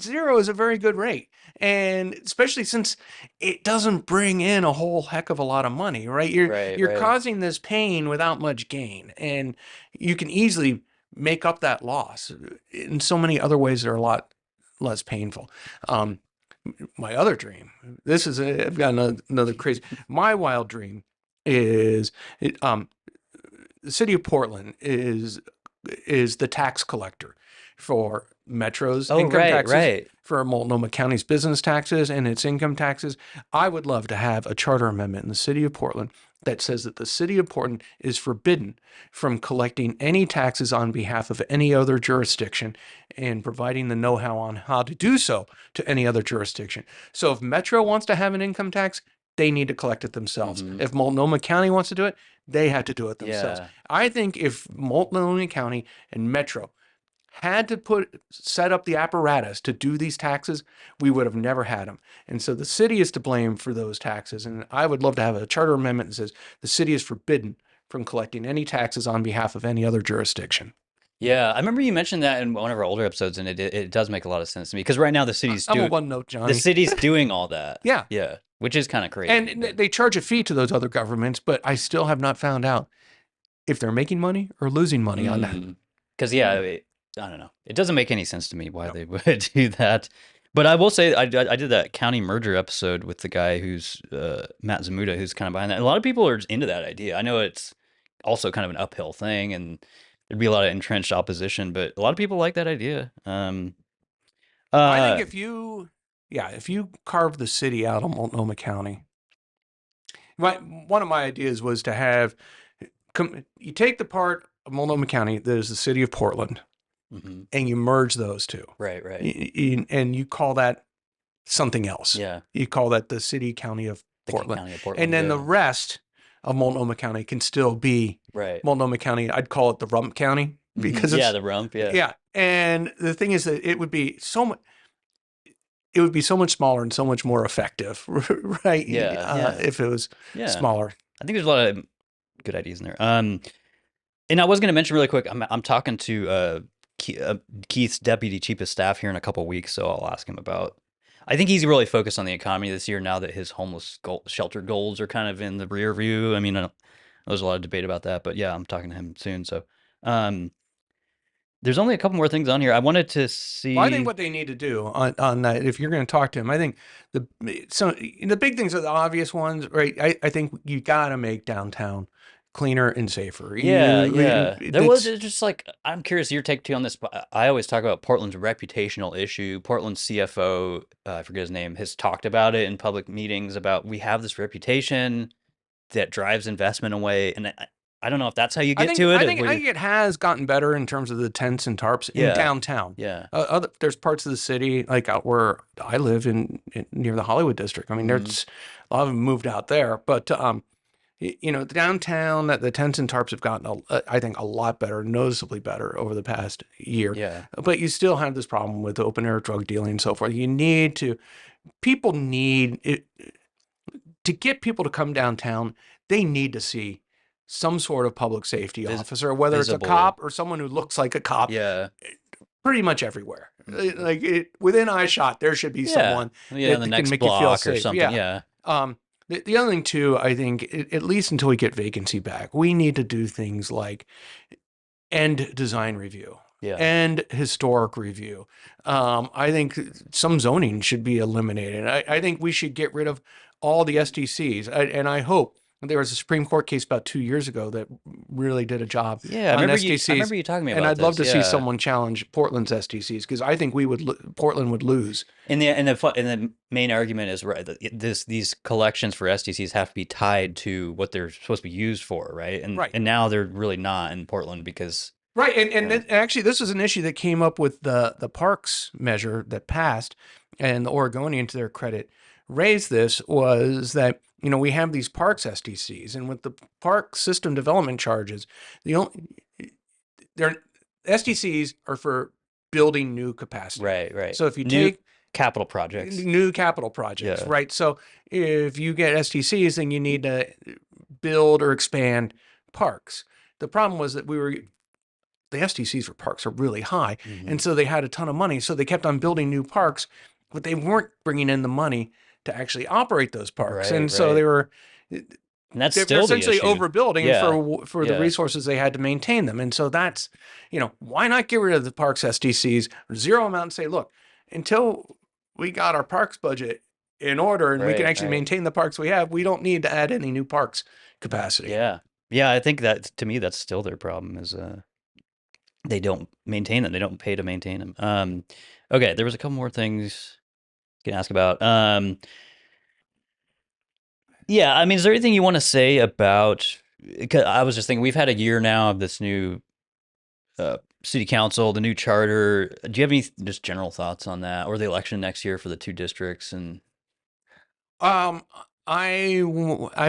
Speaker 2: Zero is a very good rate. And especially since it doesn't bring in a whole heck of a lot of money, right? You're causing this pain without much gain. And you can easily make up that loss in so many other ways that are a lot less painful. My other dream, I've got another crazy, my wild dream is, the city of Portland is the tax collector for Metro's income taxes, for Multnomah County's business taxes and its income taxes. I would love to have a charter amendment in the city of Portland that says that the city of Portland is forbidden from collecting any taxes on behalf of any other jurisdiction and providing the know-how on how to do so to any other jurisdiction. So if Metro wants to have an income tax, they need to collect it themselves. If Multnomah County wants to do it, they have to do it themselves. I think if Multnomah County and Metro had to set up the apparatus to do these taxes, we would have never had them. And so the city is to blame for those taxes. And I would love to have a charter amendment that says the city is forbidden from collecting any taxes on behalf of any other jurisdiction.
Speaker 1: Yeah, I remember you mentioned that in one of our older episodes, and it does make a lot of sense to me, because right now the city's doing,
Speaker 2: I'm a one note Johnny.
Speaker 1: The city's doing all that.
Speaker 2: Yeah,
Speaker 1: which is kind of crazy.
Speaker 2: And they charge a fee to those other governments, but I still have not found out if they're making money or losing money on that.
Speaker 1: Because I don't know. It doesn't make any sense to me why they would do that. But I will say I did that county merger episode with the guy who's Matt Zamuda, who's kind of behind that. And a lot of people are into that idea. I know it's also kind of an uphill thing, and there'd be a lot of entrenched opposition, but a lot of people like that idea.
Speaker 2: I think if you carve the city out of Multnomah County, one of my ideas was to have, you take the part of Multnomah County that is the city of Portland, and you merge those two.
Speaker 1: Right.
Speaker 2: And you call that something else.
Speaker 1: Yeah.
Speaker 2: You call that the city county of Portland. And then the rest of Multnomah County can still be Multnomah County. I'd call it the Rump County, because it's
Speaker 1: the Rump.
Speaker 2: Yeah. And the thing is that it would be so much smaller and so much more effective, right? If it was smaller.
Speaker 1: I think there's a lot of good ideas in there. And I was going to mention really quick, I'm talking to Keith's deputy chief of staff here in a couple of weeks, so I'll ask him about. I think he's really focused on the economy this year now that his homeless shelter goals are kind of in the rear view. I mean, there's a lot of debate about that, but yeah, I'm talking to him soon. So there's only a couple more things on here. I wanted to see.
Speaker 2: Well, I think what they need to do on that, if you're going to talk to him, I think the big things are the obvious ones, right? I think you got to make downtown cleaner and safer.
Speaker 1: There was just like, I'm curious your take too on this. I always talk about Portland's reputational issue. Portland's CFO, I forget his name, has talked about it in public meetings about we have this reputation that drives investment away, and I don't know if that's how you get to it.
Speaker 2: I think it has gotten better in terms of the tents and tarps in downtown. There's parts of the city, like out where I live near the Hollywood district. I mean, there's a lot of them moved out there, but downtown, that the tents and tarps have gotten, I think, a lot better, noticeably better over the past year.
Speaker 1: Yeah.
Speaker 2: But you still have this problem with open air drug dealing and so forth. People need it to get people to come downtown. They need to see some sort of public safety officer, whether
Speaker 1: visible.
Speaker 2: It's a cop or someone who looks like a cop.
Speaker 1: Yeah.
Speaker 2: Pretty much everywhere. Within eye shot, there should be someone
Speaker 1: that
Speaker 2: the
Speaker 1: next
Speaker 2: can make
Speaker 1: block
Speaker 2: you feel safe.
Speaker 1: or something. Yeah.
Speaker 2: The other thing too, I think, at least until we get vacancy back, we need to do things like end design review.
Speaker 1: Yeah.
Speaker 2: And historic review. I think some zoning should be eliminated. I think we should get rid of all the SDCs. And I hope there was a Supreme Court case about 2 years ago that really did a job
Speaker 1: Yeah,
Speaker 2: on
Speaker 1: I
Speaker 2: SDCs.
Speaker 1: remember you talking to me about
Speaker 2: and I'd love to
Speaker 1: this.
Speaker 2: see
Speaker 1: Yeah.
Speaker 2: someone challenge Portland's SDCs because I think Portland would lose.
Speaker 1: And the main argument is right that these collections for SDCs have to be tied to what they're supposed to be used for, right?
Speaker 2: Right.
Speaker 1: And now they're really not in Portland because
Speaker 2: Right, and actually, this is an issue that came up with the parks measure that passed, and the Oregonian, to their credit, raised this, was that we have these parks SDCs, and with the park system development charges, their SDCs are for building new capacity.
Speaker 1: right.
Speaker 2: So if you
Speaker 1: New
Speaker 2: take
Speaker 1: capital projects.
Speaker 2: new capital projects,
Speaker 1: Yeah.
Speaker 2: right? So if you get SDCs, then you need to build or expand parks. The problem was that the SDCs for parks are really high.
Speaker 1: Mhm.
Speaker 2: And so they had a ton of money. So they kept on building new parks, but they weren't bringing in the money to actually operate those parks.
Speaker 1: Right,
Speaker 2: and so
Speaker 1: And that's
Speaker 2: they're
Speaker 1: still the
Speaker 2: essentially
Speaker 1: issue.
Speaker 2: overbuilding
Speaker 1: Yeah.
Speaker 2: for the resources they had to maintain them. And so that's, why not get rid of the parks SDCs, zero them out and say, look, until we got our parks budget in order and we can actually maintain the parks we have, we don't need to add any new parks capacity.
Speaker 1: Yeah. Yeah, I think that to me that's still their problem is they don't maintain them. They don't pay to maintain them. Okay, there was a couple more things you can ask about. Yeah, I mean, is there anything you want to say about? Because I was just thinking, we've had a year now of this new city council, the new charter. Do you have any just general thoughts on that, or the election next year for the 2 districts? And
Speaker 2: I've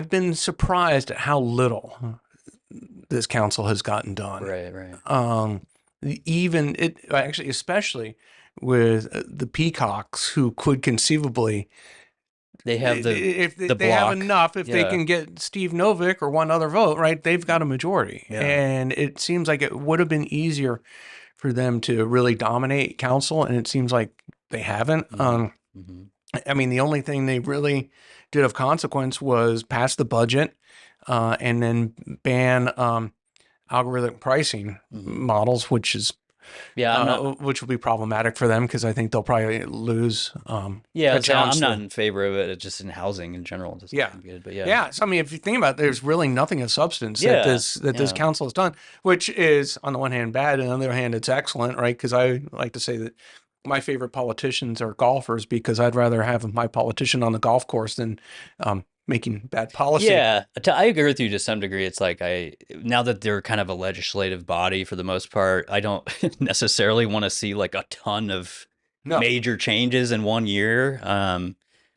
Speaker 2: been surprised at how little this council has gotten done.
Speaker 1: right.
Speaker 2: Actually, especially with the Peacocks, who could conceivably,
Speaker 1: They have
Speaker 2: if
Speaker 1: the
Speaker 2: they have
Speaker 1: block.
Speaker 2: enough, if they
Speaker 1: Yeah.
Speaker 2: can get Steve Novick or one other vote, right, they've got a majority.
Speaker 1: Yeah.
Speaker 2: And it seems like it would have been easier for them to really dominate council, and it seems like they haven't.
Speaker 1: Mhm.
Speaker 2: I mean, the only thing they really did of consequence was pass the budget and then ban algorithmic pricing models, which is which will be problematic for them because I think they'll probably lose.
Speaker 1: I'm
Speaker 2: challenge
Speaker 1: not
Speaker 2: to-
Speaker 1: in favor of it. It's just in housing in general. It doesn't
Speaker 2: Yeah.
Speaker 1: seem good, but
Speaker 2: Yeah. So I mean, if you think about it, there's really nothing of substance
Speaker 1: Yeah,
Speaker 2: that this council has done, which is on the one hand bad, and on the other hand it's excellent, right? Because I like to say that my favorite politicians are golfers because I'd rather have my politician on the golf course than making bad policy.
Speaker 1: Yeah, I agree with you to some degree. It's like now that they're kind of a legislative body for the most part, I don't necessarily want to see like a ton of major changes in 1 year.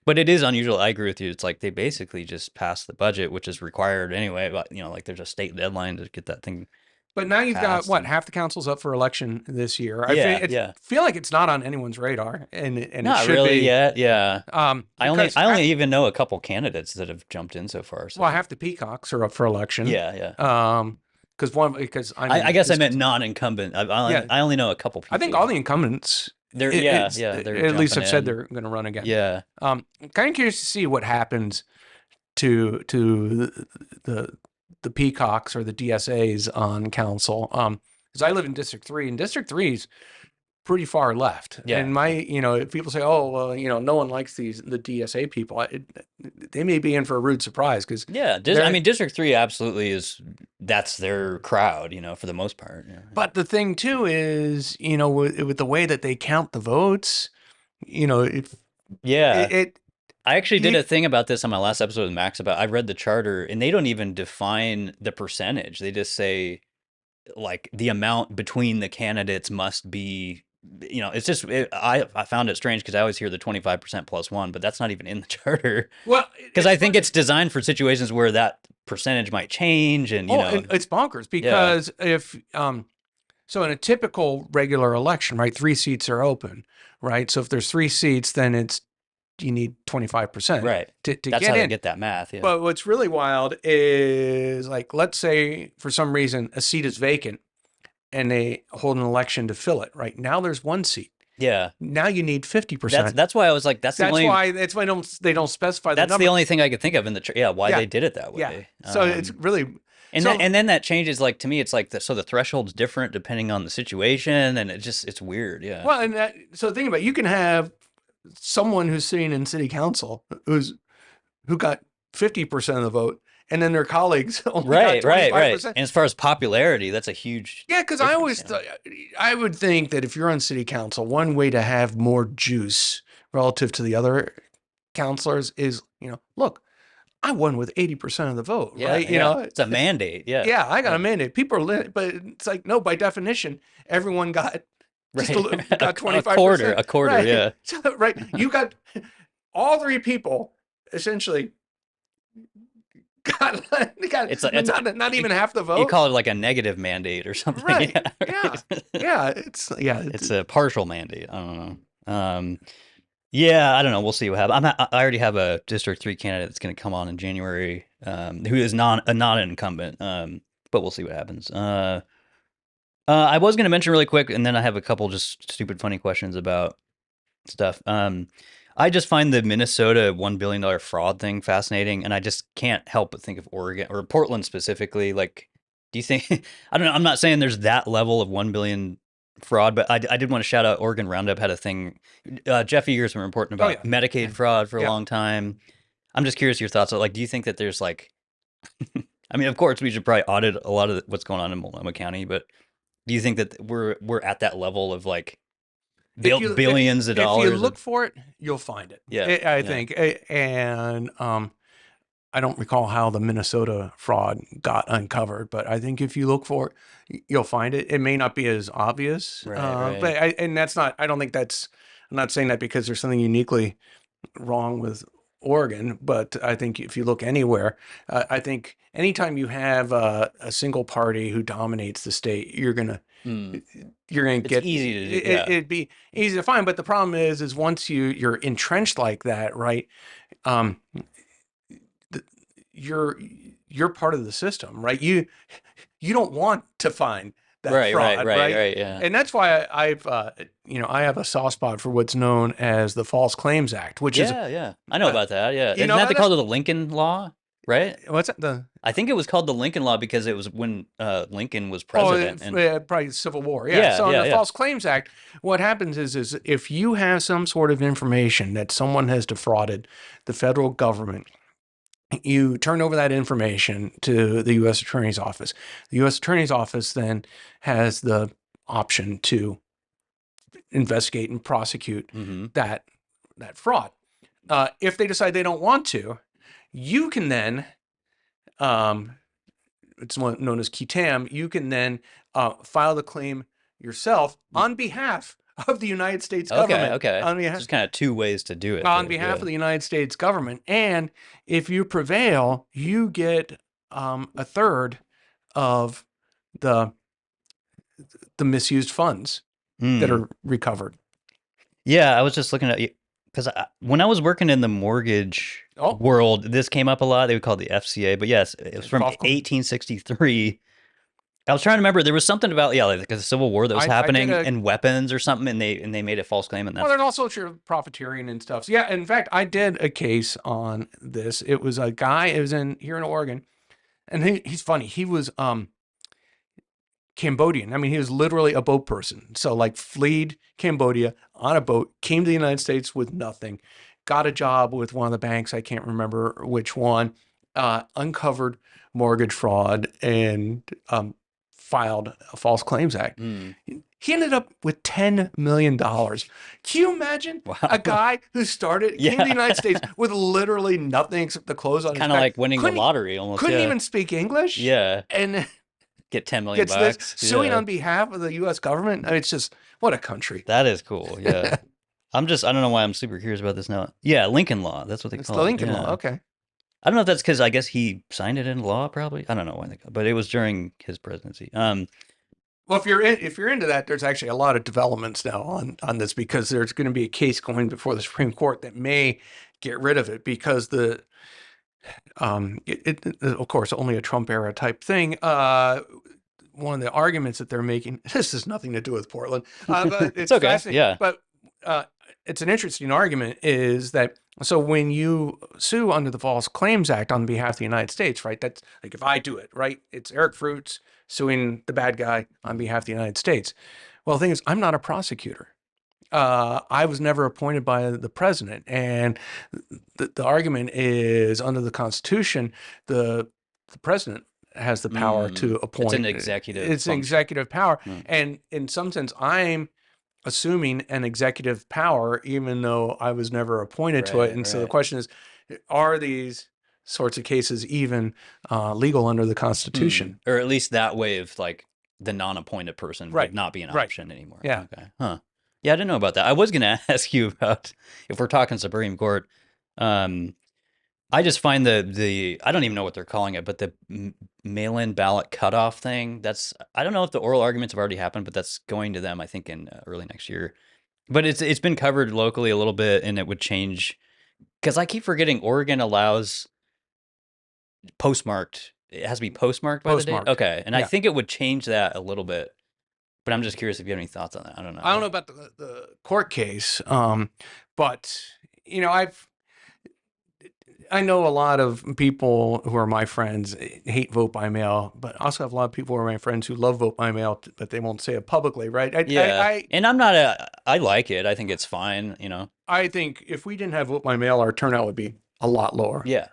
Speaker 1: But it is unusual. I agree with you. It's like they basically just passed the budget, which is required anyway. But like there's a state deadline to get that thing.
Speaker 2: But now you've got
Speaker 1: passed.
Speaker 2: half the council's up for election this year.
Speaker 1: Yeah,
Speaker 2: feel like it's not on anyone's radar, and
Speaker 1: Not
Speaker 2: it should
Speaker 1: really
Speaker 2: be.
Speaker 1: yet. Yeah. I only even know a couple candidates that have jumped in so far. So.
Speaker 2: Well, half the Peacocks are up for election.
Speaker 1: Yeah.
Speaker 2: Because
Speaker 1: I guess I meant non-incumbent. I only know a couple people.
Speaker 2: I think all the incumbents.
Speaker 1: They're
Speaker 2: They're at least have said
Speaker 1: in.
Speaker 2: they're going to run again.
Speaker 1: Yeah.
Speaker 2: I'm kind of curious to see what happens to the Peacocks or the DSAs on council. Because I live in District 3, and District 3 is pretty far left.
Speaker 1: Yeah.
Speaker 2: And if people say, oh, well, no one likes the DSA people, they may be in for a rude surprise because
Speaker 1: District 3 absolutely that's their crowd, for the most part. Yeah.
Speaker 2: But the thing too is, with the way that they count the votes,
Speaker 1: I actually did a thing about this on my last episode with Max I read the charter and they don't even define the percentage. They just say like the amount between the candidates must be, it's just, I found it strange because I always hear the 25% plus one, but that's not even in the charter.
Speaker 2: Well,
Speaker 1: because I think it's designed for situations where that percentage might change and,
Speaker 2: it's bonkers because if, so in a typical regular election, right, 3 seats are open, right? So if there's 3 seats, then you need 25%.
Speaker 1: Right.
Speaker 2: To
Speaker 1: That's
Speaker 2: get
Speaker 1: how
Speaker 2: in.
Speaker 1: they get that math. Yeah.
Speaker 2: But what's really wild is like, let's say for some reason a seat is vacant and they hold an election to fill it, right? Now there's 1 seat.
Speaker 1: Yeah.
Speaker 2: Now you need 50%.
Speaker 1: That's why I was like,
Speaker 2: That's why they don't specify the
Speaker 1: that's the
Speaker 2: number.
Speaker 1: only thing I could think of in why
Speaker 2: Yeah,
Speaker 1: they did it that
Speaker 2: yeah.
Speaker 1: way.
Speaker 2: So it's really
Speaker 1: And
Speaker 2: so.
Speaker 1: then that changes, like, to me, it's like so the threshold's different depending on the situation, and it's weird. Yeah.
Speaker 2: Well, and so think about it. You can have someone who's sitting in city council who got 50% of the vote, and then their colleagues only got
Speaker 1: Right, right, right.
Speaker 2: 25%.
Speaker 1: And as far as popularity, that's a huge
Speaker 2: Yeah, because I
Speaker 1: difference,
Speaker 2: always I would think that if you're on city council, one way to have more juice relative to the other counselors is, look, I won with 80% of the vote,
Speaker 1: Yeah,
Speaker 2: right?
Speaker 1: yeah. It's a mandate. Yeah.
Speaker 2: Yeah, I got a mandate. People are lit, but it's like, no, by definition, everyone got just
Speaker 1: Right.
Speaker 2: got 25%.
Speaker 1: A quarter,
Speaker 2: right.
Speaker 1: yeah.
Speaker 2: So, right. You got all three people essentially got
Speaker 1: It's
Speaker 2: not even half the vote.
Speaker 1: You call it like a negative mandate or something.
Speaker 2: Right. Yeah. Yeah.
Speaker 1: It's a partial mandate. I don't know. Yeah, I don't know. We'll see what happens. I already have a District 3 candidate that's going to come on in January, who is not an incumbent. But we'll see what happens. I was going to mention really quick, and then I have a couple just stupid, funny questions about stuff. I just find the Minnesota $1 billion fraud thing fascinating, and I just can't help but think of Oregon or Portland specifically. Like, do you think? I don't know. I'm not saying there's that level of 1 billion fraud, but I did want to shout out Oregon Roundup had a thing. Jeff Eagers been reporting about Medicaid fraud for a long time. I'm just curious your thoughts. Like, do you think that there's like, I mean, of course, we should probably audit a lot of what's going on in Multnomah County, but do you think that we're at that level of like billions of dollars?
Speaker 2: If you look for it, you'll find it.
Speaker 1: Yeah,
Speaker 2: I think. And I don't recall how the Minnesota fraud got uncovered, but I think if you look for it, you'll find it. It may not be as obvious,
Speaker 1: right.
Speaker 2: but that's not. I don't think that's. I'm not saying that because there's something uniquely wrong with Oregon, but I think if you look anywhere, I think anytime you have a single party who dominates the state, you're gonna get
Speaker 1: easy to do. Yeah.
Speaker 2: It'd be easy to find, but the problem is once you're entrenched like that, right? You're part of the system, right? You don't want to find that fraud,
Speaker 1: right, yeah.
Speaker 2: And that's why I have a soft spot for what's known as the False Claims Act, which is
Speaker 1: I know about that. Yeah,
Speaker 2: you
Speaker 1: isn't
Speaker 2: know
Speaker 1: that
Speaker 2: about
Speaker 1: called the Lincoln Law? Right?
Speaker 2: What's that?
Speaker 1: I think it was called the Lincoln Law because it was when Lincoln was president.
Speaker 2: Probably the Civil War. Yeah. So in the False Claims Act, what happens is if you have some sort of information that someone has defrauded the federal government, you turn over that information to the U.S. Attorney's Office. The U.S. Attorney's Office then has the option to investigate and prosecute that fraud. If they decide they don't want to, you can then, it's known as qui tam, you can then file the claim yourself on behalf of the United States government.
Speaker 1: Okay.
Speaker 2: On behalf,
Speaker 1: There's kind of two ways to do it.
Speaker 2: on behalf of the United States government. And if you prevail, you get a third of the misused funds that are recovered.
Speaker 1: Yeah, I was just looking at because when I was working in the mortgage world, this came up a lot. They would call it the FCA, but yes, it was from 1863. I was trying to remember. There was something about like the Civil War that was happening and weapons or something, and they made a false claim. And
Speaker 2: well, there's also profiteering and stuff. So, yeah, in fact, I did a case on this. It was a guy. It was here in Oregon, and he's funny. He was Cambodian. I mean, he was literally a boat person. So like fled Cambodia on a boat, came to the United States with nothing, got a job with one of the banks. I can't remember which one. Uncovered mortgage fraud and filed a False Claims Act. He ended up with $10 million. Can you imagine a guy who came to the United States with literally nothing except the clothes on his back?
Speaker 1: Kind of like winning the lottery almost.
Speaker 2: Couldn't even speak English.
Speaker 1: Yeah.
Speaker 2: And
Speaker 1: get 10 million bucks.
Speaker 2: Suing on behalf of the U.S. government. It's just, what a country.
Speaker 1: That is cool. Yeah. I don't know why I'm super curious about this now. Yeah, Lincoln Law. That's what they call it.
Speaker 2: It's the Lincoln Law. Okay.
Speaker 1: I don't know if that's because I guess he signed it into law, probably. I don't know why, but it was during his presidency.
Speaker 2: Well, if you're into that, there's actually a lot of developments now on this because there's going to be a case going before the Supreme Court that may get rid of it because of course, only a Trump era type thing. one of the arguments that they're making. This has nothing to do with Portland, but it's
Speaker 1: okay.
Speaker 2: fascinating.
Speaker 1: Yeah.
Speaker 2: But it's an interesting argument is that so when you sue under the False Claims Act on behalf of the United States, right? That's like if I do it, right? It's Eric Fruits suing the bad guy on behalf of the United States. Well, the thing is, I'm not a prosecutor. I was never appointed by the president. And the argument is under the Constitution, the president has the power to appoint.
Speaker 1: It's an executive
Speaker 2: It's an
Speaker 1: function.
Speaker 2: executive power. And in some sense, I'm assuming an executive power, even though I was never appointed to it. And so the question is, are these sorts of cases even legal under the Constitution?
Speaker 1: Or at least that way of like the non-appointed person would not be an option anymore.
Speaker 2: Yeah.
Speaker 1: Okay. Huh. Yeah, I didn't know about that. I was going to ask you about, if we're talking Supreme Court, I just find the I don't even know what they're calling it, but the mail-in ballot cutoff thing, I don't know if the oral arguments have already happened, but that's going to them, I think, in early next year. But it's been covered locally a little bit, and it would change, because I keep forgetting Oregon allows postmarked. It has to be postmarked by the date? Okay, and I think it would change that a little bit. But I'm just curious if you have any thoughts on that. I don't know.
Speaker 2: I don't know about the court case, but I know a lot of people who are my friends hate vote by mail, but I also have a lot of people who are my friends who love vote by mail, but they won't say it publicly, right?
Speaker 1: And I'm not I like it. I think it's fine,
Speaker 2: I think if we didn't have vote by mail, our turnout would be a lot lower.
Speaker 1: Yeah.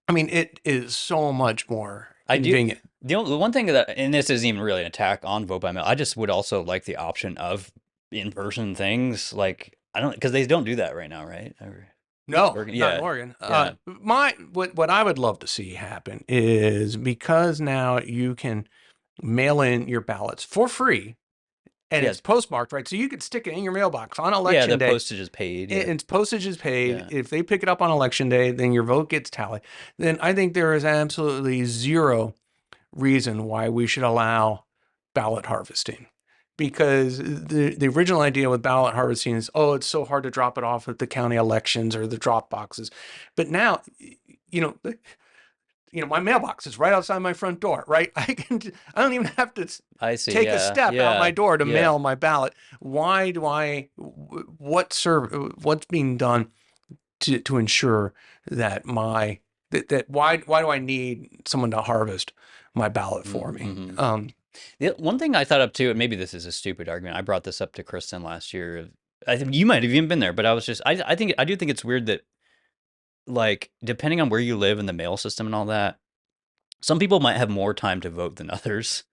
Speaker 2: I mean, it is so much more convenient.
Speaker 1: The one thing that, and this isn't even really an attack on vote by mail, I just would also like the option of in-person things. Like, because they don't do that right now, right?
Speaker 2: No, not in Oregon. What I would love to see happen is, because now you can mail in your ballots for free, and it's postmarked, right? So you could stick it in your mailbox on election day.
Speaker 1: Yeah, the postage is paid.
Speaker 2: It's postage is paid. If they pick it up on election day, then your vote gets tallied. Then I think there is absolutely zero reason why we should allow ballot harvesting. Because the original idea with ballot harvesting is, it's so hard to drop it off at the county elections or the drop boxes. But now, my mailbox is right outside my front door, right? I don't even have to take a step out my door to mail my ballot. What's being done to ensure that why do I need someone to harvest my ballot for me?
Speaker 1: The one thing I thought up too, and maybe this is a stupid argument, I brought this up to Kristen last year. I think you might have even been there, but I was just, I do think it's weird that, like, depending on where you live in the mail system and all that, some people might have more time to vote than others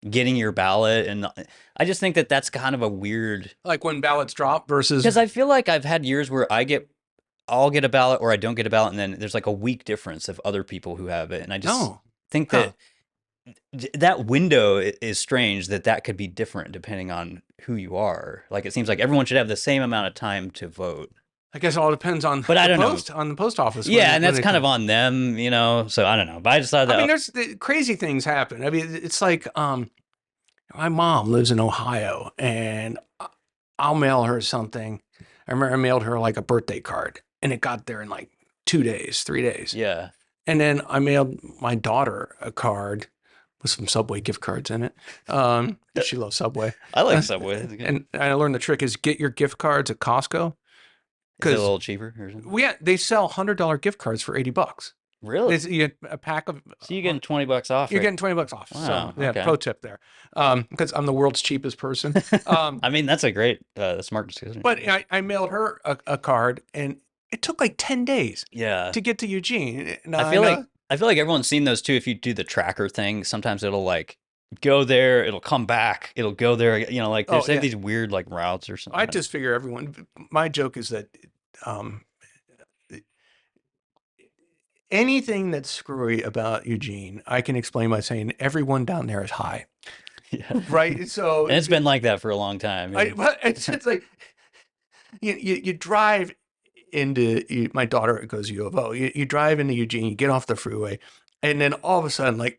Speaker 1: getting your ballot. And I just think that that's kind of a weird,
Speaker 2: like when ballots drop versus,
Speaker 1: because I feel like I've had years where I'll get a ballot or I don't get a ballot, and then there's like a week difference of other people who have it. And I just think that that window is strange, that could be different depending on who you are. Like, it seems like everyone should have the same amount of time to vote.
Speaker 2: I guess it all depends on on the post office.
Speaker 1: Yeah, and that's kind of on them, so I don't know. But I just thought that,
Speaker 2: I mean, there's crazy things happen. I mean, it's like my mom lives in Ohio, and I'll mail her something. I remember I mailed her like a birthday card, and it got there in like 2 days, 3 days.
Speaker 1: Yeah.
Speaker 2: And then I mailed my daughter a card with some Subway gift cards in it. She loves Subway.
Speaker 1: I like Subway.
Speaker 2: And I learned the trick is get your gift cards at Costco.
Speaker 1: Is it a little cheaper or something?
Speaker 2: Yeah, they sell $100 gift cards for $80.
Speaker 1: Really?
Speaker 2: You get a pack of.
Speaker 1: So you're getting $20 off.
Speaker 2: You're getting $20 off.
Speaker 1: Wow,
Speaker 2: so pro tip there, because I'm the world's cheapest person.
Speaker 1: I mean, that's a great, smart decision.
Speaker 2: But I mailed her a card, and it took like 10 days.
Speaker 1: Yeah.
Speaker 2: To get to Eugene.
Speaker 1: I feel like everyone's seen those too. If you do the tracker thing, sometimes it'll like go there, it'll come back, it'll go there. Like there's these weird like routes or something.
Speaker 2: I just figure my joke is that anything that's screwy about Eugene, I can explain by saying everyone down there is high.
Speaker 1: Yeah.
Speaker 2: Right. So
Speaker 1: and it's been like that for a long time.
Speaker 2: It's like you drive into my daughter goes to U of O. You drive into Eugene, you get off the freeway, and then all of a sudden, like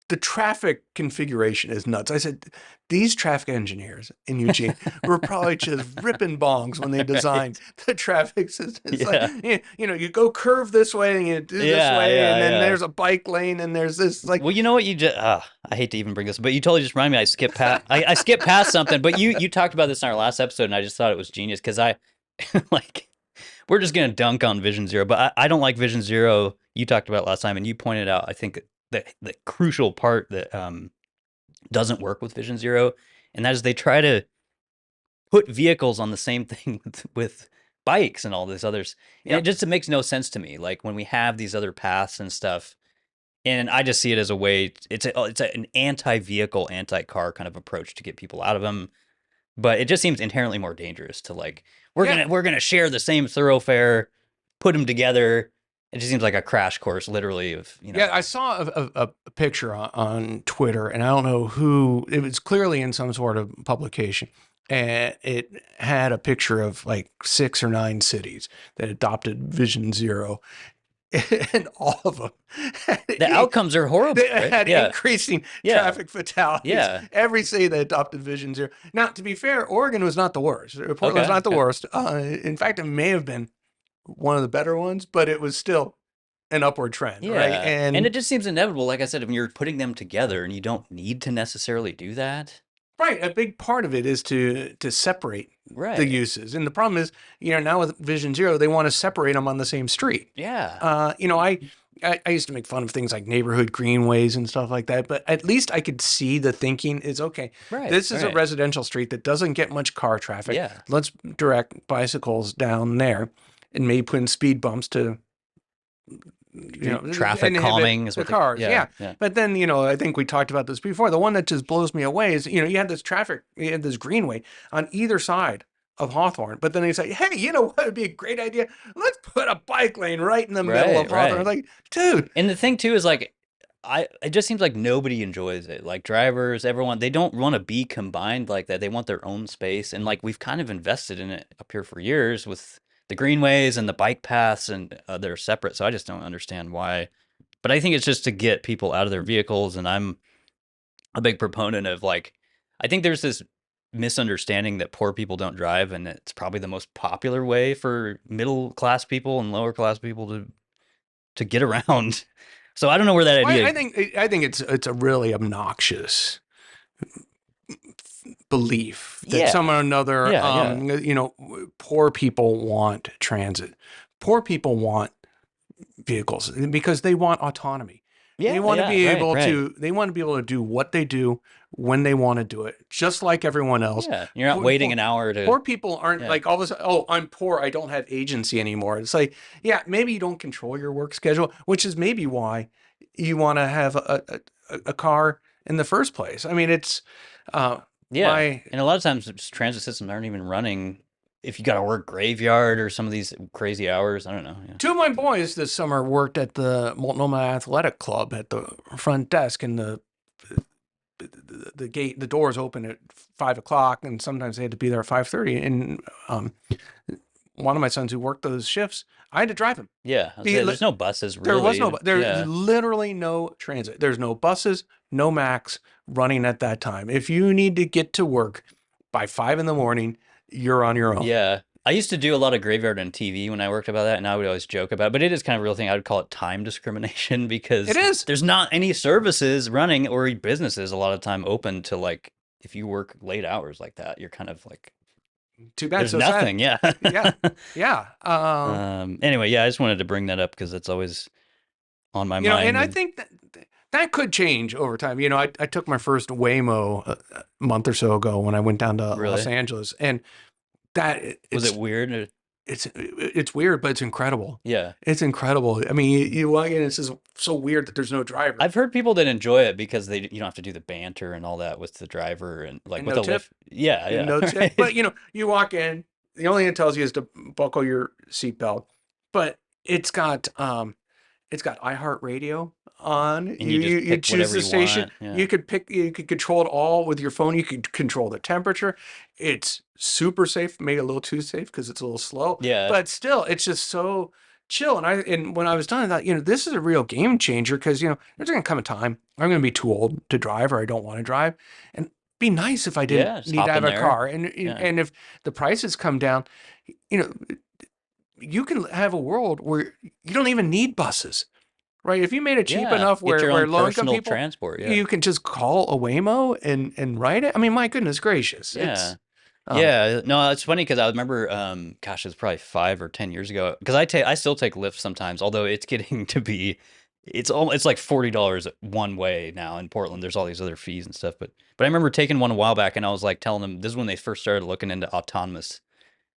Speaker 2: the traffic configuration is nuts. I said, these traffic engineers in Eugene were probably just ripping bongs when they designed the traffic system. It's like, you go curve this way and you do this way, and then there's a bike lane and there's this like.
Speaker 1: Well, you know what you just I hate to even bring this, but you totally just reminded me. I skipped past I skipped past something, but you talked about this in our last episode, and I just thought it was genius because I like we're just gonna dunk on Vision Zero, but I don't like Vision Zero. You talked about it last time, and you pointed out I think the crucial part that doesn't work with Vision Zero, and that is they try to put vehicles on the same thing with bikes and all this others. And it just makes no sense to me. Like when we have these other paths and stuff, and I just see it as a way. It's an anti-vehicle, anti-car kind of approach to get people out of them. But it just seems inherently more dangerous to like we're gonna share the same thoroughfare, put them together. It just seems like a crash course, literally.
Speaker 2: Yeah, I saw a picture on Twitter, and I don't know who. It was clearly in some sort of publication, and it had a picture of like 6 or 9 cities that adopted Vision Zero, and all of them.
Speaker 1: The outcomes are horrible.
Speaker 2: They had increasing traffic fatalities.
Speaker 1: Yeah.
Speaker 2: Every city that adopted Vision Zero. Now, to be fair, Oregon was not the worst. Portland was not the worst. In fact, it may have been one of the better ones, but it was still an upward trend, right?
Speaker 1: And it just seems inevitable. Like I said, when you're putting them together, and you don't need to necessarily do that.
Speaker 2: Right. A big part of it is to separate the uses. And the problem is, now with Vision Zero, they want to separate them on the same street.
Speaker 1: Yeah.
Speaker 2: I used to make fun of things like neighborhood greenways and stuff like that, but at least I could see the thinking is, okay, this is a residential street that doesn't get much car traffic.
Speaker 1: Yeah.
Speaker 2: Let's direct bicycles down there and maybe put in speed bumps to
Speaker 1: traffic calming is
Speaker 2: the
Speaker 1: what
Speaker 2: cars. Yeah. But then, I think we talked about this before. The one that just blows me away is, you had this greenway on either side of Hawthorne, but then they say, hey, you know what would be a great idea? Let's put a bike lane right in the middle of Hawthorne. Like, dude.
Speaker 1: And the thing too is like, it just seems like nobody enjoys it. Like drivers, everyone, they don't want to be combined like that. They want their own space. And like, we've kind of invested in it up here for years with the greenways and the bike paths, and they're separate. So I just don't understand why. But I think it's just to get people out of their vehicles. And I'm a big proponent of like, I think there's this misunderstanding that poor people don't drive, and it's probably the most popular way for middle class people and lower class people to get around. So I don't know where that idea.
Speaker 2: I think it's a really obnoxious belief that somehow or another, poor people want transit. Poor people want vehicles because they want autonomy. They want to be able to. They want to be able to do what they do when they want to do it, just like everyone else.
Speaker 1: Yeah, you're not waiting an hour to.
Speaker 2: Poor people aren't like all of a sudden. Oh, I'm poor. I don't have agency anymore. It's like, maybe you don't control your work schedule, which is maybe why you want to have a car in the first place. I mean, it's
Speaker 1: and a lot of times transit systems aren't even running. If you got to work graveyard or some of these crazy hours, I don't know. Yeah.
Speaker 2: 2 of my boys this summer worked at the Multnomah Athletic Club at the front desk, and the doors open at 5:00, and sometimes they had to be there at 5:30. And one of my sons who worked those shifts, I had to drive him.
Speaker 1: Yeah, there's no buses. Really.
Speaker 2: There was no. There's literally no transit. There's no buses, no Macs running at that time. If you need to get to work by 5 a.m, you're on your own.
Speaker 1: Yeah. I used to do a lot of graveyard on TV when I worked about that, and I would always joke about it, but it is kind of a real thing. I would call it time discrimination because
Speaker 2: it is.
Speaker 1: There's not any services running or businesses a lot of time open to like, if you work late hours like that, you're kind of like,
Speaker 2: too bad.
Speaker 1: There's
Speaker 2: so
Speaker 1: nothing.
Speaker 2: Sad. Yeah.
Speaker 1: Anyway, I just wanted to bring that up because it's always on my mind.
Speaker 2: And I think that could change over time. I took my first Waymo a month or so ago when I went down to Los Angeles, and was
Speaker 1: it weird?
Speaker 2: It's weird, but it's incredible.
Speaker 1: Yeah,
Speaker 2: it's incredible. I mean, you walk in, and it's just so weird that there's no driver.
Speaker 1: I've heard people that enjoy it because you don't have to do the banter and all that with the driver and like with
Speaker 2: no
Speaker 1: the
Speaker 2: tip.
Speaker 1: lift. Yeah,
Speaker 2: no tip. But you walk in, the only thing it tells you is to buckle your seatbelt. But it's got iHeartRadio on.
Speaker 1: And you choose the station.
Speaker 2: Yeah. You could control it all with your phone. You could control the temperature. It's super safe, maybe a little too safe because it's a little slow.
Speaker 1: Yeah.
Speaker 2: But still, it's just so chill. And when I was done, I thought, this is a real game changer because, there's going to come a time I'm going to be too old to drive or I don't want to drive. And it'd be nice if I didn't
Speaker 1: Yeah, just
Speaker 2: need
Speaker 1: hop
Speaker 2: to
Speaker 1: in
Speaker 2: have a
Speaker 1: there.
Speaker 2: car.
Speaker 1: Yeah.
Speaker 2: And if the prices come down, you can have a world where you don't even need buses, right? If you made it cheap
Speaker 1: Yeah,
Speaker 2: enough
Speaker 1: get your
Speaker 2: where
Speaker 1: own
Speaker 2: low income
Speaker 1: personal
Speaker 2: people,
Speaker 1: transport. Yeah.
Speaker 2: you can just call a Waymo and ride it. I mean, my goodness gracious.
Speaker 1: Yeah.
Speaker 2: It's,
Speaker 1: Yeah, no, it's funny because I remember, gosh, it was probably 5 or 10 years ago. Because I still take Lyft sometimes, although it's getting to be, it's like $40 one way now in Portland. There's all these other fees and stuff, but I remember taking one a while back, and I was like telling them this is when they first started looking into autonomous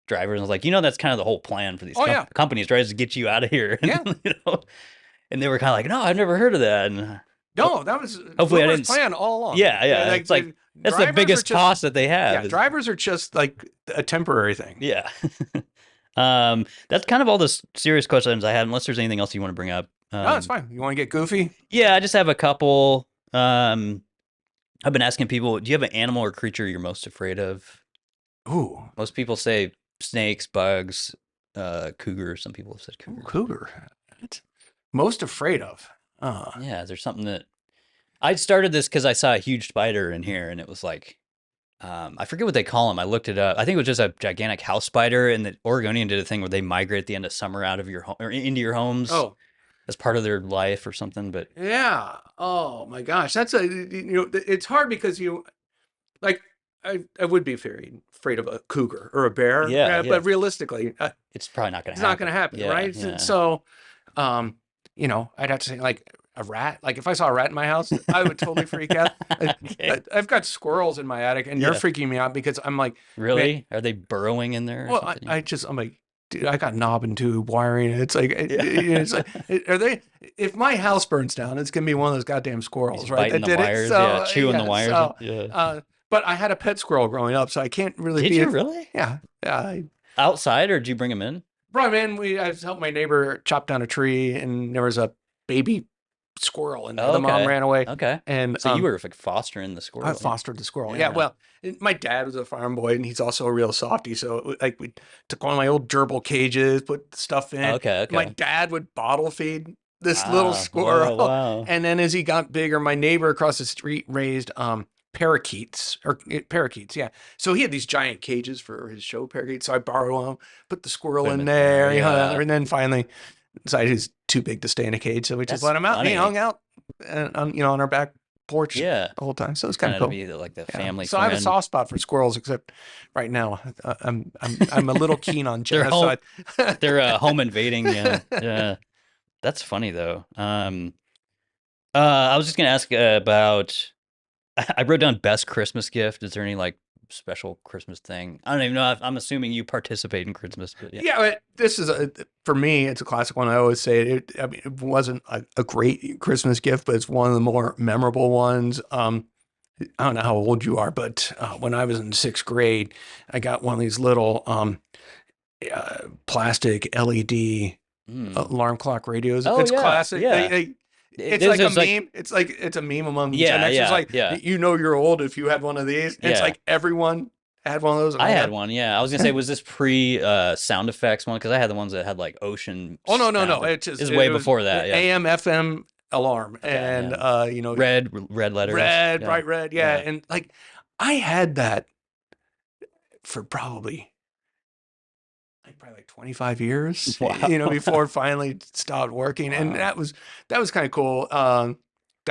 Speaker 1: drivers. And I was like, that's kind of the whole plan for these
Speaker 2: oh yeah,
Speaker 1: companies, right? Is to get you out of here.
Speaker 2: yeah.
Speaker 1: And they were kind of like, no, I've never heard of that. And
Speaker 2: No, that was
Speaker 1: hopefully I
Speaker 2: Uber's
Speaker 1: didn't.
Speaker 2: plan all along.
Speaker 1: Yeah, yeah. It's like that's the
Speaker 2: drivers are
Speaker 1: biggest
Speaker 2: just,
Speaker 1: cost that they have.
Speaker 2: yeah, drivers are just like a temporary thing.
Speaker 1: Yeah. That's kind of all the serious questions I had, unless there's anything else you want to bring up.
Speaker 2: No, it's fine. You want to get goofy?
Speaker 1: Yeah, I just have a couple. I've been asking people, do you have an animal or creature you're most afraid of?
Speaker 2: Ooh,
Speaker 1: Most people say snakes, bugs, cougar. Some people have said cougar.
Speaker 2: cougar. Most afraid of.
Speaker 1: Yeah, there's something that I started this because I saw a huge spider in here, and it was like, I forget what they call them. I looked it up. I think it was just a gigantic house spider, and the Oregonian did a thing where they migrate at the end of summer out of your home or into your homes.
Speaker 2: Oh,
Speaker 1: as part of their life or something. But
Speaker 2: yeah. Oh my gosh, that's it's hard because like I would be afraid of a cougar or a bear.
Speaker 1: Yeah, yeah.
Speaker 2: But realistically,
Speaker 1: it's probably not going to happen.
Speaker 2: It's not going to happen,
Speaker 1: Yeah,
Speaker 2: right?
Speaker 1: yeah.
Speaker 2: So, I'd have to say like a rat. Like if I saw a rat in my house, I would totally freak out.
Speaker 1: Okay.
Speaker 2: I've got squirrels in my attic, and they're freaking me out because I'm like,
Speaker 1: really? Are they burrowing in there? Or
Speaker 2: well, I'm like, dude, I got knob and tube wiring. It's like, it's like, are they? If my house burns down, it's gonna be one of those goddamn squirrels, right?
Speaker 1: Biting the wires, yeah, chewing the wires.
Speaker 2: So,
Speaker 1: yeah.
Speaker 2: But I had a pet squirrel growing up, so I can't really.
Speaker 1: Did you really?
Speaker 2: Yeah.
Speaker 1: Outside, or did you bring them in?
Speaker 2: Brought him in. I helped my neighbor chop down a tree, and there was a baby squirrel in there. The mom ran away.
Speaker 1: Okay.
Speaker 2: And
Speaker 1: so you were like fostering the squirrel.
Speaker 2: I fostered the squirrel. Yeah. Well, my dad was a farm boy, and he's also a real softie. So like we took one of my old gerbil cages, put stuff in.
Speaker 1: Okay.
Speaker 2: My dad would bottle feed this little squirrel.
Speaker 1: Wow.
Speaker 2: And then as he got bigger, my neighbor across the street raised parakeets. Yeah. So he had these giant cages for his show parakeets. So I borrowed them, put the squirrel in there, and then finally decided he's too big to stay in a cage. So we just let him out. And he hung out on our back porch the whole time. So it's kind of cool.
Speaker 1: Be like the family.
Speaker 2: So
Speaker 1: friend.
Speaker 2: I have a soft spot for squirrels, except right now I'm a little keen on genocide.
Speaker 1: They're home invading. Yeah. That's funny though. I was just gonna ask about. I wrote down best Christmas gift. Is there any like special Christmas thing? I don't even know. I'm assuming you participate in Christmas. But
Speaker 2: yeah, this is for me. It's a classic one. I always say it wasn't a great Christmas gift, but it's one of the more memorable ones. I don't know how old you are, but when I was in 6th grade, I got one of these little plastic LED alarm clock radios.
Speaker 1: Oh,
Speaker 2: it's classic.
Speaker 1: Yeah.
Speaker 2: It's like a meme. It's a meme among Gen Xers. It's like, you're old if you had one of these. It's like everyone had one of those.
Speaker 1: I had one. Yeah. I was going to say, was this pre sound effects one? Because I had the ones that had like ocean.
Speaker 2: Oh, no. It was
Speaker 1: way before that. Yeah.
Speaker 2: AM, FM alarm. And,
Speaker 1: red letters.
Speaker 2: Bright red. Yeah. And like, I had that for probably like 25 years, before it finally stopped working. Wow. And that was kind of cool. That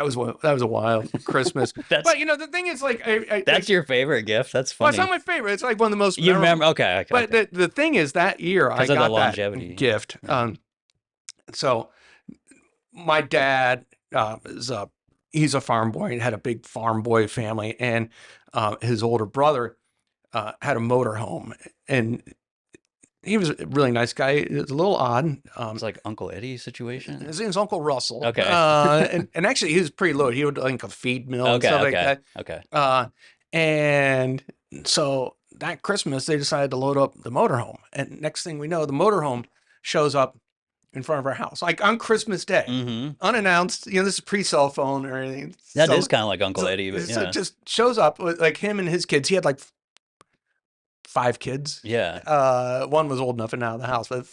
Speaker 2: was a wild Christmas. But the thing is, like,
Speaker 1: that's your favorite gift. That's funny.
Speaker 2: Well, it's not my favorite. It's like one of the most.
Speaker 1: You remember? Okay.
Speaker 2: But the thing is, that year I got that gift. So my dad he's a farm boy and had a big farm boy family, and his older brother had a motorhome, and he was a really nice guy. It was a little odd.
Speaker 1: It's like Uncle Eddie situation.
Speaker 2: His name's Uncle Russell.
Speaker 1: Okay.
Speaker 2: And actually, he was pretty loaded. He would like a feed mill and stuff like that.
Speaker 1: Okay.
Speaker 2: And so that Christmas, they decided to load up the motorhome. And next thing we know, the motorhome shows up in front of our house, like on Christmas Day, unannounced. This is pre-cell phone or anything.
Speaker 1: That is kind of like Uncle Eddie, but
Speaker 2: so it just shows up with like him and his kids. He had like 5 kids.
Speaker 1: Yeah.
Speaker 2: One was old enough and out of the house, but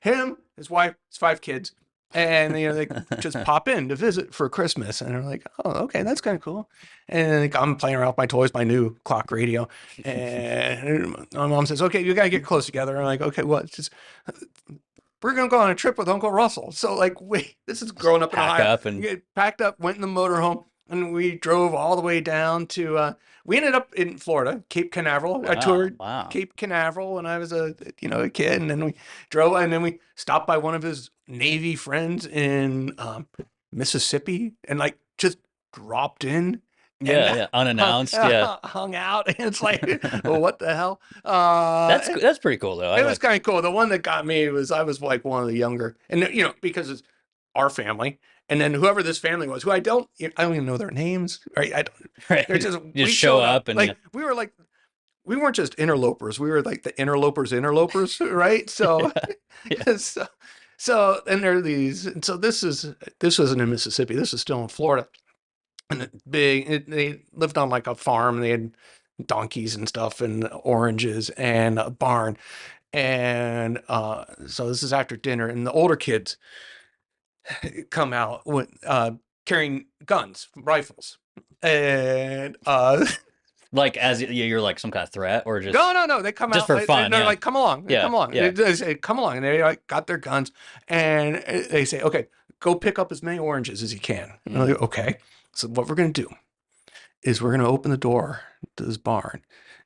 Speaker 2: him, his wife, his 5 kids. And they just pop in to visit for Christmas, and they're like, "Oh, okay, that's kind of cool." And I'm playing around with my toys, my new clock radio, and my mom says, "Okay, you gotta get close together." I'm like, "Okay, what?" Just we're gonna go on a trip with Uncle Russell. So wait, this is growing up in
Speaker 1: Pack
Speaker 2: Ohio.
Speaker 1: up and
Speaker 2: Get packed up, went in the motorhome, and we drove all the way down to. We ended up in Florida, Cape Canaveral. I toured
Speaker 1: wow.
Speaker 2: Cape Canaveral when I was a kid, and then we drove, and then we stopped by one of his Navy friends in Mississippi, and just dropped in.
Speaker 1: Yeah, unannounced. Yeah,
Speaker 2: hung out. And it's like, well, what the hell?
Speaker 1: that's pretty cool though.
Speaker 2: It was kind of cool. The one that got me was I was like one of the younger, and because it's our family, and then whoever this family was, who I don't even know their names. Right? I don't.
Speaker 1: Right.
Speaker 2: They're just
Speaker 1: show up and
Speaker 2: we were like. We weren't just interlopers. We were like the interlopers, right? So,
Speaker 1: Yeah.
Speaker 2: and there are these. And so this wasn't in Mississippi. This is still in Florida. And they lived on like a farm. They had donkeys and stuff, and oranges, and a barn. And so this is after dinner, and the older kids come out with carrying guns, rifles, and
Speaker 1: like as you're like some kind of threat, or just
Speaker 2: no, they come
Speaker 1: just
Speaker 2: out
Speaker 1: for fun.
Speaker 2: They're
Speaker 1: Yeah.
Speaker 2: like, come along,
Speaker 1: Yeah,
Speaker 2: come along.
Speaker 1: yeah.
Speaker 2: They say, come along, and they got their guns, and they say, okay, go pick up as many oranges as you can. And I'm like, okay. So what we're gonna do is we're gonna open the door to this barn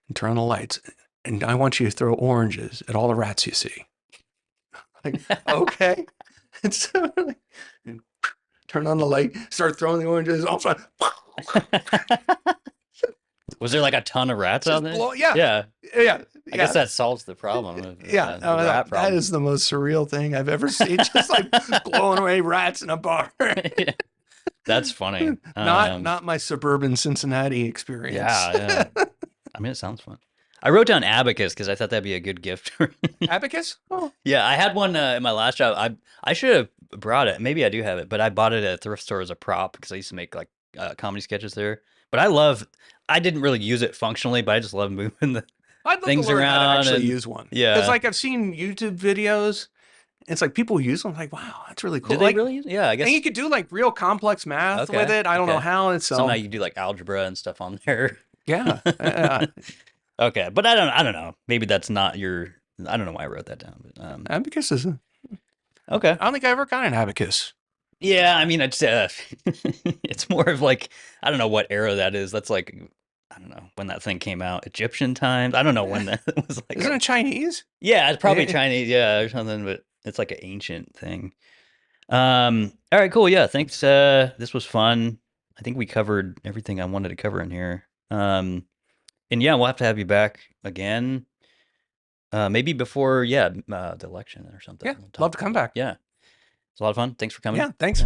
Speaker 2: and turn on the lights, and I want you to throw oranges at all the rats you see. Like, okay. And so turn on the light, start throwing the oranges. All of a sudden,
Speaker 1: Was there like a ton of rats out there?
Speaker 2: Yeah.
Speaker 1: I guess that solves the problem. The rat
Speaker 2: that
Speaker 1: problem.
Speaker 2: is the most surreal thing I've ever seen. Just like blowing away rats in a bar.
Speaker 1: Yeah. That's funny.
Speaker 2: Not my suburban Cincinnati experience.
Speaker 1: Yeah. I mean, it sounds fun. I wrote down abacus because I thought that'd be a good gift.
Speaker 2: Abacus? Oh.
Speaker 1: Yeah, I had one in my last job. I should have brought it. Maybe I do have it, but I bought it at a thrift store as a prop because I used to make like comedy sketches there. But I didn't really use it functionally, but I just love moving the
Speaker 2: I'd love
Speaker 1: things
Speaker 2: to learn how to
Speaker 1: around
Speaker 2: actually
Speaker 1: and-
Speaker 2: use one.
Speaker 1: Yeah.
Speaker 2: Because I've seen YouTube videos. It's like people use them. I'm like, wow, that's really cool.
Speaker 1: Did they really use it? Yeah, I guess
Speaker 2: And you could do like real complex math
Speaker 1: Okay,
Speaker 2: with it. I don't know
Speaker 1: okay.
Speaker 2: how. It's
Speaker 1: somehow you do like algebra and stuff on there.
Speaker 2: yeah.
Speaker 1: Okay, but I don't know. Maybe that's not your. I don't know why I wrote that down. But,
Speaker 2: Abacus is.
Speaker 1: okay.
Speaker 2: I don't think I ever got an abacus.
Speaker 1: Yeah, I mean, it's it's more of like I don't know what era that is. That's like I don't know when that thing came out. Egyptian times. I don't know when that was like.
Speaker 2: Isn't it Chinese?
Speaker 1: Yeah, it's probably
Speaker 2: Yeah.
Speaker 1: Chinese. Yeah, or something. But it's like an ancient thing. All right, cool. Yeah, thanks. This was fun. I think we covered everything I wanted to cover in here. And yeah, we'll have to have you back again. Maybe before the election or something.
Speaker 2: Yeah,
Speaker 1: We'll
Speaker 2: love to come back.
Speaker 1: Yeah. It's a lot of fun. Thanks for coming.
Speaker 2: Yeah, thanks.